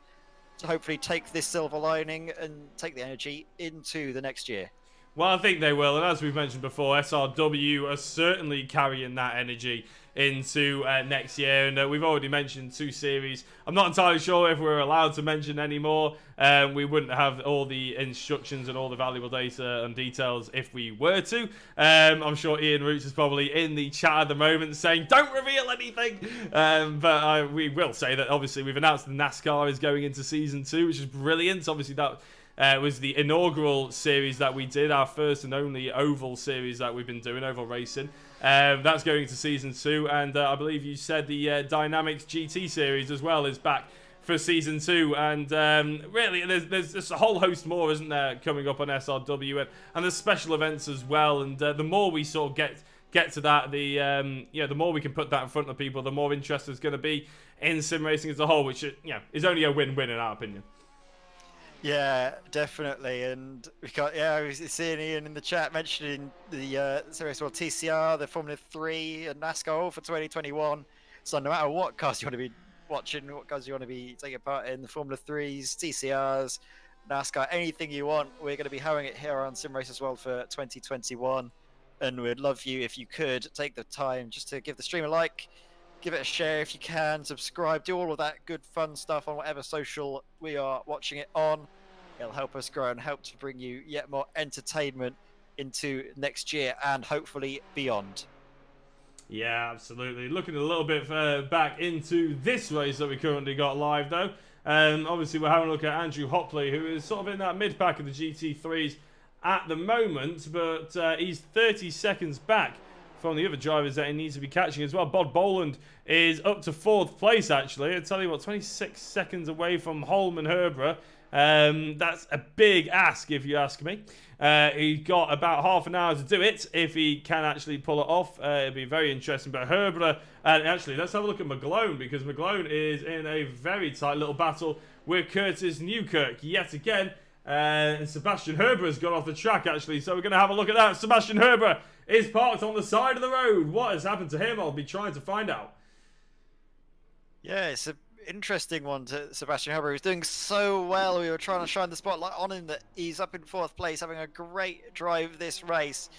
to hopefully take this silver lining and take the energy into the next year. Well, I think they will, and as we've mentioned before, SRW are certainly carrying that energy into next year, and we've already mentioned 2 series. I'm not entirely sure if we're allowed to mention any more. We wouldn't have all the instructions and all the valuable data and details if we were to. I'm sure Ian Roots is probably in the chat at the moment saying, don't reveal anything! But we will say that obviously we've announced the NASCAR is going into Season 2, which is brilliant. Obviously that was the inaugural series that we did, our first and only oval series that we've been doing, oval racing. That's going to Season 2, and I believe you said the Dynamics GT series as well is back for Season 2, and really there's a whole host more, isn't there, coming up on SRW, and there's special events as well, and the more we sort of get to that, the more we can put that in front of people, the more interest there's going to be in sim racing as a whole, which is only a win-win in our opinion. Yeah, definitely. And I was seeing Ian in the chat mentioning the Simracersworld TCR, the Formula 3 and NASCAR all for 2021. So no matter what cars you want to be watching, what cars you want to be taking part in, the Formula 3s, TCRs, NASCAR, anything you want, we're going to be having it here on Simracersworld for 2021. And we'd love you if you could take the time just to give the stream a like, give it a share if you can, subscribe, do all of that good fun stuff on whatever social we are watching it on. It'll help us grow and help to bring you yet more entertainment into next year and hopefully beyond. Yeah, absolutely. Looking a little bit back into this race that we currently got live though. Obviously we're having a look at Andrew Hopley, who is sort of in that mid-pack of the GT3s at the moment, but he's 30 seconds back from the other drivers that he needs to be catching as well. Bod Boland is up to 4th place, actually. I tell you what, 26 seconds away from Holman Herbera. That's a big ask, if you ask me. He's got about half an hour to do it, if he can actually pull it off. It'll be very interesting. But Herbera, and actually, let's have a look at McGlone, because McGlone is in a very tight little battle with Curtis Newkirk yet again. And Sebastian Herbera has gone off the track, actually, so we're going to have a look at that. Sebastian Herbera is parked on the side of the road. What has happened to him? I'll be trying to find out. Yeah, it's an interesting one to Sebastian Herbera, who's doing so well. We were trying to shine the spotlight on him that he's up in 4th place, having a great drive this race.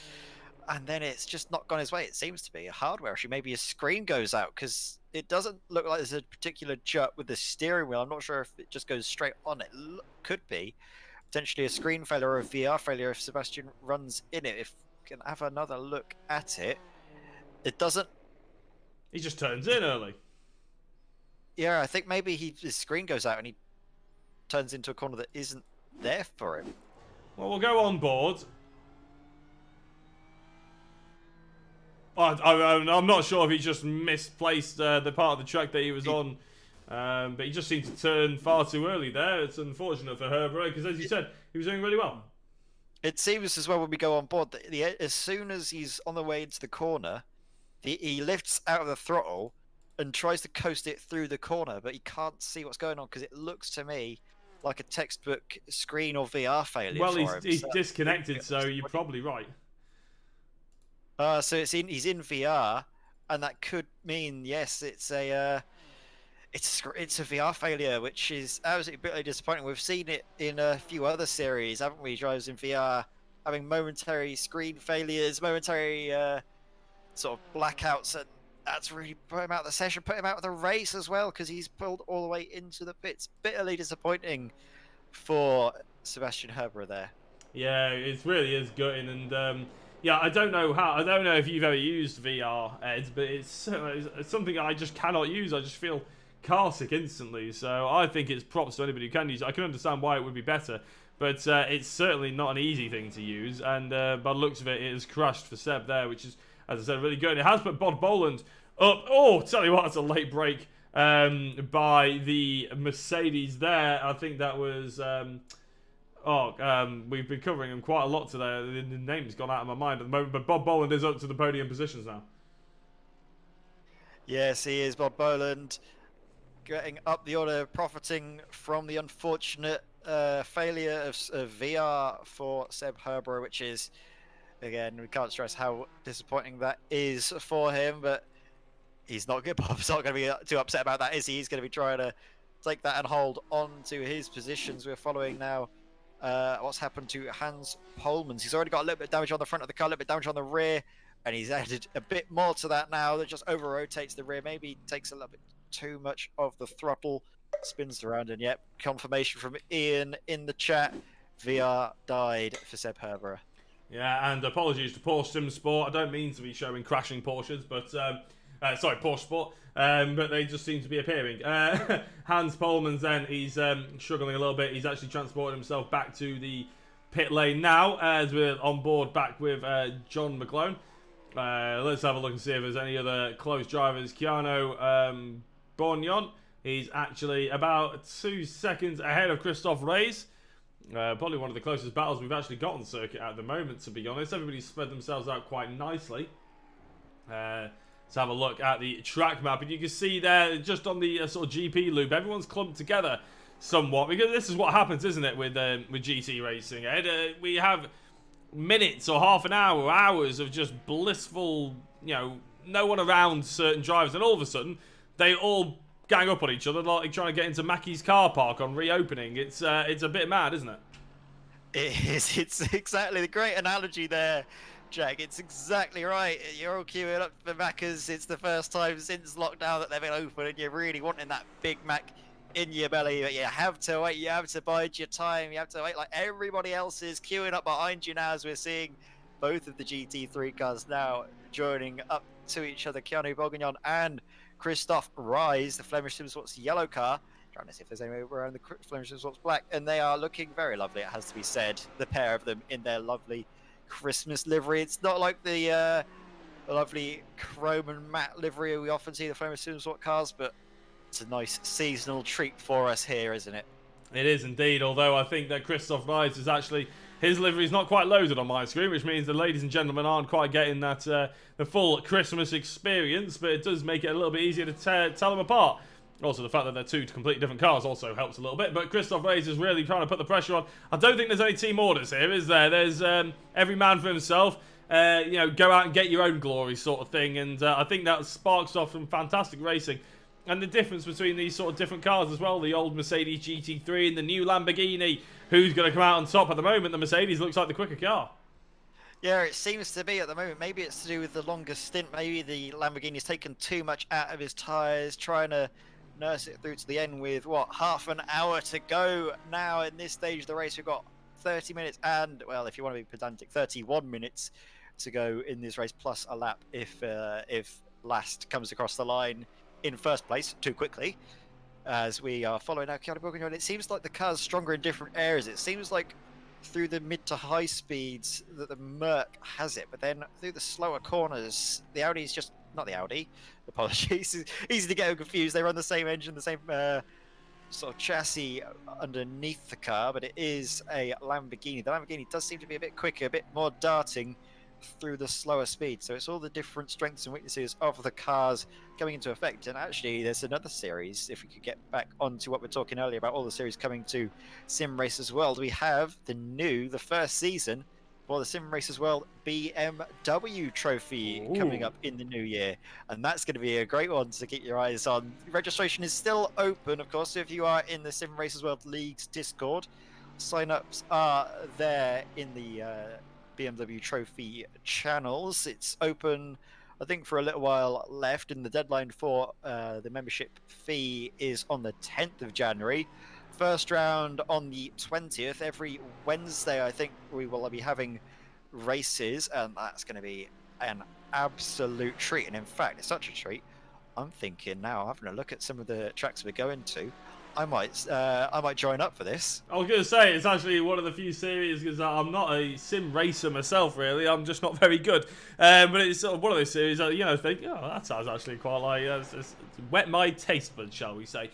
And then it's just not gone his way. It seems to be a hardware issue. Maybe his screen goes out, because it doesn't look like there's a particular jut with the steering wheel. I'm not sure if it just goes straight on it. Could be. Potentially a screen failure or a VR failure if Sebastian runs in it. If we can have another look at it, it doesn't. He just turns in early. Yeah, I think maybe his screen goes out and he turns into a corner that isn't there for him. Well, we'll go on board. I'm not sure if he just misplaced the part of the track that he was on. But he just seemed to turn far too early there. It's unfortunate for Herbera, because as you said, he was doing really well. It seems as well when we go on board that as soon as he's on the way into the corner, he lifts out of the throttle and tries to coast it through the corner, but he can't see what's going on, because it looks to me like a textbook screen or VR failure. Well, he's disconnected, so you're probably right. So he's in VR, and that could mean, yes, it's a VR failure, which is absolutely bitterly disappointing. We've seen it in a few other series, haven't we? Drivers in VR having momentary screen failures, momentary sort of blackouts, and that's really put him out of the session, put him out of the race as well, because he's pulled all the way into the pits. Bitterly disappointing for Sebastian Herbera there. Yeah, it really is gutting, and Yeah, I don't know how. I don't know if you've ever used VR, Ed, but it's something I just cannot use. I just feel car sick instantly. So I think it's props to anybody who can use it. I can understand why it would be better, but it's certainly not an easy thing to use. And by the looks of it, it has crashed for Seb there, which is, as I said, really good. It has put Bod Boland up. Oh, tell you what, it's a late break by the Mercedes there. I think that was. We've been covering him quite a lot today. The name's gone out of my mind at the moment, but Bob Boland is up to the podium positions now. Yes, he is, Bob Boland, getting up the order, profiting from the unfortunate failure of VR for Seb Herborough, which is, again, we can't stress how disappointing that is for him, but he's not good. Bob's not going to be too upset about that, is he? He's going to be trying to take that and hold on to his positions. We're following now what's happened to Hans Polmans. He's already got a little bit of damage on the front of the car, a little bit of damage on the rear, and he's added a bit more to that now. That just over-rotates the rear, maybe takes a little bit too much of the throttle, spins around, and yep, confirmation from Ian in the chat. VR died for Seb Herborough. Yeah, and apologies to Porsche Sim Sport. I don't mean to be showing crashing Porsches, but sorry, Porsche Sport. But they just seem to be appearing. Hans Polmans then, he's struggling a little bit. He's actually transported himself back to the pit lane now as we're on board back with John McClone. Let's have a look and see if there's any other close drivers. Keanu Borgnon, he's actually about 2 seconds ahead of Christophe Reyes. Probably one of the closest battles we've actually got on the circuit at the moment, to be honest. Everybody's spread themselves out quite nicely. Let's have a look at the track map, and you can see there, just on the sort of GP loop, everyone's clumped together somewhat, because this is what happens, isn't it, with GT racing, Ed? We have minutes or half an hour, hours of just blissful, no one around certain drivers, and all of a sudden, they all gang up on each other, like trying to get into Mackie's car park on reopening. It's a bit mad, isn't it? It is. It's exactly the great analogy there, Jack. It's exactly right. You're all queuing up for Macca's. It's the first time since lockdown that they've been open, and you're really wanting that Big Mac in your belly. But you have to wait. You have to bide your time. You have to wait like everybody else is queuing up behind you now, as we're seeing both of the GT3 cars now joining up to each other. Keanu Borgnon and Christophe Reyes, the Flemish Simsports yellow car. Trying to see if there's any way around the Flemish Simsports black, and they are looking very lovely, it has to be said. The pair of them in their lovely Christmas livery. It's not like the lovely chrome and matte livery we often see the Flemish Simsports cars, but it's a nice seasonal treat for us here, isn't it? It is indeed, although I think that Christophe Reyes is actually, his livery is not quite loaded on my screen, which means the ladies and gentlemen aren't quite getting that the full Christmas experience, but it does make it a little bit easier to tell them apart. Also, the fact that they're two completely different cars also helps a little bit, but Christophe Reyes is really trying to put the pressure on. I don't think there's any team orders here, is there? There's every man for himself. Go out and get your own glory sort of thing, and I think that sparks off some fantastic racing. And the difference between these sort of different cars as well, the old Mercedes GT3 and the new Lamborghini, who's going to come out on top at the moment? The Mercedes looks like the quicker car. Yeah, it seems to be at the moment. Maybe it's to do with the longer stint. Maybe the Lamborghini's taken too much out of his tyres, trying to nurse it through to the end with, half an hour to go now in this stage of the race. We've got 30 minutes and, well, if you want to be pedantic, 31 minutes to go in this race, plus a lap if last comes across the line in first place too quickly, as we are following now Keanu Borgnon. It seems like the car's stronger in different areas. It seems like through the mid to high speeds that the Merc has it, but then through the slower corners, the Audi's just not the Audi. Apologies, easy to get confused. They run the same engine, the same sort of chassis underneath the car, but it is a Lamborghini. The Lamborghini does seem to be a bit quicker, a bit more darting through the slower speed. So it's all the different strengths and weaknesses of the cars coming into effect. And actually, there's another series, if we could get back onto what we're talking earlier about all the series coming to Simracersworld. We have the first season for the Simracersworld BMW trophy coming up in the new year. And that's going to be a great one to keep your eyes on. Registration is still open, of course, if you are in the Simracersworld League's Discord. Sign-ups are there in the BMW Trophy channels. It's open, I think, for a little while left, and the deadline for the membership fee is on the 10th of January. First round on the 20th. Every Wednesday, I think, we will be having races, and that's going to be an absolute treat. And in fact, it's such a treat. I'm thinking now, having a look at some of the tracks we're going to, I might join up for this. I was going to say, it's actually one of the few series, because I'm not a sim racer myself, really. I'm just not very good. But it's sort of one of those series that, you know, think, oh, that sounds actually quite like, it's wet my taste buds, shall we say.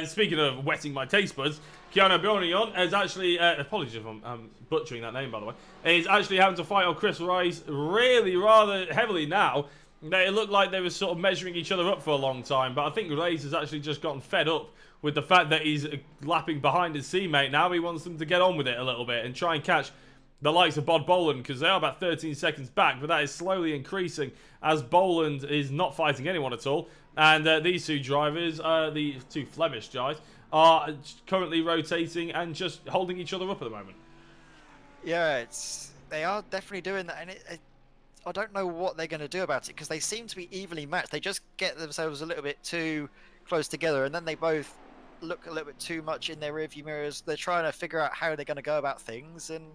Speaking of wetting my taste buds, Keanu Bjornion is actually, apologies if I'm butchering that name, by the way, is actually having to fight on Chris Rice really rather heavily now. It looked like they were sort of measuring each other up for a long time, but I think Reyes has actually just gotten fed up with the fact that he's lapping behind his teammate. Now he wants them to get on with it a little bit and try and catch the likes of Bod Boland, because they are about 13 seconds back, but that is slowly increasing as Boland is not fighting anyone at all. And these two drivers, the two Flemish guys, are currently rotating and just holding each other up at the moment. Yeah, they are definitely doing that, and I don't know what they're going to do about it, because they seem to be evenly matched. They just get themselves a little bit too close together, and then they both look a little bit too much in their rearview mirrors. They're trying to figure out how they're going to go about things, and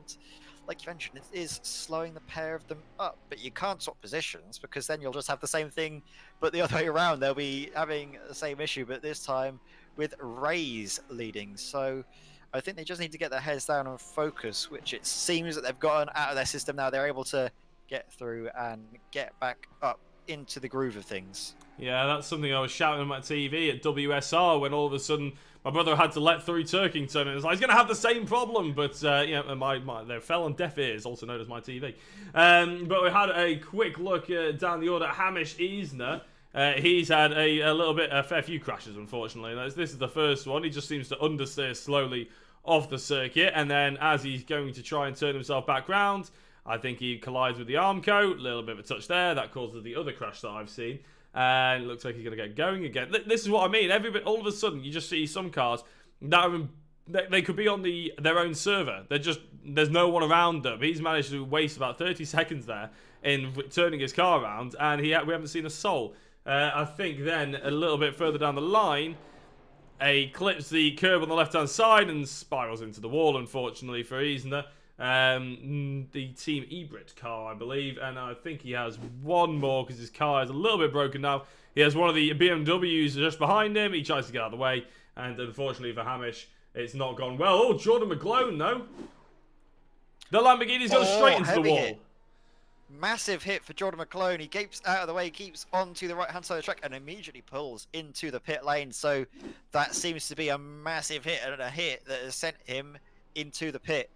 like you mentioned, it is slowing the pair of them up. But you can't swap positions, because then you'll just have the same thing, but the other way around. They'll be having the same issue, but this time with Reyes leading. So I think they just need to get their heads down and focus, which it seems that they've gotten out of their system now. They're able to get through and get back up into the groove of things. Yeah, that's something I was shouting on my TV at WSR when all of a sudden my brother had to let through Turkington, and it's like, he's going to have the same problem, but you know, they fell on deaf ears, also known as my TV. But we had a quick look down the order. Hamish Eisner, he's had a fair few crashes, unfortunately. This is the first one. He just seems to understeer slowly off the circuit, and then as he's going to try and turn himself back round, I think he collides with the Armco. A little bit of a touch there. That causes the other crash that I've seen. And it looks like he's going to get going again. This is what I mean. All of a sudden, you just see some cars that they could be on their own server. There's no one around them. He's managed to waste about 30 seconds there in turning his car around, and we haven't seen a soul. I think then, a little bit further down the line, he clips the curb on the left-hand side and spirals into the wall, unfortunately for Eisner. The Team Ebrit car, I believe, and I think he has one more because his car is a little bit broken now. He has one of the BMWs just behind him. He tries to get out of the way, and unfortunately for Hamish, it's not gone well. Oh, Jordan McGlone, though. The Lamborghini's gone straight into the wall. Hit. Massive hit for Jordan McGlone. He keeps out of the way, keeps onto the right-hand side of the track, and immediately pulls into the pit lane. So that seems to be a massive hit, and a hit that has sent him into the pit.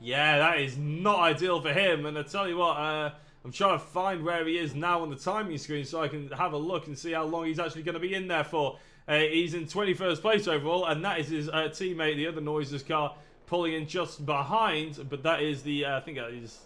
Yeah, that is not ideal for him. And I tell you what, I'm trying to find where he is now on the timing screen so I can have a look and see how long he's actually going to be in there for. He's in 21st place overall, and that is his teammate, the other Noises car, pulling in just behind. But that is I think that is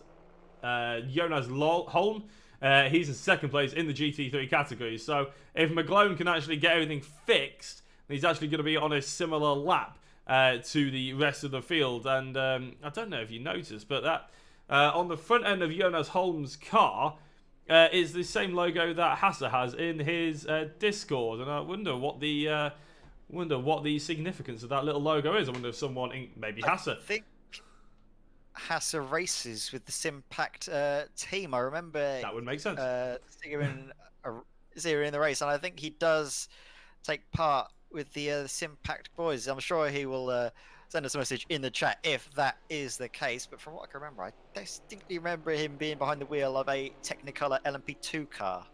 Jonas Holm. He's in second place in the GT3 category. So if McGlone can actually get everything fixed, he's actually going to be on a similar lap to the rest of the field. And I don't know if you noticed, but that on the front end of Jonas Holm's car is the same logo that Hasse has in his Discord, and I wonder what the significance of that little logo is. I wonder if someone, maybe Hasse. I think Hasse races with the Simpact team. I remember that would make sense. Seeing him in the race, and I think he does take part with the Simpact boys. I'm sure he will send us a message in the chat if that is the case. But from what I can remember, I distinctly remember him being behind the wheel of a Technicolor LMP2 car.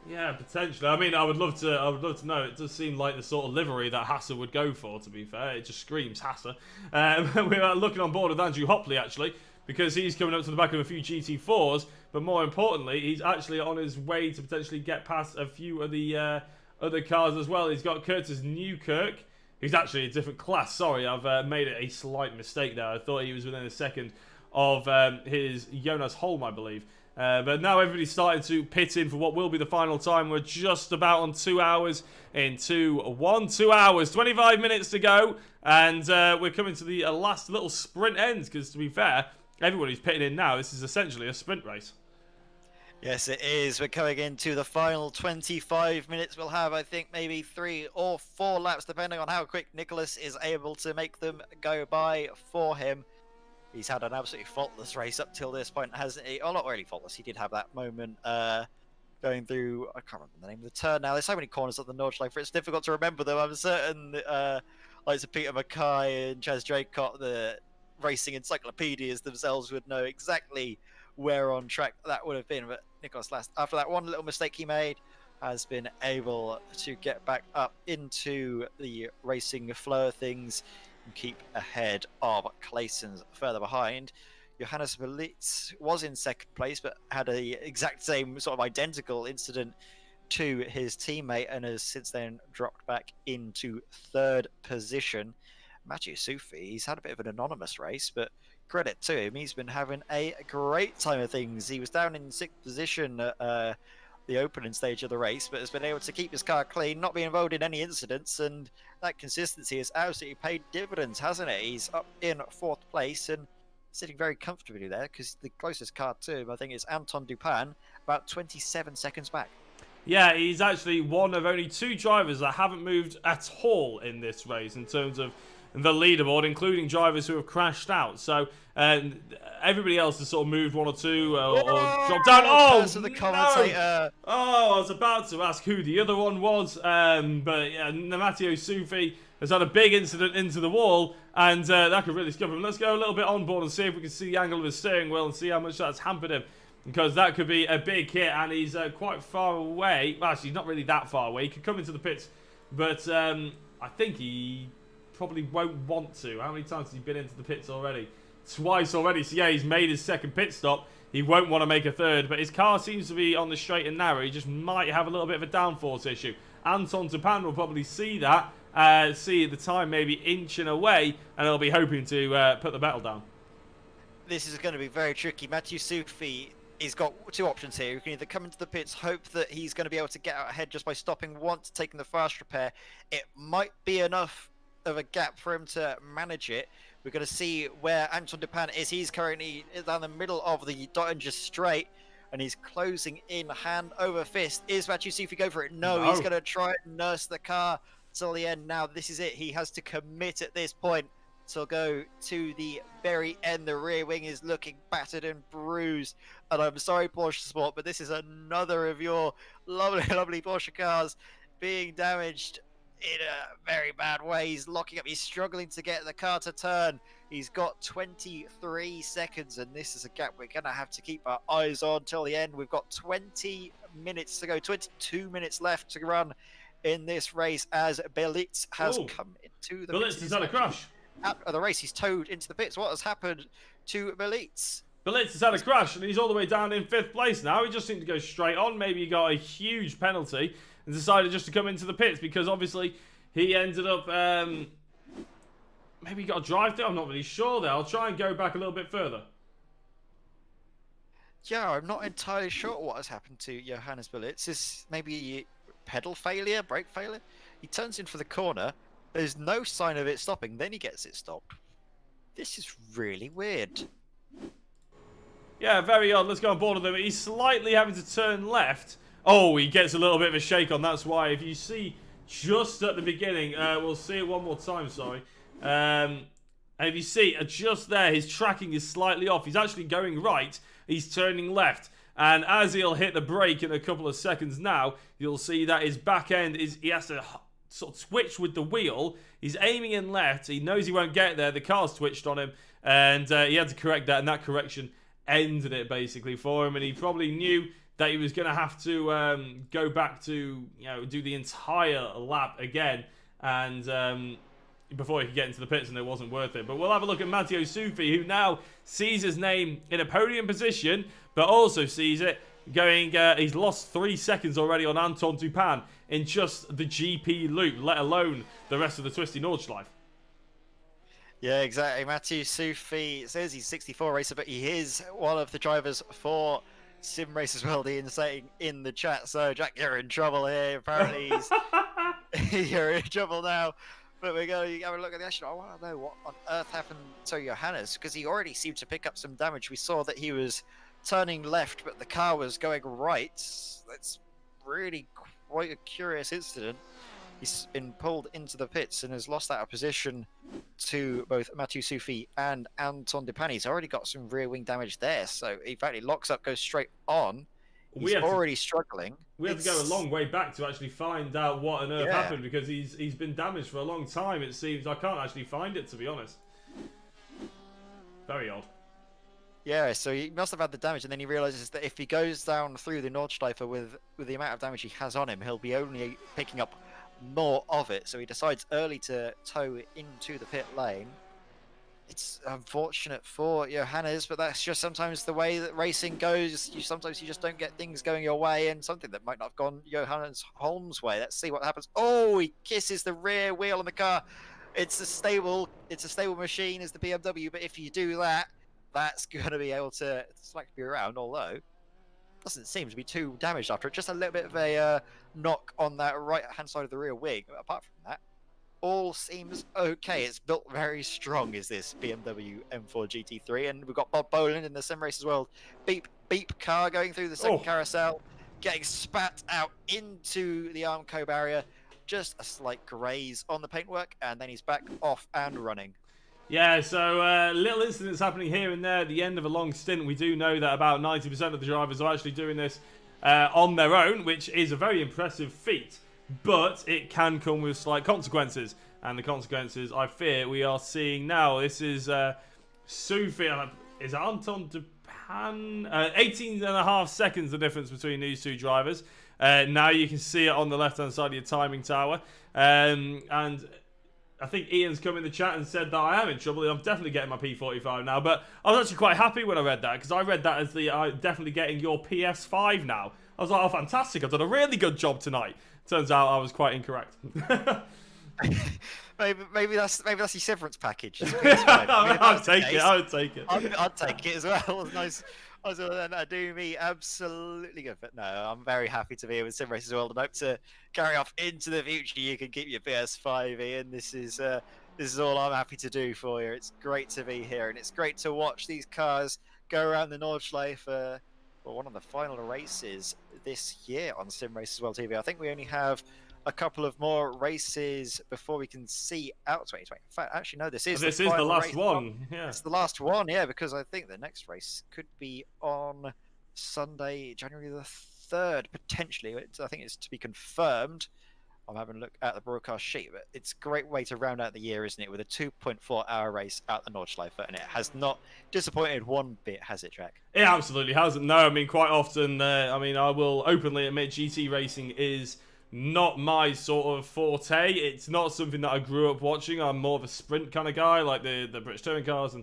Yeah, potentially. I mean, I would love to know. It does seem like the sort of livery that Hasse would go for, to be fair. It just screams Hasse. We're looking on board with Andrew Hopley, actually, because he's coming up to the back of a few GT4s. But more importantly, he's actually on his way to potentially get past a few of the other cars as well. He's got Curtis Newkirk, who's actually a different class. Sorry, I've made a slight mistake there. I thought he was within a second of his Jonas Holm, I believe. But now everybody's starting to pit in for what will be the final time. We're just about on 2 hours in 2 hours, 25 minutes to go. And we're coming to the last little sprint end, because to be fair, everybody's pitting in now. This is essentially a sprint race. Yes, it is. We're coming into the final 25 minutes. We'll have, I think, maybe 3 or 4 laps, depending on how quick Nicholas is able to make them go by for him. He's had an absolutely faultless race up till this point, hasn't he? Oh, not really faultless. He did have that moment going through, I can't remember the name of the turn now. There's so many corners at the Nordschleife, it's difficult to remember them. I'm certain like Sir Peter Mackay and Chaz Draycott, the racing encyclopedias themselves, would know exactly where on track that would have been. But Nicholas Last, after that one little mistake he made, has been able to get back up into the racing flow of things and keep ahead of Claeson's further behind. Johannes Belitz was in second place, but had a exact same sort of identical incident to his teammate and has since then dropped back into third position. Mathieu Soufi, he's had a bit of an anonymous race, but credit to him, he's been having a great time of things. He was down in sixth position at the opening stage of the race, but has been able to keep his car clean, not be involved in any incidents, and that consistency has absolutely paid dividends, hasn't it? He's up in fourth place and sitting very comfortably there, because the closest car to him, I think, is Anton Dupin, about 27 seconds back. Yeah, he's actually one of only 2 drivers that haven't moved at all in this race in terms of the leaderboard, including drivers who have crashed out. So everybody else has sort of moved 1 or 2 or dropped down. Oh, the commentator. No! Oh, I was about to ask who the other one was, but yeah, Mathieu Soufi has had a big incident into the wall, and that could really scupper him. Let's go a little bit on board and see if we can see the angle of his steering wheel and see how much that's hampered him, because that could be a big hit, and he's quite far away. Well, actually, not really that far away. He could come into the pits, but I think he probably won't want to. How many times has he been into the pits already? Twice already. So yeah, he's made his second pit stop. He won't want to make a third, but his car seems to be on the straight and narrow. He just might have a little bit of a downforce issue. Anton Dupin will probably see that, see the time maybe inching away, and he'll be hoping to put the metal down. This is going to be very tricky. Mathieu Soufi, he's got 2 options here. You can either come into the pits, hope that he's going to be able to get out ahead just by stopping once, taking the fast repair. It might be enough of a gap for him to manage it. We're going to see where Anton Dupin is. He's currently down the middle of the Dottinger straight, and he's closing in hand over fist. Is Mathieu Soufi go for it? No, he's going to try and nurse the car till the end. Now, this is it. He has to commit at this point. So go to the very end. The rear wing is looking battered and bruised. And I'm sorry, Porsche Sport, but this is another of your lovely, lovely Porsche cars being damaged in a very bad way. He's locking up. He's struggling to get the car to turn. He's got 23 seconds, and this is a gap we're going to have to keep our eyes on till the end. We've got 20 minutes to go, 22 minutes left to run in this race as Belitz has come into the Belitz has had a crash. Out of the race, he's towed into the pits. What has happened to Belitz? Belitz has had a crash, and he's all the way down in 5th place now. He just seemed to go straight on. Maybe he got a huge penalty and decided just to come into the pits, because obviously he ended up... maybe he got a drive there. I'm not really sure there. I'll try and go back a little bit further. Yeah, I'm not entirely sure what has happened to Johannes Belitz. Is maybe pedal failure, brake failure? He turns in for the corner. There's no sign of it stopping. Then he gets it stopped. This is really weird. Yeah, very odd. Let's go on board with him. He's slightly having to turn left. Oh, he gets a little bit of a shake on. That's why. If you see just at the beginning, we'll see it one more time, sorry. And if you see just there, his tracking is slightly off. He's actually going right. He's turning left. And as he'll hit the brake in a couple of seconds now, you'll see that his back end he has to sort of twitch with the wheel. He's aiming in left. He knows he won't get there. The car's twitched on him. And he had to correct that. And that correction ended it basically for him. And he probably knew that he was going to have to go back to, do the entire lap again. And before he could get into the pits, and it wasn't worth it. But we'll have a look at Mathieu Soufi, who now sees his name in a podium position, but also sees it going, he's lost 3 seconds already on Anton Dupin in just the GP loop, let alone the rest of the twisty Nordschleife. Yeah, exactly. Mathieu Soufi says he's 64 racer, but he is one of the drivers for Simracersworld. Ian saying in the chat, so Jack, you're in trouble here. Apparently you're in trouble now. But we're going to have a look at the action. I want to know what on earth happened to Johannes, because he already seemed to pick up some damage. We saw that he was turning left, but the car was going right. That's really quite a curious incident. He's been pulled into the pits and has lost out of position to both Mathieu Soufi and Anton Dupin. He's already got some rear wing damage there, so in fact he locks up, goes straight on. We He's have to, already struggling. we have to go a long way back to actually find out what on earth Yeah. happened, because he's been damaged for a long time. It seems I can't actually find it, to be honest. Very odd. Yeah, so he must have had the damage, and then he realizes that if he goes down through the Nordschleife with the amount of damage he has on him, he'll be only picking up more of it. So he decides early to tow into the pit lane. It's unfortunate for Johannes, but that's just sometimes the way that racing goes. Sometimes you just don't get things going your way, and something that might not have gone Johannes Holm's way. Let's see what happens. Oh, he kisses the rear wheel on the car. It's a stable machine as the BMW, but if you do that, that's going to be able to smack you around, although doesn't seem to be too damaged after it. Just a little bit of a knock on that right-hand side of the rear wing. But apart from that, all seems okay. It's built very strong, is this BMW M4 GT3, and we've got Bob Boland in the Simracersworld beep beep car going through the second carousel, getting spat out into the Armco barrier. Just a slight graze on the paintwork, and then he's back off and running. Yeah, so little incidents happening here and there at the end of a long stint. We do know that about 90% of the drivers are actually doing this on their own, which is a very impressive feat. But it can come with slight consequences. And the consequences, I fear, we are seeing now. This is Soufi, is Anton Dupin? 18.5 seconds the difference between these two drivers. Now you can see it on the left-hand side of your timing tower. And I think Ian's come in the chat and said that I am in trouble. I'm definitely getting my P45 now. But I was actually quite happy when I read that, because I read that as the definitely getting your PS5 now. I was like, oh, fantastic. I've done a really good job tonight. Turns out I was quite incorrect. maybe that's your severance package. I'll take it. I'd take it as well. It was nice. That do me absolutely good. But no, I'm very happy to be here with Simracersworld and hope to carry off into the future. You can keep your PS5, Ian. This is all I'm happy to do for you. It's great to be here, and it's great to watch these cars go around the Nordschleife for one of the final races this year on Simracersworld TV. I think we only have a couple of more races before we can see out 2020. In fact, actually, no, this is the last one. Yeah, it's the last one. Yeah, because I think the next race could be on Sunday, January the 3rd, potentially. I think it's to be confirmed. I'm having a look at the broadcast sheet, but it's a great way to round out the year, isn't it? With a 2.4-hour race out the Nordschleife, and it has not disappointed one bit, has it, Jack? It absolutely hasn't. No, I mean, quite often, I will openly admit GT racing is not my sort of forte. It's not something that I grew up watching. I'm more of a sprint kind of guy, like the British touring cars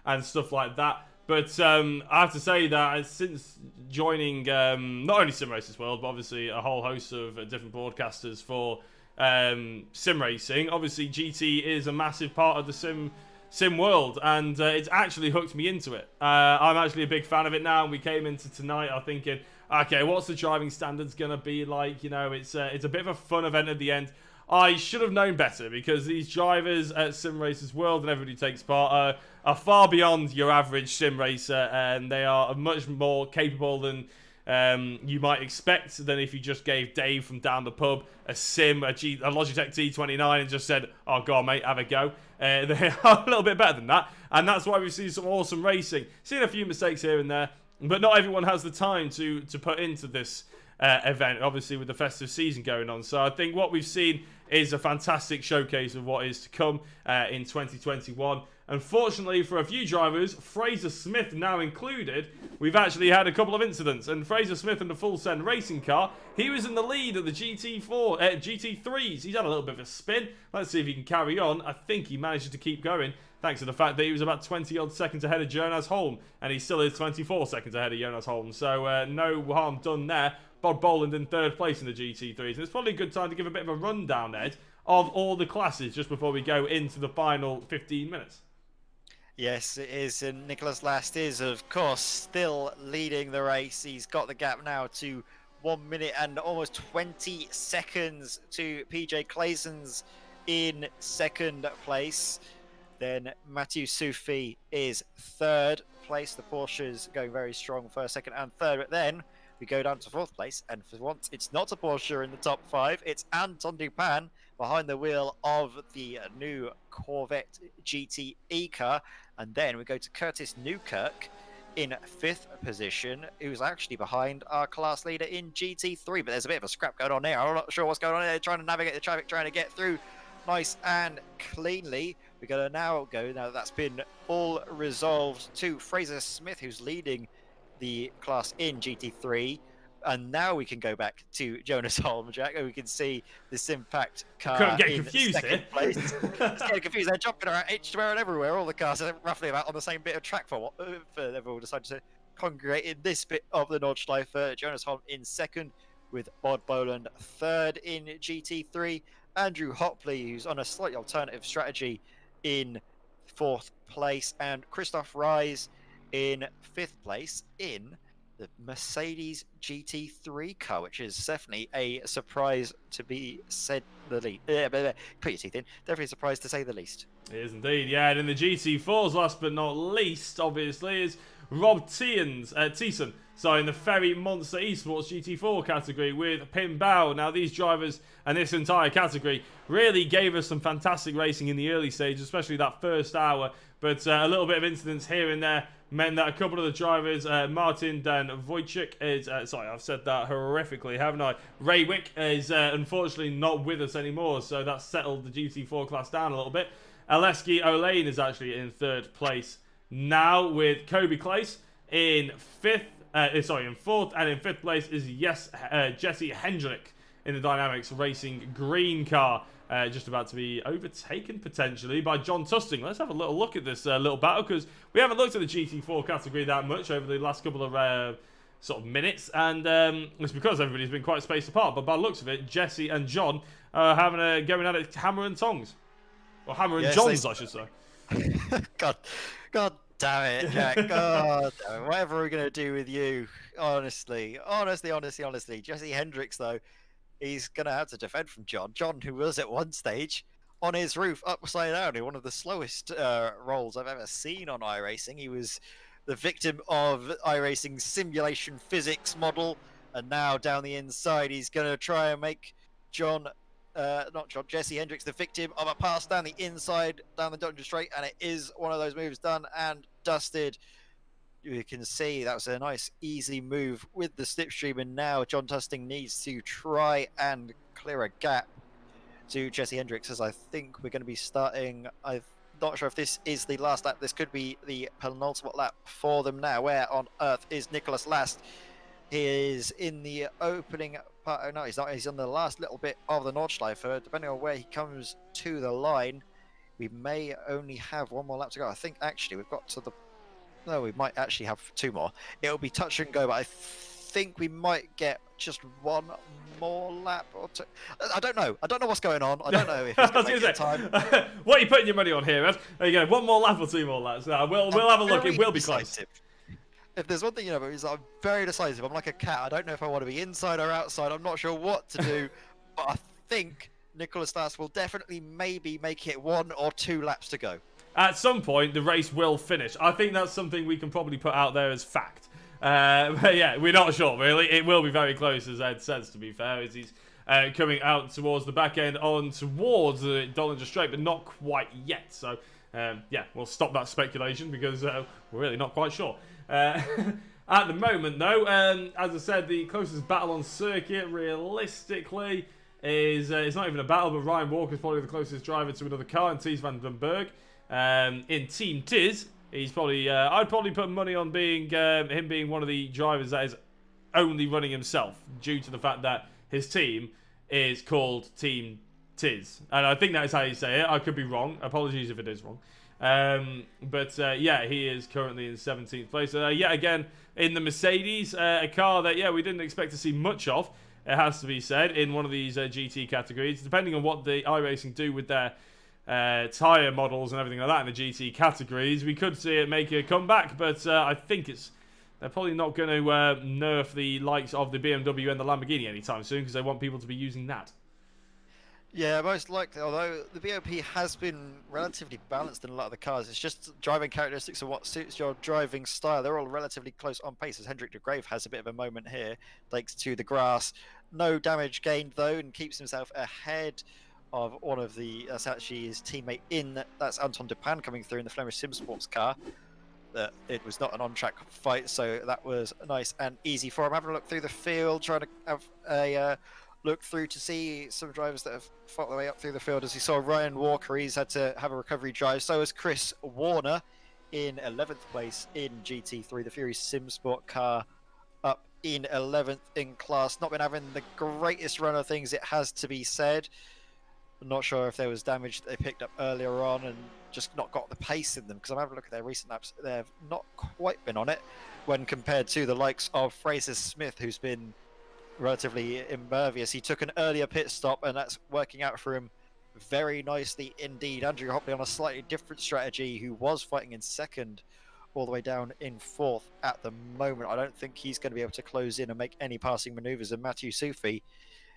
and stuff like that. But I have to say that since joining not only Simracersworld, but obviously a whole host of different broadcasters for sim racing, obviously GT is a massive part of the sim world, and it's actually hooked me into it. I'm actually a big fan of it now. We came into tonight thinking, okay, what's the driving standards going to be like? You know, it's a bit of a fun event at the end. I should have known better, because these drivers at Simracersworld and everybody takes part are far beyond your average sim racer, and they are much more capable than you might expect than if you just gave Dave from down the pub a Logitech T29 and just said, oh, go on, mate, have a go. They are a little bit better than that, and that's why we've seen some awesome racing. Seen a few mistakes here and there, but not everyone has the time to put into this event, obviously with the festive season going on. So I think what we've seen is a fantastic showcase of what is to come in 2021. Unfortunately for a few drivers, Fraser Smith now included, we've actually had a couple of incidents. And Fraser Smith in the full send racing car, he was in the lead of the GT3s. He's had a little bit of a spin. Let's see if he can carry on. I think he managed to keep going, thanks to the fact that he was about 20-odd seconds ahead of Jonas Holm, and he still is 24 seconds ahead of Jonas Holm. So no harm done there. Bob Boland in third place in the GT3s. And it's probably a good time to give a bit of a rundown, Ed, of all the classes just before we go into the final 15 minutes. Yes, it is. And Nicholas Last is, of course, still leading the race. He's got the gap now to 1 minute and almost 20 seconds to PJ Claeson's in second place. Then Mathieu Soufi is third place. The Porsche's going very strong first, second and third. But then we go down to fourth place, and for once it's not a Porsche in the top five. It's Anton Dupin behind the wheel of the new Corvette GTE car. And then we go to Curtis Newkirk in 5th position, who's actually behind our class leader in GT3. But there's a bit of a scrap going on there. I'm not sure what's going on there. They're trying to navigate the traffic, trying to get through nice and cleanly. We're going to now go, now that's been all resolved, to Fraser Smith, who's leading the class in GT3. And now we can go back to Jonas Holm, Jack, and we can see this Impact car Couldn't get in confused second here. place. It's getting confused. They're jumping around everywhere and everywhere. All the cars are roughly about on the same bit of track for everyone decided to congregate in this bit of the Nordschleife. Jonas Holm in second, with Bod Boland third in GT3. Andrew Hopley, who's on a slightly alternative strategy, in 4th place, and Christoph Reis in 5th place in the Mercedes GT3 car, which is definitely a surprise to be said the least. Put your teeth in. Definitely a surprise to say the least. It is indeed, yeah. And in the GT4s, last but not least, obviously, is Rob Thiessen. So in the Ferry Monster Esports GT4 category with Pim Bao. Now these drivers and this entire category really gave us some fantastic racing in the early stages, especially that first hour. But a little bit of incidents here and there meant that a couple of the drivers, Martin Dan Wojcik is, sorry, I've said that horrifically, haven't I? Ray Wick is unfortunately not with us anymore, so that settled the GT4 class down a little bit. Aleski Olaine is actually in 3rd place now, with Kobe Clace in 4th, and in 5th place is Jesse Hendrick in the Dynamics Racing green car. Just about to be overtaken potentially by John Tusting. Let's have a little look at this little battle, because we haven't looked at the GT4 category that much over the last couple of sort of minutes, and it's because everybody's been quite spaced apart. But by the looks of it, Jesse and John are going at it hammer and tongs, or hammer and Johns, I should say. God damn it, Jack. God damn it. Whatever we're going to do with you, honestly. Jesse Hendricks, though, he's going to have to defend from John. John, who was at one stage on his roof upside down in one of the slowest rolls I've ever seen on iRacing. He was the victim of iRacing's simulation physics model, and now down the inside he's going to try and make Jesse Hendricks the victim of a pass down the inside, down the Dutton straight, and it is one of those moves done and dusted. You can see that was a nice easy move with the slipstream, and now John Tusting needs to try and clear a gap to Jesse Hendricks, as I think we're going to be starting. I'm not sure if this is the last lap. This could be the penultimate lap for them now. Where on earth is Nicholas Last? He is in the opening part. Oh, no, he's not. He's on the last little bit of the Nordschleife. Depending on where he comes to the line, we may only have one more lap to go. I think actually we've got to the... No, we might actually have 2 more. It'll be touch and go, but I think we might get just one more lap or 2. I don't know. I don't know what's going on. I don't know if it's going to make time. What are you putting your money on here, Ed? There you go. 1 more lap or 2 more laps. We'll have a look. It will be close. If there's one thing you know about me, is I'm very decisive. I'm like a cat. I don't know if I want to be inside or outside. I'm not sure what to do. But I think Nicholas Last will definitely maybe make it 1 or 2 laps to go. At some point, the race will finish. I think that's something we can probably put out there as fact. But yeah, we're not sure, really. It will be very close, as Ed says, to be fair, as he's coming out towards the back end on towards the Dollinger Straight, but not quite yet. So, yeah, we'll stop that speculation because we're really not quite sure. At the moment, though, as I said, the closest battle on circuit, realistically, is it's not even a battle, but Ryan Walker's probably the closest driver to another car, and Thies van den Berg. In Team Tiz, he's probably I'd probably put money on being him being one of the drivers that is only running himself, due to the fact that his team is called Team Tiz, and I think that is how you say it. I could be wrong. Apologies if it is wrong. But yeah, he is currently in 17th place. Yet again in the Mercedes, a car that we didn't expect to see much of. It has to be said, in one of these GT categories, depending on what the iRacing do with their tyre models and everything like that in the GT categories, we could see it make a comeback, but I think they're probably not going to nerf the likes of the BMW and the Lamborghini anytime soon, because they want people to be using that. Yeah, most likely, although the BOP has been relatively balanced in a lot of the cars. It's just driving characteristics of what suits your driving style. They're all relatively close on pace, as Hendrik de Grave has a bit of a moment here. Takes to the grass. No damage gained, though, and keeps himself ahead of one of that's actually his teammate that's Anton de Pan coming through in the Flemish Sim Sports car. That it was not an on-track fight, so that was nice and easy for him. Having a look through the field, trying to have a look through to see some drivers that have fought their way up through the field. As he saw Ryan Walker, he's had to have a recovery drive. So has Chris Warner in 11th place in GT3, the Fury Sim Sport car, up in 11th in class. Not been having the greatest run of things, it has to be said. I'm not sure if there was damage that they picked up earlier on and just not got the pace in them, because I'm having a look at their recent laps. They've not quite been on it when compared to the likes of Fraser Smith, who's been relatively impervious. He took an earlier pit stop, and that's working out for him very nicely indeed. Andrew Hopley on a slightly different strategy, who was fighting in second all the way down in fourth at the moment. I don't think he's going to be able to close in and make any passing manoeuvres. And Matthew Sufi,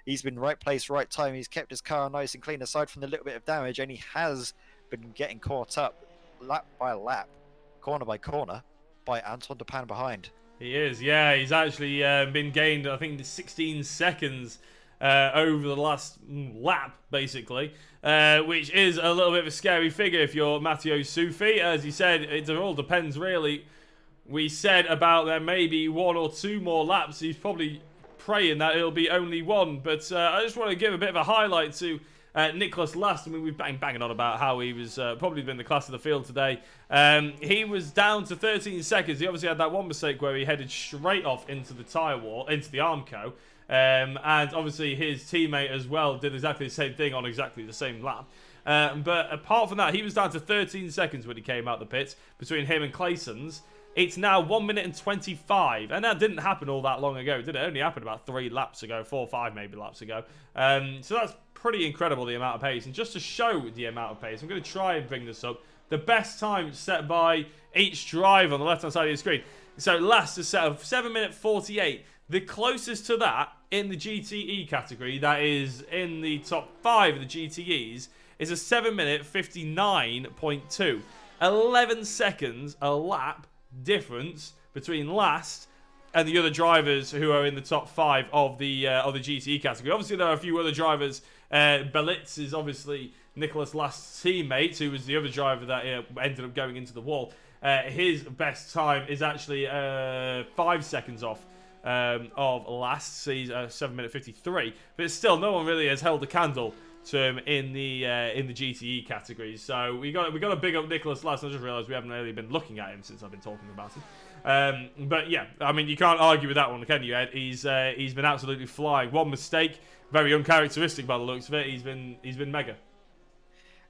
he's been right place, right time. He's kept his car nice and clean aside from the little bit of damage, and he has been getting caught up lap by lap, corner by corner, by Anton de Pan behind. He is, yeah. He's actually been gained, I think, 16 seconds over the last lap, basically, which is a little bit of a scary figure if you're Matteo Sufi. As he said, it all depends, really. We said about there maybe 1 or 2 more laps. He's probably praying that it'll be only 1. But I just want to give a bit of a highlight to Nicholas Last. I mean, we've been banging on about how he was probably been the class of the field today. He was down to 13 seconds. He obviously had that one mistake where he headed straight off into the tyre wall, into the Armco. And obviously his teammate as well did exactly the same thing on exactly the same lap. But apart from that, he was down to 13 seconds when he came out the pits between him and Clayson's. It's now 1 minute and 25, and that didn't happen all that long ago, did it? It only happened about 3 laps ago, 4 or 5 maybe laps ago. So that's pretty incredible, the amount of pace. And just to show the amount of pace, I'm going to try and bring this up. The best time set by each driver on the left-hand side of the screen. So Last is set of 7 minute 48. The closest to that in the GTE category, that is in the top 5 of the GTEs, is a 7 minute 59.2. 11 seconds a lap difference between Last and the other drivers who are in the top 5 of the GTE category. Obviously, there are a few other drivers. Belitz is obviously Nicholas Last's teammate, who was the other driver that ended up going into the wall. His best time is actually 5 seconds off of Last. So he's 7 minute 53, but still, no one really has held a candle to him in the GTE category. So we got to big up Nicholas Last. I just realised we haven't really been looking at him since I've been talking about him. But yeah, I mean, you can't argue with that one, can you, Ed? He's been absolutely flying. One mistake, very uncharacteristic by the looks of it. He's been mega.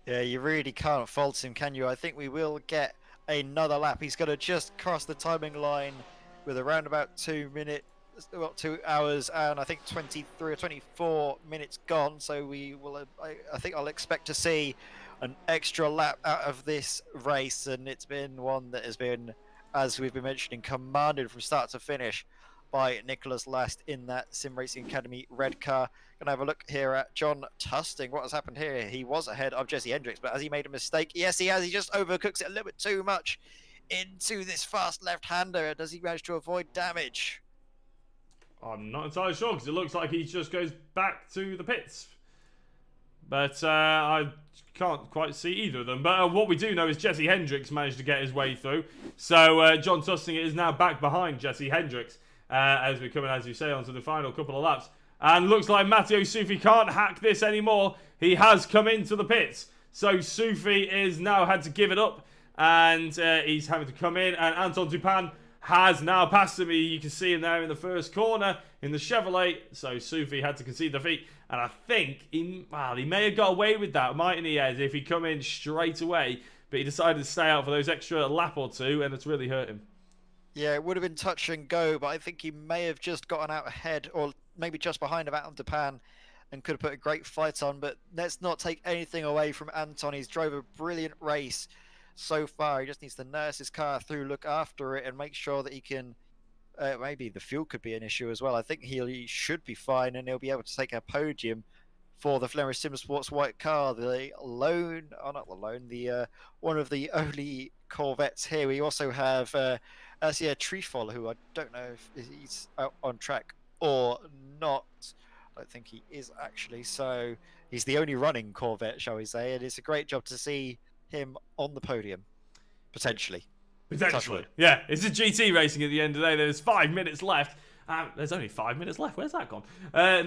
Yeah, you really can't fault him, can you? I think we will get another lap. He's going to just cross the timing line with around about 2 hours and I think 23 or 24 minutes gone. So we will. I think I'll expect to see an extra lap out of this race, and it's been one that has been, as we've been mentioning, commanded from start to finish by Nicholas Last in that Sim Racing Academy red car. Gonna have a look here at John Tusting. What has happened here? He was ahead of Jesse Hendricks, but has he made a mistake? Yes, he has. He just overcooks it a little bit too much into this fast left-hander. Does he manage to avoid damage? I'm not entirely sure, because it looks like he just goes back to the pits. But I can't quite see either of them. But what we do know is Jesse Hendricks managed to get his way through. So John Tusting is now back behind Jesse Hendricks as we're coming, as you say, onto the final couple of laps. And looks like Matteo Sufi can't hack this anymore. He has come into the pits. So Sufi is now had to give it up. And he's having to come in. And Anton Dupin has now passed him. You can see him there in the first corner in the Chevrolet. So Sufi had to concede defeat. And I think he may have got away with that, mightn't he, Ed, if he'd come in straight away. But he decided to stay out for those extra lap or two, and it's really hurt him. Yeah, it would have been touch and go, but I think he may have just gotten out ahead, or maybe just behind of Anton Dupin, and could have put a great fight on. But let's not take anything away from Anton. He's drove a brilliant race so far. He just needs to nurse his car through, look after it, and make sure that he can. Maybe the fuel could be an issue as well. I think he should be fine, and he'll be able to take a podium for the Flemish Sim Sports white car. The lone, oh not the lone, the one of the only Corvettes here. We also have Asia Trifol, who I don't know if he's out on track or not. I don't think he is actually. So he's the only running Corvette, shall we say, and it's a great job to see him on the podium, potentially. Potentially. Yeah, it's a GT racing at the end of the day. There's 5 minutes left. There's only 5 minutes left. Where's that gone?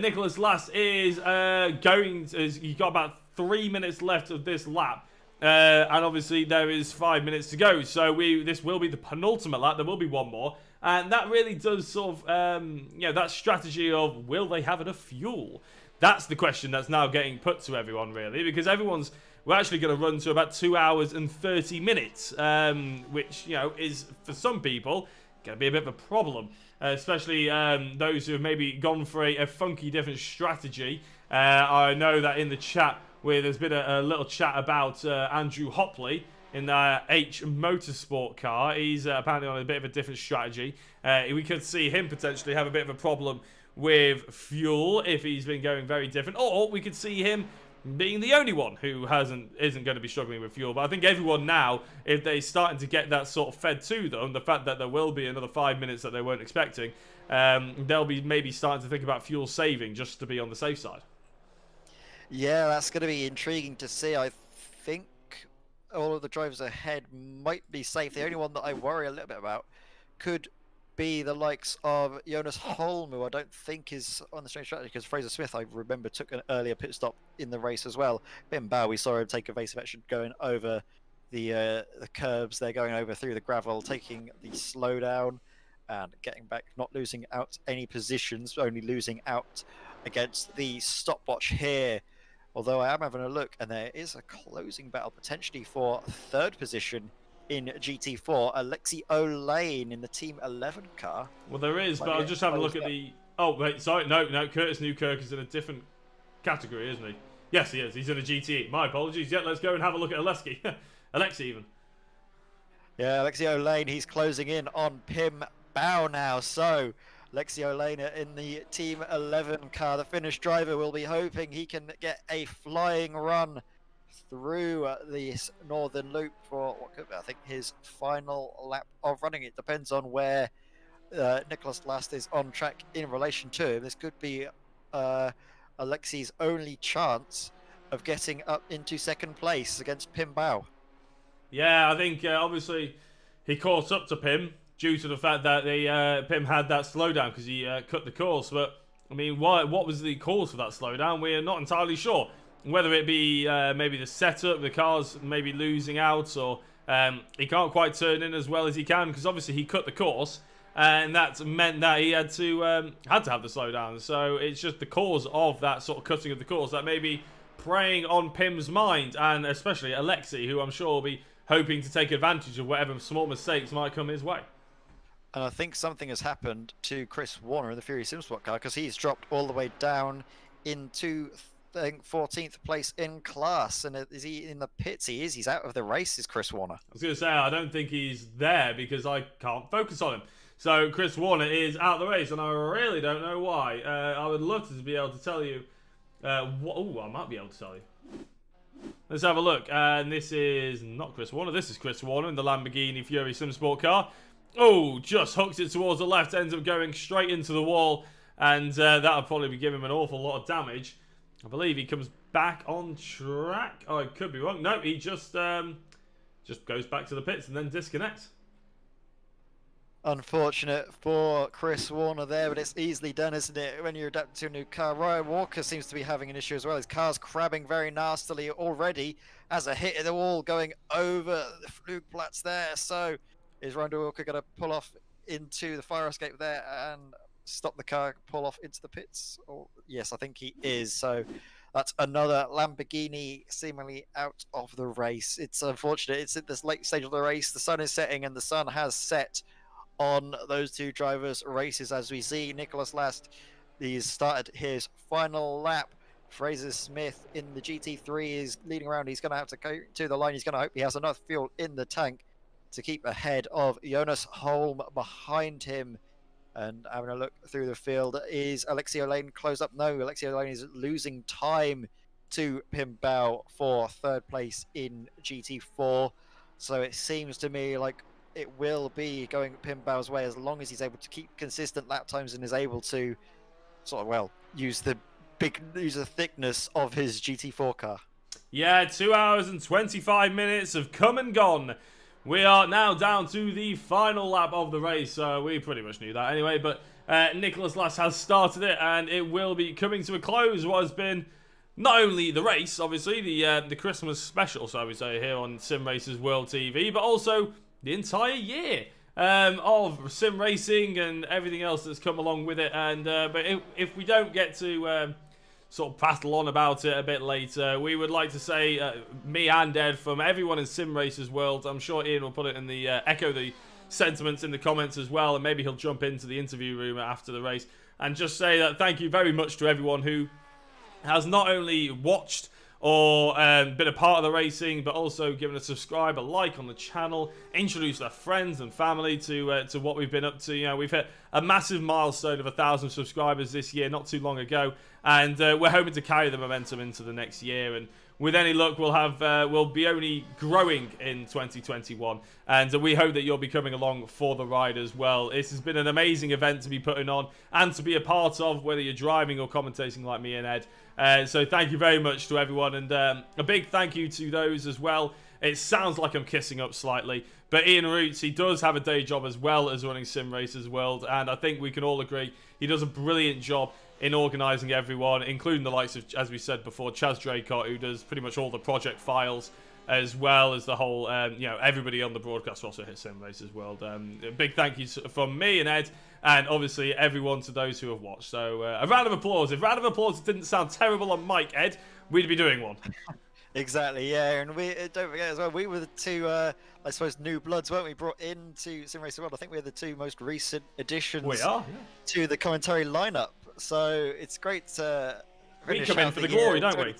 Nicholas Last is he got about 3 minutes left of this lap. And obviously there is 5 minutes to go. So this will be the penultimate lap. There will be one more. And that really does sort of, that strategy of will they have enough fuel? That's the question that's now getting put to everyone, really. Because we're actually going to run to about 2 hours and 30 minutes, which, is, for some people, going to be a bit of a problem. Especially those who have maybe gone for a funky different strategy. I know that in the chat, where there's been a little chat about Andrew Hopley in the H Motorsport car. He's apparently on a bit of a different strategy. We could see him potentially have a bit of a problem with fuel if he's been going very different. Or we could see him being the only one who isn't going to be struggling with fuel. But I think everyone now, if they're starting to get that sort of fed to them, the fact that there will be another 5 minutes that they weren't expecting, they'll be maybe starting to think about fuel saving just to be on the safe side. Yeah, that's going to be intriguing to see. I think all of the drivers ahead might be safe. The only one that I worry a little bit about could be the likes of Jonas Holm, who I don't think is on the same strategy, because Fraser Smith, I remember, took an earlier pit stop in the race as well. Bmw, we saw him take evasive action going over the curbs. They're going over through the gravel, taking the slowdown and getting back, not losing out any positions, only losing out against the stopwatch here. Although I am having a look, and there is a closing battle potentially for third position in GT4. Alexi O'Lane in the Team 11 car. Well, there is, but I'll just have a look at the... Oh, wait, sorry. No, Curtis Newkirk is in a different category, isn't he? Yes, he is. He's in a GTE. My apologies. Yeah, let's go and have a look at Alexi. Alexi, even. Yeah, Alexi O'Lane, he's closing in on Pim Bow now. So, Alexi O'Lane in the Team 11 car. The Finnish driver will be hoping he can get a flying run through this northern loop for what could be, I think, his final lap of running. It depends on where Nicholas Last is on track in relation to him. This could be Alexi's only chance of getting up into second place against Pim Bow. Yeah, I think obviously he caught up to Pim due to the fact that Pim had that slowdown because he cut the course. But I mean, what was the cause for that slowdown? We're not entirely sure. Whether it be maybe the setup, the car's maybe losing out, or he can't quite turn in as well as he can because obviously he cut the course, and that meant that he had to have the slowdown. So it's just the cause of that sort of cutting of the course that may be preying on Pim's mind, and especially Alexi, who I'm sure will be hoping to take advantage of whatever small mistakes might come his way. And I think something has happened to Chris Warner in the Fury Simsport car because he's dropped all the way down into 14th place in class. And is he in the pits? He is. He's out of the race, is Chris Warner. I was going to say, I don't think he's there because I can't focus on him. So Chris Warner is out of the race, and I really don't know why. I would love to be able to tell you. I might be able to tell you. Let's have a look. And this is not Chris Warner. This is Chris Warner in the Lamborghini Fury Simsport car. Oh, just hooks it towards the left, ends up going straight into the wall, and that'll probably be giving him an awful lot of damage. I believe he comes back on track. Oh, I could be wrong. No, he just goes back to the pits and then disconnects. Unfortunate for Chris Warner there, but it's easily done, isn't it, when you're adapting to a new car. Ryan Walker seems to be having an issue as well. His car's crabbing very nastily already as a hit of the wall going over the Flugplatz there. So is Ryan Walker going to pull off into the fire escape there and stop the car, pull off into the pits? Or yes, I think he is. So that's another Lamborghini seemingly out of the race. It's unfortunate. It's at this late stage of the race. The sun is setting, and the sun has set on those two drivers' races. As we see, Nicholas Last, he's started his final lap. Fraser Smith in the GT3 is leading around. He's going to have to go to the line. He's going to hope he has enough fuel in the tank to keep ahead of Jonas Holm behind him. And having a look through the field, is Alexi O'Lane close up? No, Alexi O'Lane is losing time to Pim Bow for third place in GT4. So it seems to me like it will be going Pim Bow's way as long as he's able to keep consistent lap times and is able to sort of, well, use the use the thickness of his GT4 car. Yeah, 2 hours and 25 minutes have come and gone. We are now down to the final lap of the race. We pretty much knew that anyway, but Nicholas Last has started it, and it will be coming to a close. What has been not only the race, obviously, the Christmas special, so we say, here on Simracersworld TV, but also the entire year of sim racing and everything else that's come along with it. And but if we don't get to sort of prattle on about it a bit later, we would like to say, me and Ed, from everyone in Simracersworld, I'm sure Ian will put it in the echo the sentiments in the comments as well, and maybe he'll jump into the interview room after the race and just say that thank you very much to everyone who has not only watched or been a part of the racing, but also given a subscribe, a like on the channel, introduced their friends and family to what we've been up to. You know, we've hit a massive milestone of 1,000 subscribers this year, not too long ago, and we're hoping to carry the momentum into the next year. And with any luck, we'll be only growing in 2021, and we hope that you'll be coming along for the ride as well. This has been an amazing event to be putting on and to be a part of, whether you're driving or commentating like me and Ed. So thank you very much to everyone, and a big thank you to those as well. It sounds like I'm kissing up slightly, but Ian Roots, he does have a day job as well as running Simracersworld, and I think we can all agree he does a brilliant job in organising everyone, including the likes of, as we said before, Chaz Draycott, who does pretty much all the project files, as well as the whole, everybody on the broadcast also hit Simracersworld. A big thank you from me and Ed, and obviously everyone to those who have watched. So a round of applause. If round of applause didn't sound terrible on mic, Ed, we'd be doing one. Exactly, yeah, and we don't forget as well, we were the two, I suppose, new bloods, weren't we, brought into Simracersworld? I think we're the two most recent additions to the commentary lineup. So it's great to we come in for the glory, don't we?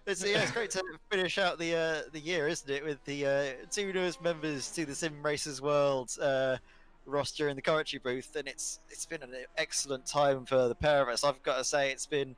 It's great to finish out the year, isn't it, with the two newest members to the Simracersworld roster in the commentary booth, and it's been an excellent time for the pair of us. I've got to say, it's been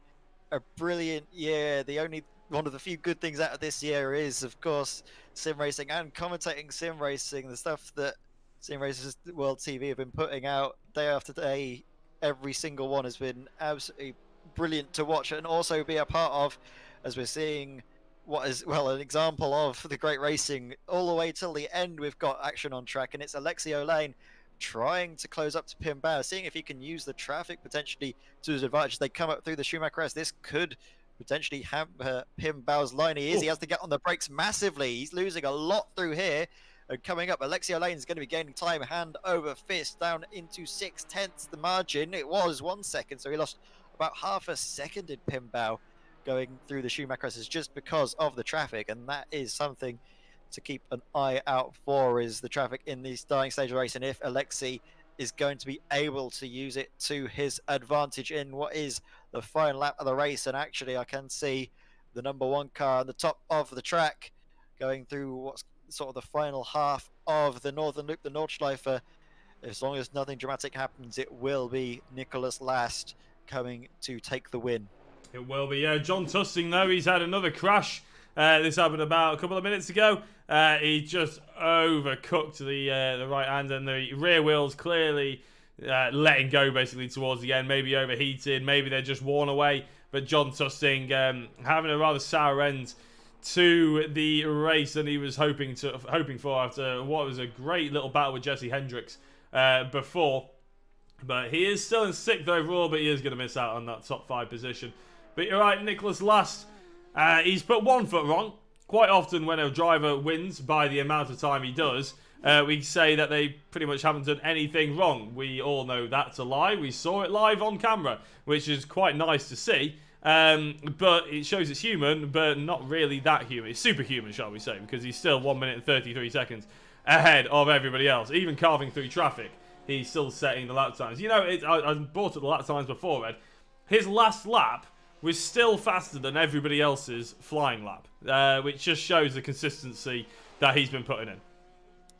a brilliant year. The only one of the few good things out of this year is, of course, sim racing and commentating sim racing. The stuff that Simracersworld TV have been putting out day after day, every single one has been absolutely brilliant to watch and also be a part of, as we're seeing what is, well, an example of the great racing all the way till the end. We've got action on track, and it's Alexio Lane trying to close up to Pim Bauer, seeing if he can use the traffic potentially to his advantage. They come up through the Schumacher. This could potentially hamper Pim Bauer's line. He has to get on the brakes massively. He's losing a lot through here. And coming up, Alexio Lane is going to be gaining time, hand over fist, down into 6/10 the margin. It was 1 second, so he lost about half a second in Pim Bauer going through the Schumacher just because of the traffic, and that is something to keep an eye out for, is the traffic in the starting stage of the race, and if Alexi is going to be able to use it to his advantage in what is the final lap of the race. And actually, I can see the number one car on the top of the track going through what's sort of the final half of the northern loop, the Nordschleife. As long as nothing dramatic happens, it will be Nicholas Last coming to take the win. It will be, yeah. John Tusting, though, he's had another crash. This happened about a couple of minutes ago. He just overcooked the right hand, and the rear wheels clearly letting go basically towards the end. Maybe overheated, maybe they're just worn away. But John Tusting having a rather sour end to the race than he was hoping for after what was a great little battle with Jesse Hendricks before. But he is still in 6th overall, but he is going to miss out on that top 5 position. But you're right, Nicholas Last, he's put one foot wrong. Quite often when a driver wins by the amount of time he does, we say that they pretty much haven't done anything wrong. We all know that's a lie. We saw it live on camera, which is quite nice to see. But it shows it's human, but not really that human. It's superhuman, shall we say, because he's still 1 minute and 33 seconds ahead of everybody else. Even carving through traffic, he's still setting the lap times. You know, I brought up the lap times before, Ed. His last lap was still faster than everybody else's flying lap, which just shows the consistency that he's been putting in.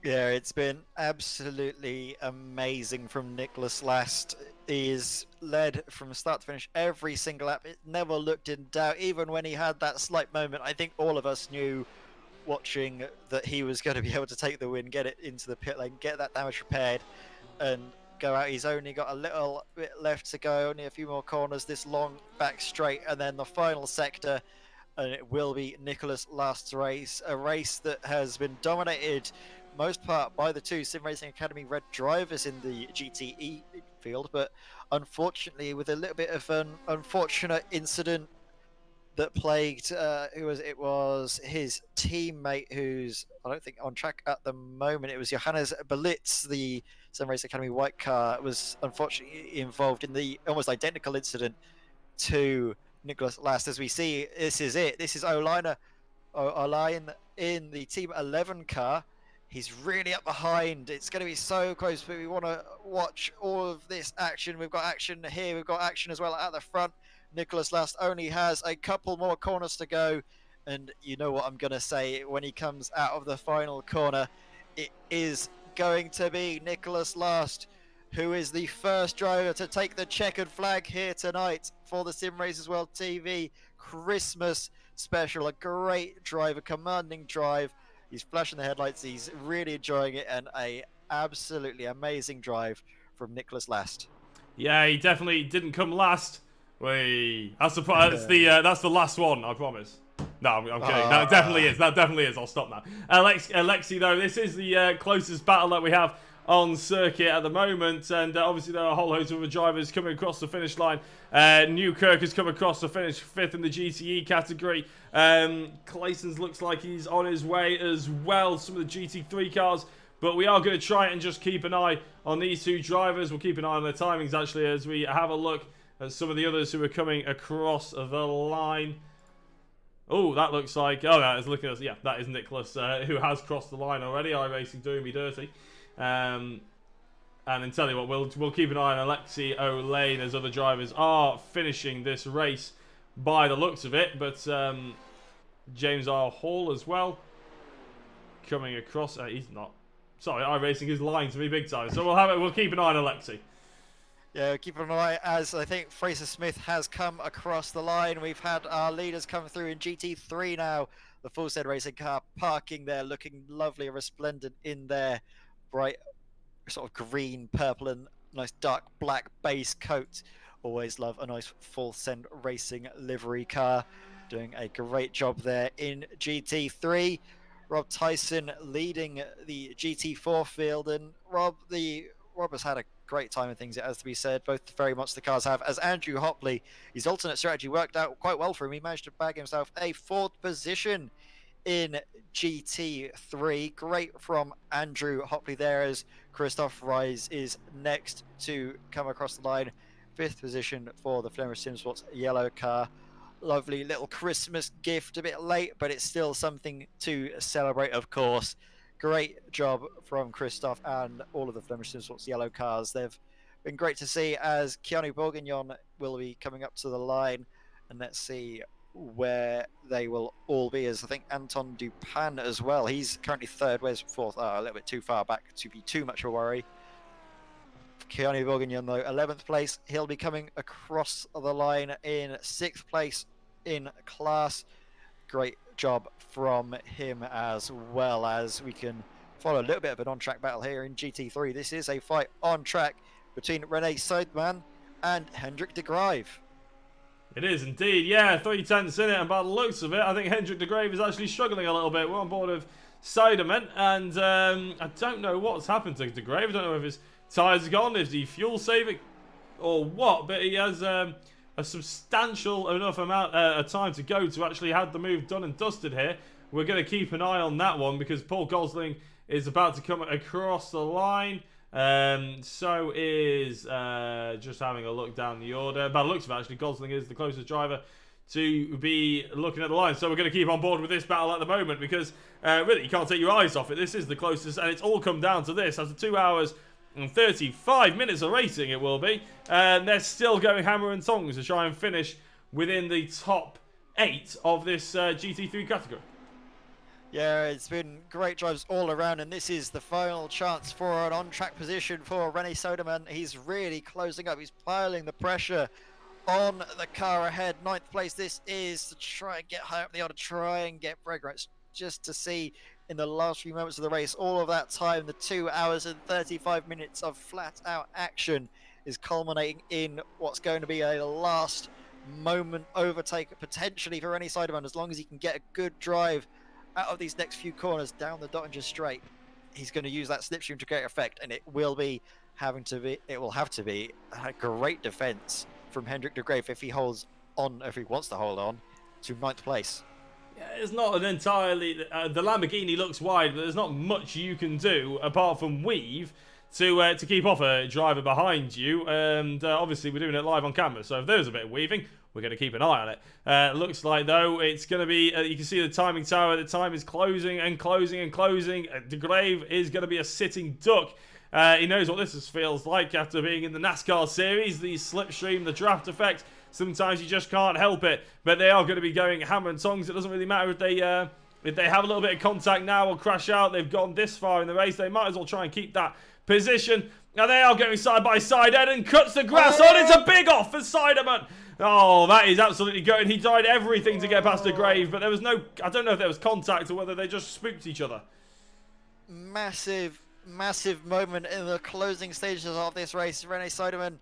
Yeah, it's been absolutely amazing from Nicholas Last. He is led from start to finish every single lap. It never looked in doubt, even when he had that slight moment. I think all of us knew, watching, that he was going to be able to take the win, get it into the pit lane, get that damage repaired, and go out. He's only got a little bit left to go, only a few more corners, this long back straight, and then the final sector, and it will be Nicholas Last's race, a race that has been dominated most part by the two Sim Racing Academy red drivers in the GTE field, but unfortunately with a little bit of an unfortunate incident that plagued it was his teammate, who's I don't think on track at the moment. It was Johannes Belitz, the Sim Racing Academy white car, was unfortunately involved in the almost identical incident to Nicholas Last. As we see, this is it. This is Olaine in the Team 11 car. He's really up behind. It's going to be so close, but we want to watch all of this action. We've got action here. We've got action as well at the front. Nicholas Last only has a couple more corners to go. And you know what I'm going to say when he comes out of the final corner. It is going to be Nicholas Last, who is the first driver to take the checkered flag here tonight for the Simracersworld TV Christmas special. A great drive, a commanding drive. He's flashing the headlights. He's really enjoying it, and a absolutely amazing drive from Nicholas Last. Yeah, he definitely didn't come last. That's the last one, I promise. No, I'm kidding. That definitely is. That definitely is. I'll stop now. Alexi, though, this is the closest battle that we have on circuit at the moment, and obviously there are a whole host of other drivers coming across the finish line. Newkirk has come across to finish 5th in the GTE category. Clayson's looks like he's on his way as well, some of the GT3 cars, but we are going to try and just keep an eye on these two drivers. We'll keep an eye on their timings actually as we have a look at some of the others who are coming across the line. Oh, that looks like... Oh, that is looking at us. Yeah, that is Nicholas, who has crossed the line already. iRacing doing me dirty. And then tell you what, we'll keep an eye on Alexi Olaine as other drivers are finishing this race by the looks of it. But James R. Hall as well coming across. He's not. Sorry, iRacing is lying to me big time. So we'll keep an eye on Alexi. Yeah, keep an eye as I think Fraser Smith has come across the line. We've had our leaders come through in GT3 now. The full set racing car parking there, looking lovely and resplendent in their bright sort of green, purple and nice dark black base coat. Always love a nice full send racing livery car. Doing a great job there in GT3. Rob Thiessen leading the GT4 field, and Rob has had a great time of things, it has to be said. Both very much the cars have. As Andrew Hopley, his alternate strategy worked out quite well for him. He managed to bag himself a 4th position in GT3. Great from Andrew Hopley there, as Christoph Reis is next to come across the line. 5th position for the Flemish Simsports yellow car. Lovely little Christmas gift, a bit late, but it's still something to celebrate, of course. Great job from Christoph and all of the Flemish Simsports yellow cars. They've been great to see, as Keanu Bourguignon will be coming up to the line. And let's see where they will all be, as I think Anton Dupin as well. He's currently 3rd. Where's 4th? Oh, a little bit too far back to be too much of a worry. Keanu Bourguignon, though, 11th place. He'll be coming across the line in 6th place in class. Great job from him, as well as we can follow a little bit of an on-track battle here in GT3. This is a fight on track between Rene Seidman and Hendrik de Graeve. It is indeed, yeah, 3/10 in it, and by the looks of it, I think Hendrik de Graeve is actually struggling a little bit. We're on board of Seidman, and I don't know what's happened to de Graeve. I don't know if his tyres are gone, if he fuel saving, or what, but he has a substantial enough amount of time to go to actually have the move done and dusted here. We're going to keep an eye on that one, because Paul Gosling is about to come across the line. So is just having a look down the order. By the looks of it, actually, Gosling is the closest driver to be looking at the line. So we're going to keep on board with this battle at the moment, because really you can't take your eyes off it. This is the closest, and it's all come down to this. After 2 hours and 35 minutes of racing, it will be, and they're still going hammer and tongs to try and finish within the top 8 of this GT3 category. Yeah, it's been great drives all around, and this is the final chance for an on-track position for Rene Soderman. He's really closing up. He's piling the pressure on the car ahead. 9th place. This is to try and get high up the order, try and get break rights, just to see in the last few moments of the race. All of that time, the 2 hours and 35 minutes of flat-out action, is culminating in what's going to be a last moment overtake, potentially for any Sideman, as long as he can get a good drive out of these next few corners down the Dottinger Straight. He's going to use that slipstream to great effect, and it will have to be a great defense from Hendrik de Graaf if he holds on, if he wants to hold on to 9th place. Yeah, it's not an entirely... the Lamborghini looks wide, but there's not much you can do apart from weave to keep off a driver behind you. And obviously we're doing it live on camera, so if there's a bit of weaving, we're going to keep an eye on it. Looks like, though, it's going to be... you can see the timing tower. The time is closing and closing and closing. De Graaf is going to be a sitting duck. He knows what this feels like after being in the NASCAR series. The slipstream, the draft effect. Sometimes you just can't help it. But they are going to be going hammer and tongs. It doesn't really matter if they have a little bit of contact now or crash out. They've gone this far in the race. They might as well try and keep that position. Now they are going side by side. Eden cuts the grass on. It's a big off for Sideman. Oh, that is absolutely going. He tried everything to get past De Graaf, but there was no... I don't know if there was contact or whether they just spooked each other. Massive moment in the closing stages of this race. René Sideman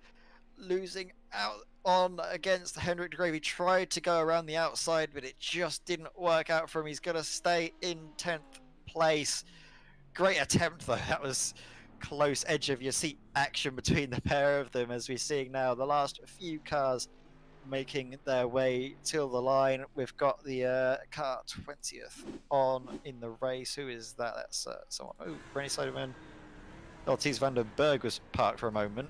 losing out on against Hendrik de Graaf. He tried to go around the outside, but it just didn't work out for him. He's going to stay in 10th place. Great attempt, though. That was close edge of your seat action between the pair of them, as we're seeing now the last few cars making their way till the line. We've got the car 20th on in the race. Who is that? That's someone. Oh, René Sideman. Thijs van den Berg was parked for a moment.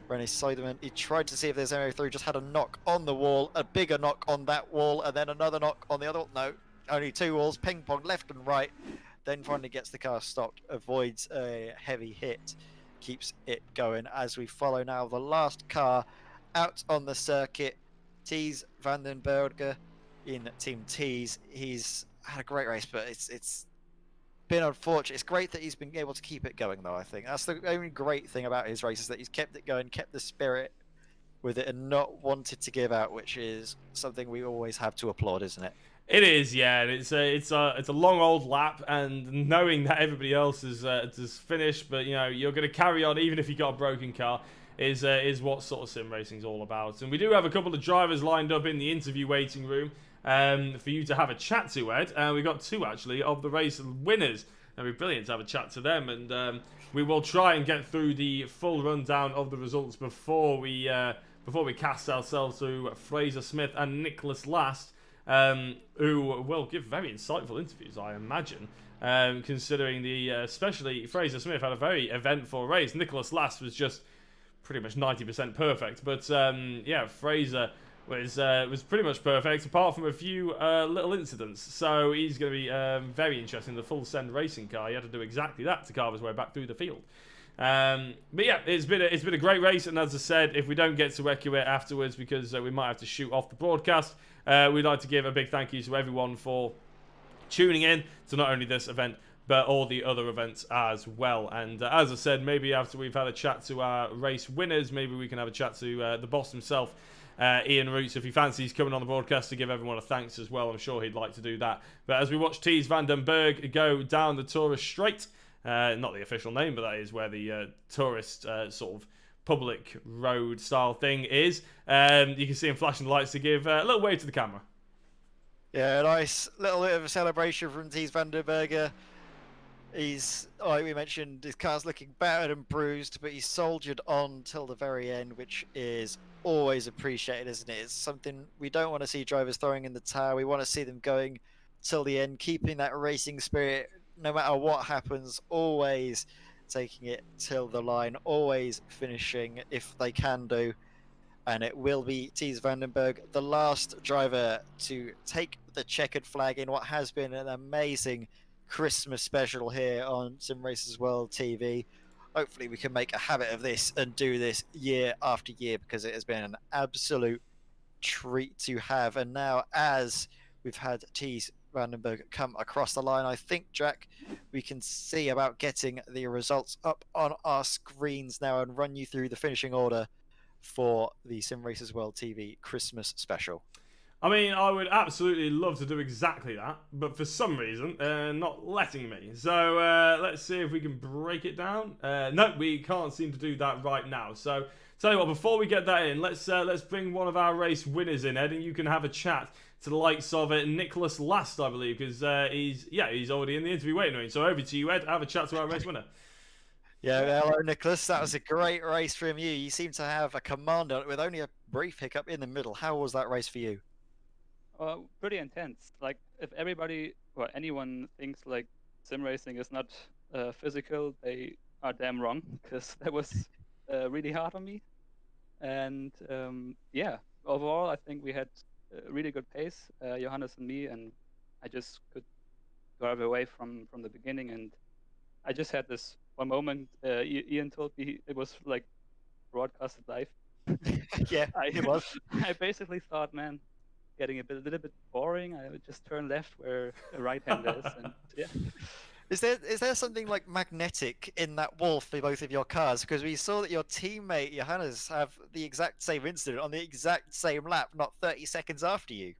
René Sideman, he tried to see if there's any through, just had a knock on the wall, a bigger knock on that wall, and then another knock on the other. No, only 2 walls, ping pong left and right. Then finally gets the car stopped, avoids a heavy hit, keeps it going as we follow now the last car out on the circuit. Thijs van den Berg in Team T's. He's had a great race, but it's been unfortunate. It's great that he's been able to keep it going, though. I think that's the only great thing about his race, is that he's kept it going, kept the spirit with it, and not wanted to give out, which is something we always have to applaud, isn't it? It is, yeah. It's a long old lap, and knowing that everybody else is finished, but you're going to carry on even if you got a broken car, is what sort of sim racing is all about. And we do have a couple of drivers lined up in the interview waiting room for you to have a chat to, Ed. We've got 2 actually of the race winners. It'd be brilliant to have a chat to them, and we will try and get through the full rundown of the results before we cast ourselves to Fraser Smith and Nicholas Last, who will give very insightful interviews, I imagine. Considering especially Fraser Smith had a very eventful race. Nicholas Last was just pretty much 90% perfect, but yeah, Fraser was pretty much perfect apart from a few little incidents. So he's going to be very interesting in the full send racing car. He had to do exactly that to carve his way back through the field. But yeah, it's been a great race, and as I said, if we don't get to echo it afterwards because we might have to shoot off the broadcast, we'd like to give a big thank you to everyone for tuning in to not only this event but all the other events as well. And as I said, maybe after we've had a chat to our race winners, maybe we can have a chat to the boss himself, Ian Roots, if he fancies coming on the broadcast to give everyone a thanks as well. I'm sure he'd like to do that. But as we watch Thijs van den Berg go down the tourist straight, not the official name, but that is where the tourist sort of public road style thing is, you can see him flashing the lights to give a little wave to the camera. Yeah, a nice little bit of a celebration from Thijs van den Berg. He's, like we mentioned, his car's looking battered and bruised, but he's soldiered on till the very end, which is always appreciated, isn't it? It's something we don't want to see drivers throwing in the towel. We want to see them going till the end, keeping that racing spirit, no matter what happens, always taking it till the line, always finishing if they can do. And it will be Thijs van den Berg, the last driver to take the checkered flag in what has been an amazing Christmas special here on Simracersworld TV. Hopefully we can make a habit of this and do this year after year, because it has been an absolute treat to have. And now, as we've had Thijs van den Berg come across the line, I think, Jack, we can see about getting the results up on our screens now and run you through the finishing order for the Simracersworld TV Christmas special. I mean, I would absolutely love to do exactly that, but for some reason, not letting me. So let's see if we can break it down. No, we can't seem to do that right now. So tell you what, before we get that in, let's bring one of our race winners in, Ed, and you can have a chat to the likes of Nicholas Last, I believe, because he's already in the interview waiting room. So over to you, Ed. Have a chat to our race winner. Yeah, hello, Nicholas. That was a great race from you. You seem to have a command on it with only a brief hiccup in the middle. How was that race for you? Pretty intense. Like if everybody or anyone thinks like sim racing is not physical, they are damn wrong because that was really hard on me. And yeah, overall, I think we had a really good pace, Johannes and me, and I just could drive away from the beginning. And I just had this one moment. Ian told me it was like broadcasted live. Yeah, I it was. I basically thought, man, getting a little bit boring. I would just turn left where the right hand is, and yeah. Is there something like magnetic in that wall for both of your cars? Because we saw that your teammate Johannes have the exact same incident on the exact same lap, not 30 seconds after you.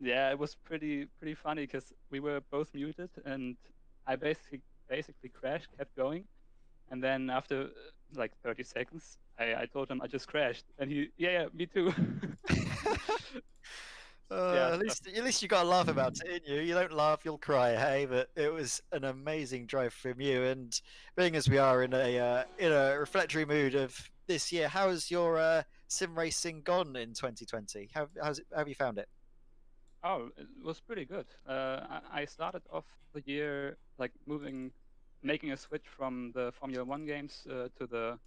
Yeah, it was pretty funny because we were both muted, and I basically crashed, kept going, and then after like 30 seconds, I told him I just crashed, and yeah, me too. Yeah, At least you got to laugh about it, didn't you? You don't laugh, you'll cry, hey. But it was an amazing drive from you. And being as we are in a reflectory mood of this year, how has your sim racing gone in 2020? How have you found it? Oh, it was pretty good. I started off the year like making a switch from the Formula One games to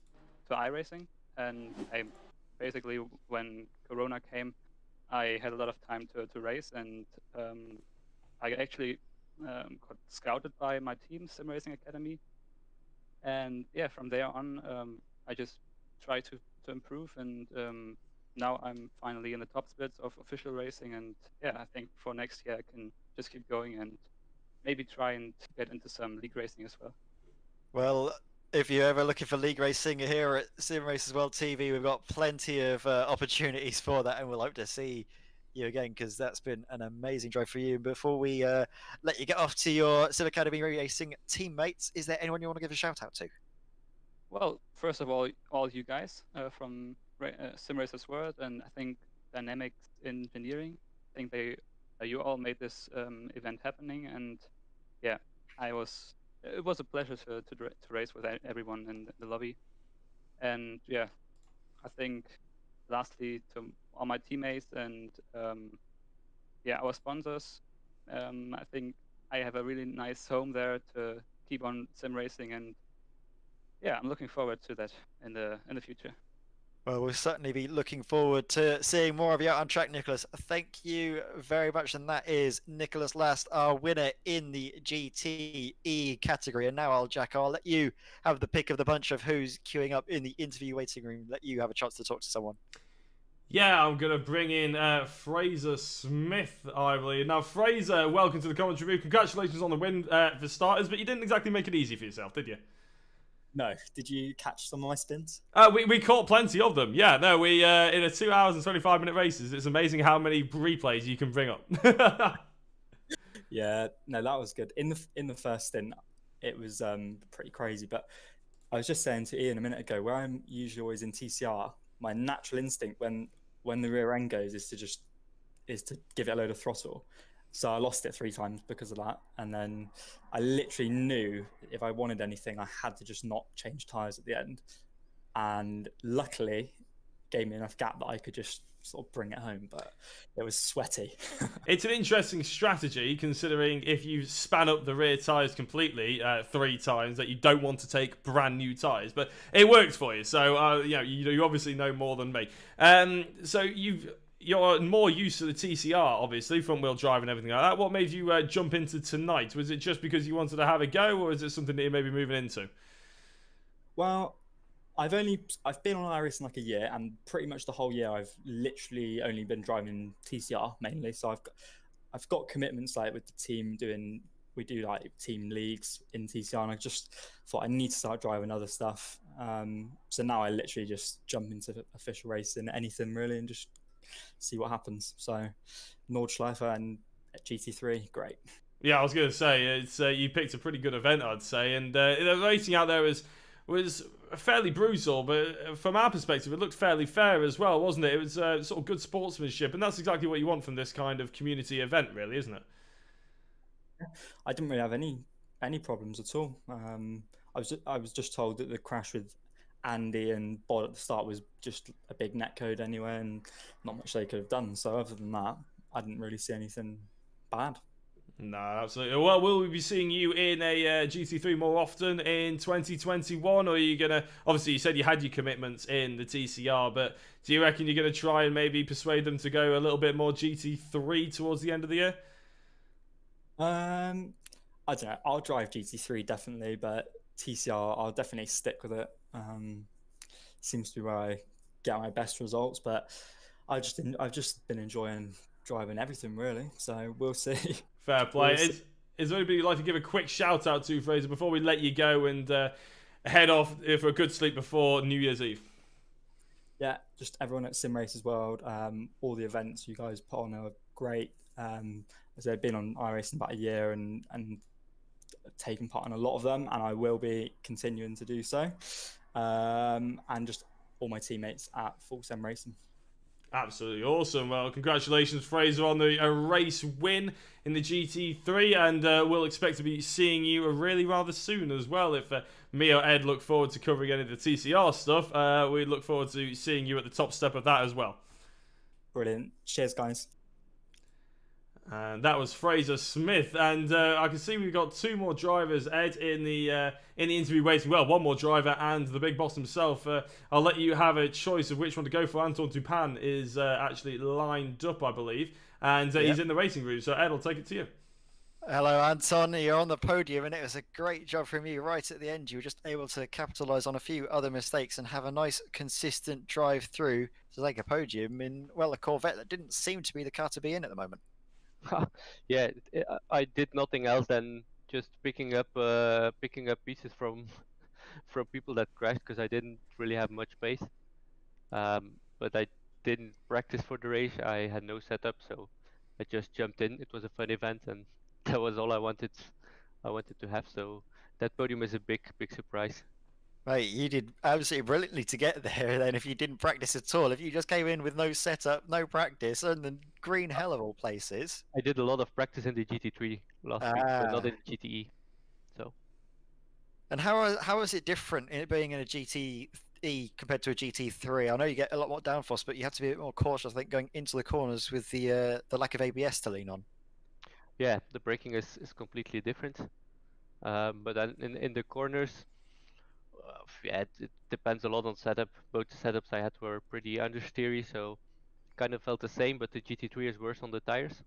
iRacing, and I basically when Corona came, I had a lot of time to race, and I actually got scouted by my team, Sim Racing Academy, and yeah, from there on, I just try to improve, and now I'm finally in the top splits of official racing, and yeah, I think for next year I can just keep going and maybe try and get into some league racing as well. Well, if you're ever looking for league racing here at Simracersworld TV, we've got plenty of opportunities for that, and we'll hope to see you again because that's been an amazing drive for you. Before we let you get off to your Sim Academy racing teammates, is there anyone you want to give a shout out to? Well, first of all you guys from Sim Racers World, and I think Dynamics Engineering. I think you all made this event happening, and yeah, it was a pleasure to race with everyone in the lobby, and yeah, I think lastly to all my teammates and yeah, our sponsors. I think I have a really nice home there to keep on sim racing, and yeah, I'm looking forward to that in the future. Well, we'll certainly be looking forward to seeing more of you out on track, Nicholas. Thank you very much. And that is Nicholas Last, our winner in the GTE category. And now, Jack, I'll let you have the pick of the bunch of who's queuing up in the interview waiting room. Let you have a chance to talk to someone. Yeah, I'm going to bring in Fraser Smith, I believe. Now, Fraser, welcome to the commentary booth. Congratulations on the win for starters, but you didn't exactly make it easy for yourself, did you? No. Did you catch some of my spins? We caught plenty of them. Yeah, no, we in a 2 hours and 25-minute races, it's amazing how many replays you can bring up. Yeah, no, that was good. In the first stint, it was pretty crazy. But I was just saying to Ian a minute ago, where I'm usually always in TCR, my natural instinct when the rear end goes is to give it a load of throttle. So I lost it 3 times because of that. And then I literally knew if I wanted anything, I had to just not change tyres at the end. And luckily, it gave me enough gap that I could just sort of bring it home. But it was sweaty. It's an interesting strategy, considering if you span up the rear tyres completely 3 times, that you don't want to take brand new tyres. But it worked for you. So, you obviously know more than me. So you're more used to the TCR, obviously, front wheel drive and everything like that. What made you jump into tonight? Was it just because you wanted to have a go, or is it something that you're maybe moving into? Well, I've been on iRacing like a year, and pretty much the whole year I've literally only been driving TCR mainly. So I've got commitments like with the team we do like team leagues in TCR, and I just thought I need to start driving other stuff. So now I literally just jump into official racing, anything really, and just see what happens. So Nordschleife and GT3, great. Yeah, I was going to say, it's you picked a pretty good event, I'd say, and the racing out there was fairly brutal, but from our perspective, it looked fairly fair as well, wasn't it? It was sort of good sportsmanship, and that's exactly what you want from this kind of community event, really, isn't it? I didn't really have any problems at all. I was just told that the crash with Andy and Bod at the start was just a big netcode anyway, and not much they could have done. So other than that, I didn't really see anything bad. No, absolutely. Well, will we be seeing you in a GT3 more often in 2021, or are you gonna? Obviously, you said you had your commitments in the TCR, but do you reckon you're gonna try and maybe persuade them to go a little bit more GT3 towards the end of the year? I don't know. I'll drive GT3 definitely, but TCR I'll definitely stick with it. Seems to be where I get my best results, but I've just been enjoying driving everything really. So we'll see. Fair play. We'll see. Is there anybody you'd like to give a quick shout out to, Fraser, before we let you go and head off for a good sleep before New Year's Eve? Yeah, just everyone at Simracersworld. All the events you guys put on are great. As I've been on iRacing about a year and taken part in a lot of them, and I will be continuing to do so. And just all my teammates at Full Sim Racing. Absolutely awesome. Well, congratulations, Fraser, on the race win in the GT3, and we'll expect to be seeing you really rather soon as well. If me or Ed look forward to covering any of the TCR stuff, we look forward to seeing you at the top step of that as well. Brilliant. Cheers, guys. And that was Fraser Smith, and I can see we've got two more drivers, Ed, in the interview waiting. Well, one more driver and the big boss himself. I'll let you have a choice of which one to go for. Anton Dupin is actually lined up, I believe, and he's in the racing room. So Ed, I'll take it to you. Hello, Anton. You're on the podium, and it was a great job from you right at the end. You were just able to capitalise on a few other mistakes and have a nice, consistent drive through to take a podium in, well, a Corvette that didn't seem to be the car to be in at the moment. Yeah, I did nothing else than just picking up pieces from from people that crashed because I didn't really have much pace. But I didn't practice for the race. I had no setup, so I just jumped in. It was a fun event, and that was all I wanted. I wanted to have. So that podium is a big surprise. Mate, you did absolutely brilliantly to get there then if you didn't practice at all. If you just came in with no setup, no practice, and the green hell of all places. I did a lot of practice in the GT3 last week, but not in the GTE. So. And how is it different in it being in a GTE compared to a GT3? I know you get a lot more downforce, but you have to be a bit more cautious, I think, going into the corners with the lack of ABS to lean on. Yeah, the braking is completely different. But then in the corners, yeah, it depends a lot on setup. Both the setups I had were pretty understeery, so kind of felt the same, but the GT3 is worse on the tires.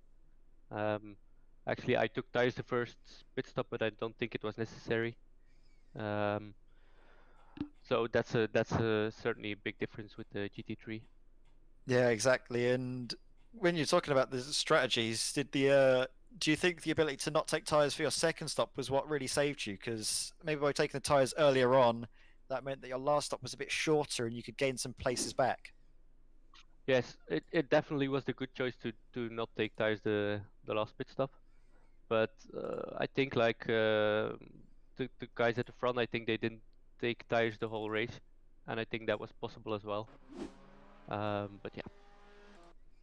Actually, I took tires the first pit stop, but I don't think it was necessary. So that's certainly a big difference with the GT3. Yeah, exactly. And when you're talking about the strategies, do you think the ability to not take tires for your second stop was what really saved you? Because maybe by taking the tires earlier on, that meant that your last stop was a bit shorter and you could gain some places back. Yes, it definitely was the good choice to not take tires the last pit stop. But I think like the guys at the front, I think they didn't take tires the whole race, and I think that was possible as well. But yeah.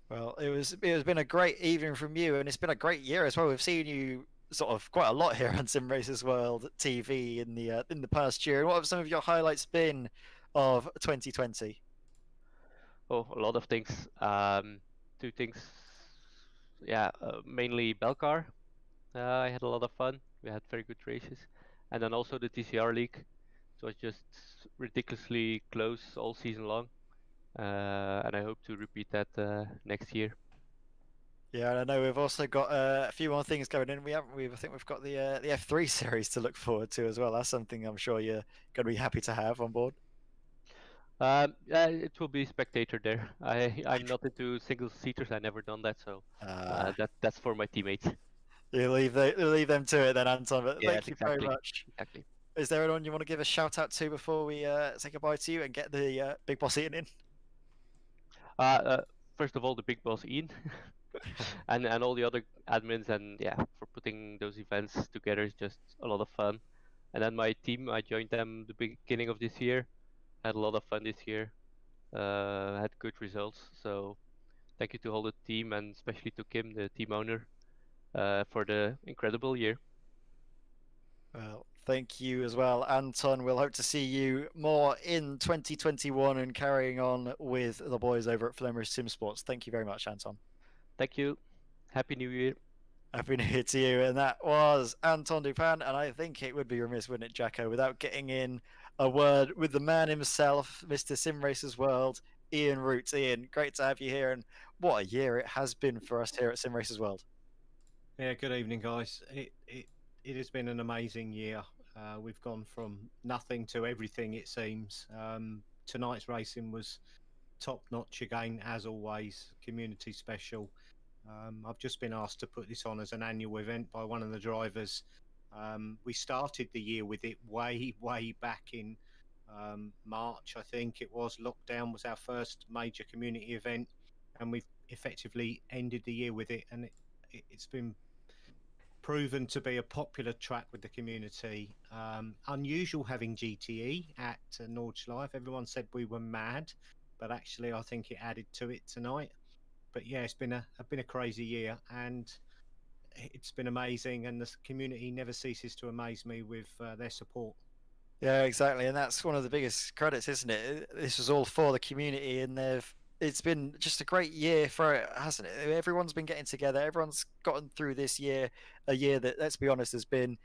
Well, it's been a great evening from you, and it's been a great year as well. We've seen you sort of quite a lot here on Simracersworld TV in the past year. And what have some of your highlights been of 2020? Oh, a lot of things. Two things. Yeah, mainly Belcar. I had a lot of fun. We had very good races, and then also the TCR League. So it's just ridiculously close all season long. And I hope to repeat that next year. Yeah, and I know we've also got a few more things going in. I think we've got the F3 series to look forward to as well. That's something I'm sure you're going to be happy to have on board. It will be spectator there. I'm not into single seaters. I never done that, so that's for my teammates. You leave them to it then, Anton. But Yeah, thank you very much. Exactly. Is there anyone you want to give a shout out to before we say goodbye to you and get the big boss eating in? first of all, the big boss Ian, and all the other admins, and yeah, for putting those events together is just a lot of fun. And then my team, I joined them the beginning of this year. Had a lot of fun this year. Had good results. So thank you to all the team and especially to Kim, the team owner, for the incredible year. Well, thank you as well, Anton. We'll hope to see you more in 2021 and carrying on with the boys over at Flemish Sim Sports. Thank you very much, Anton. Thank you. Happy New Year. Happy New Year to you. And that was Anton Dupin. And I think it would be remiss, wouldn't it, Jacko, without getting in a word with the man himself, Mr. Simracersworld, Ian Roots. Ian, great to have you here. And what a year it has been for us here at Simracersworld. Yeah, good evening, guys. It has been an amazing year. We've gone from nothing to everything, it seems. Tonight's racing was top notch again, as always. Community special. I've just been asked to put this on as an annual event by one of the drivers. We started the year with it way back in March, I think it was. Lockdown was our first major community event, and we've effectively ended the year with it. And it's been proven to be a popular track with the community. Unusual having GTE at Nordschleife. Everyone said we were mad, but actually I think it added to it tonight. But yeah, it's been a crazy year, and it's been amazing, and the community never ceases to amaze me with their support. Yeah, exactly. And that's one of the biggest credits, isn't it? This was all for the community, and it's been just a great year for it, hasn't it? Everyone's been getting together. Everyone's gotten through this year, a year that, let's be honest, has been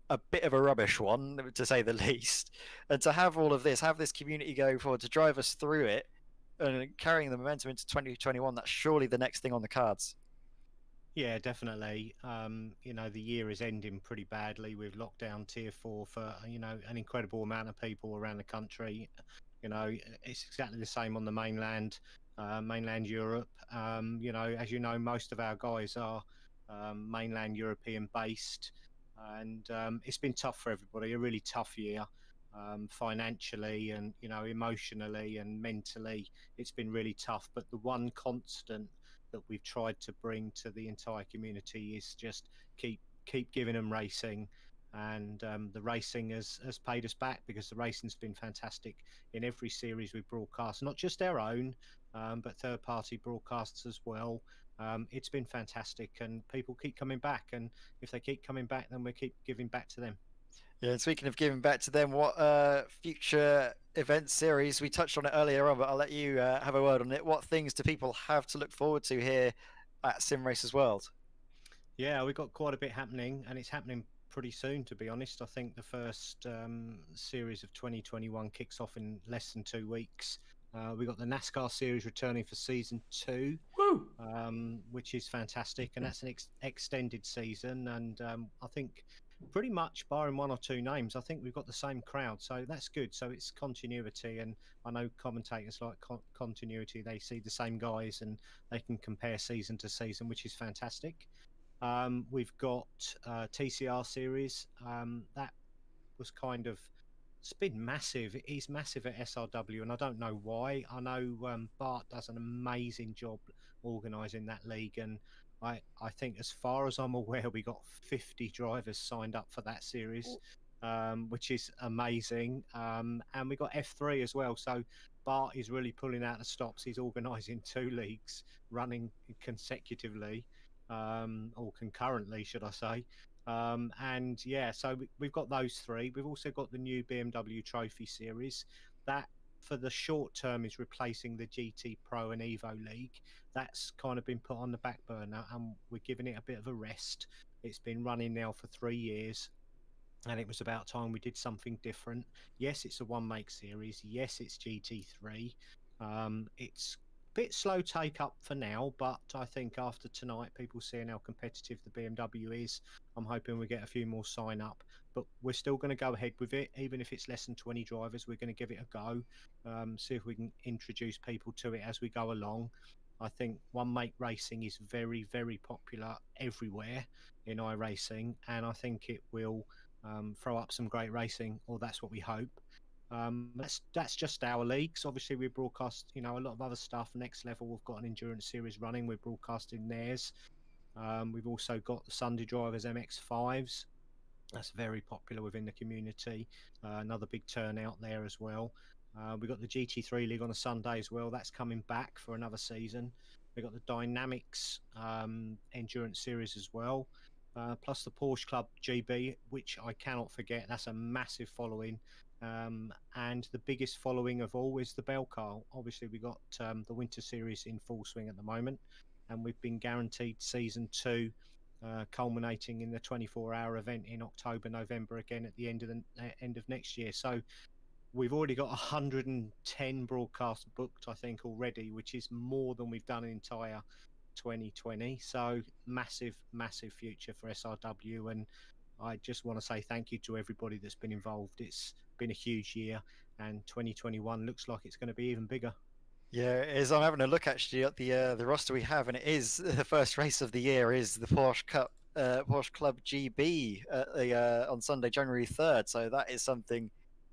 a bit of a rubbish one, to say the least. And to have all of this, have this community going forward, to drive us through it and carrying the momentum into 2021, that's surely the next thing on the cards. Yeah, definitely. The year is ending pretty badly with lockdown tier 4 for, an incredible amount of people around the country. It's exactly the same on the mainland, mainland Europe. As you know, most of our guys are mainland European based, and it's been tough for everybody, a really tough year. Financially and emotionally and mentally, it's been really tough. But the one constant that we've tried to bring to the entire community is just keep giving them racing, and the racing has paid us back, because the racing's been fantastic in every series we broadcast, not just our own, but third-party broadcasts as well. It's been fantastic, and people keep coming back, and if they keep coming back, then we keep giving back to them. Yeah, and speaking of giving back to them, what future event series, we touched on it earlier on, but I'll let you have a word on it. What things do people have to look forward to here at Simracersworld? Yeah, we've got quite a bit happening, and it's happening pretty soon, to be honest. I think the first series of 2021 kicks off in less than 2 weeks. We've got the NASCAR series returning for season 2, which is fantastic, and that's an extended season. And I think pretty much, barring one or two names, I think we've got the same crowd, so that's good. So it's continuity, and I know commentators like continuity. They see the same guys and they can compare season to season, which is fantastic. We've got TCR series. That was kind of, it's been massive. He's massive at SRW, and I don't know why. I know Bart does an amazing job organising that league, and I think, as far as I'm aware, we got 50 drivers signed up for that series, which is amazing. And we got F3 as well. So Bart is really pulling out the stops. He's organising 2 leagues running consecutively, or concurrently, should I say. And yeah, so we've got those 3. We've also got the new BMW Trophy Series. That, for the short term, is replacing the GT Pro and Evo League. That's kind of been put on the back burner, and we're giving it a bit of a rest. It's been running now for 3 years, and it was about time we did something different. Yes, it's a one-make series. Yes, it's GT3. It's a bit slow take up for now, but I think after tonight, people seeing how competitive the BMW is, I'm hoping we get a few more sign up. But we're still going to go ahead with it, even if it's less than 20 drivers. We're going to give it a go, see if we can introduce people to it as we go along. I think one-make racing is very, very popular everywhere in iRacing, and I think it will throw up some great racing, or that's what we hope. That's just our leagues. Obviously, we broadcast, a lot of other stuff. Next Level, we've got an endurance series running. We're broadcasting theirs. We've also got the Sunday Drivers MX5s. That's very popular within the community. Another big turnout there as well. We've got the GT3 League on a Sunday as well. That's coming back for another season. We've got the Dynamics Endurance Series as well. Plus the Porsche Club GB, which I cannot forget. That's a massive following. And the biggest following of all is the Bell Car. Obviously, we got the Winter Series in full swing at the moment. And we've been guaranteed Season 2, culminating in the 24-hour event in October, November again at the end of next year. So we've already got 110 broadcasts booked, I think, already, which is more than we've done in entire 2020. So massive future for SRW, and I just want to say thank you to everybody that's been involved. It's been a huge year, and 2021 looks like it's going to be even bigger. Yeah, it is. I'm having a look actually at the roster we have, and it is the first race of the year is the Porsche Club GB on Sunday, January 3rd. So that is something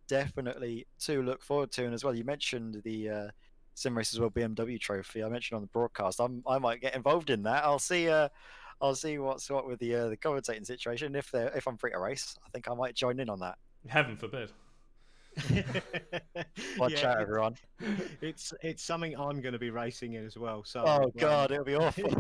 definitely to look forward to. And as well, you mentioned the Simracersworld BMW Trophy. I mentioned on the broadcast. I might get involved in that. I'll see what's what with the commentating situation. If I'm free to race, I think I might join in on that. Heaven forbid. Watch out, everyone. It's something I'm going to be racing in as well. So oh god, it'll be awful.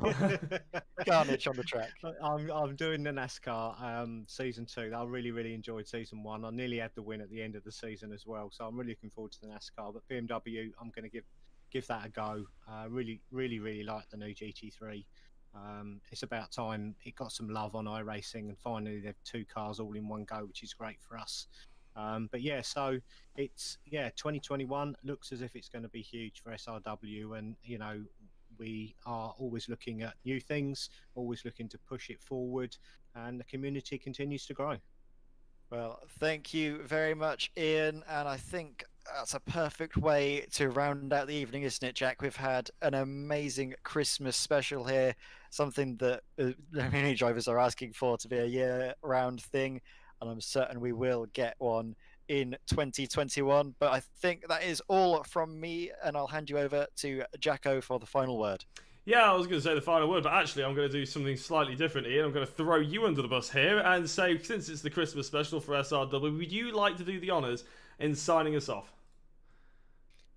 Carnage on the track. I'm doing the NASCAR season 2. I really enjoyed season 1. I nearly had the win at the end of the season as well. So I'm really looking forward to the NASCAR. But BMW, I'm going to give that a go. Really like the new GT3. It's about time it got some love on iRacing, and finally they've 2 cars all in one go, which is great for us. But yeah, so it's 2021 looks as if it's going to be huge for SRW, and we are always looking at new things, always looking to push it forward, and the community continues to grow. Well, thank you very much, Ian, and I think that's a perfect way to round out the evening, isn't it, Jack? We've had an amazing Christmas special here, something that many drivers are asking for to be a year-round thing, and I'm certain we will get one in 2021. But I think that is all from me, and I'll hand you over to Jacko for the final word. Yeah, I was going to say the final word, but actually I'm going to do something slightly different, Ian. I'm going to throw you under the bus here and say, since it's the Christmas special for SRW, would you like to do the honours in signing us off?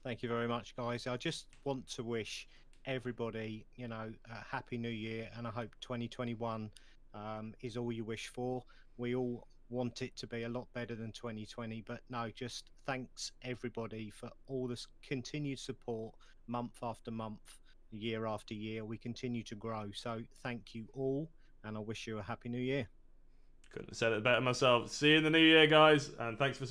Thank you very much, guys. I just want to wish everybody, a happy new year, and I hope 2021 is all you wish for. We all want it to be a lot better than 2020, but no, just thanks everybody for all this continued support month after month, year after year. We continue to grow, so thank you all, and I wish you a happy new year. Couldn't have said it better myself. See you in the new year, guys, and thanks for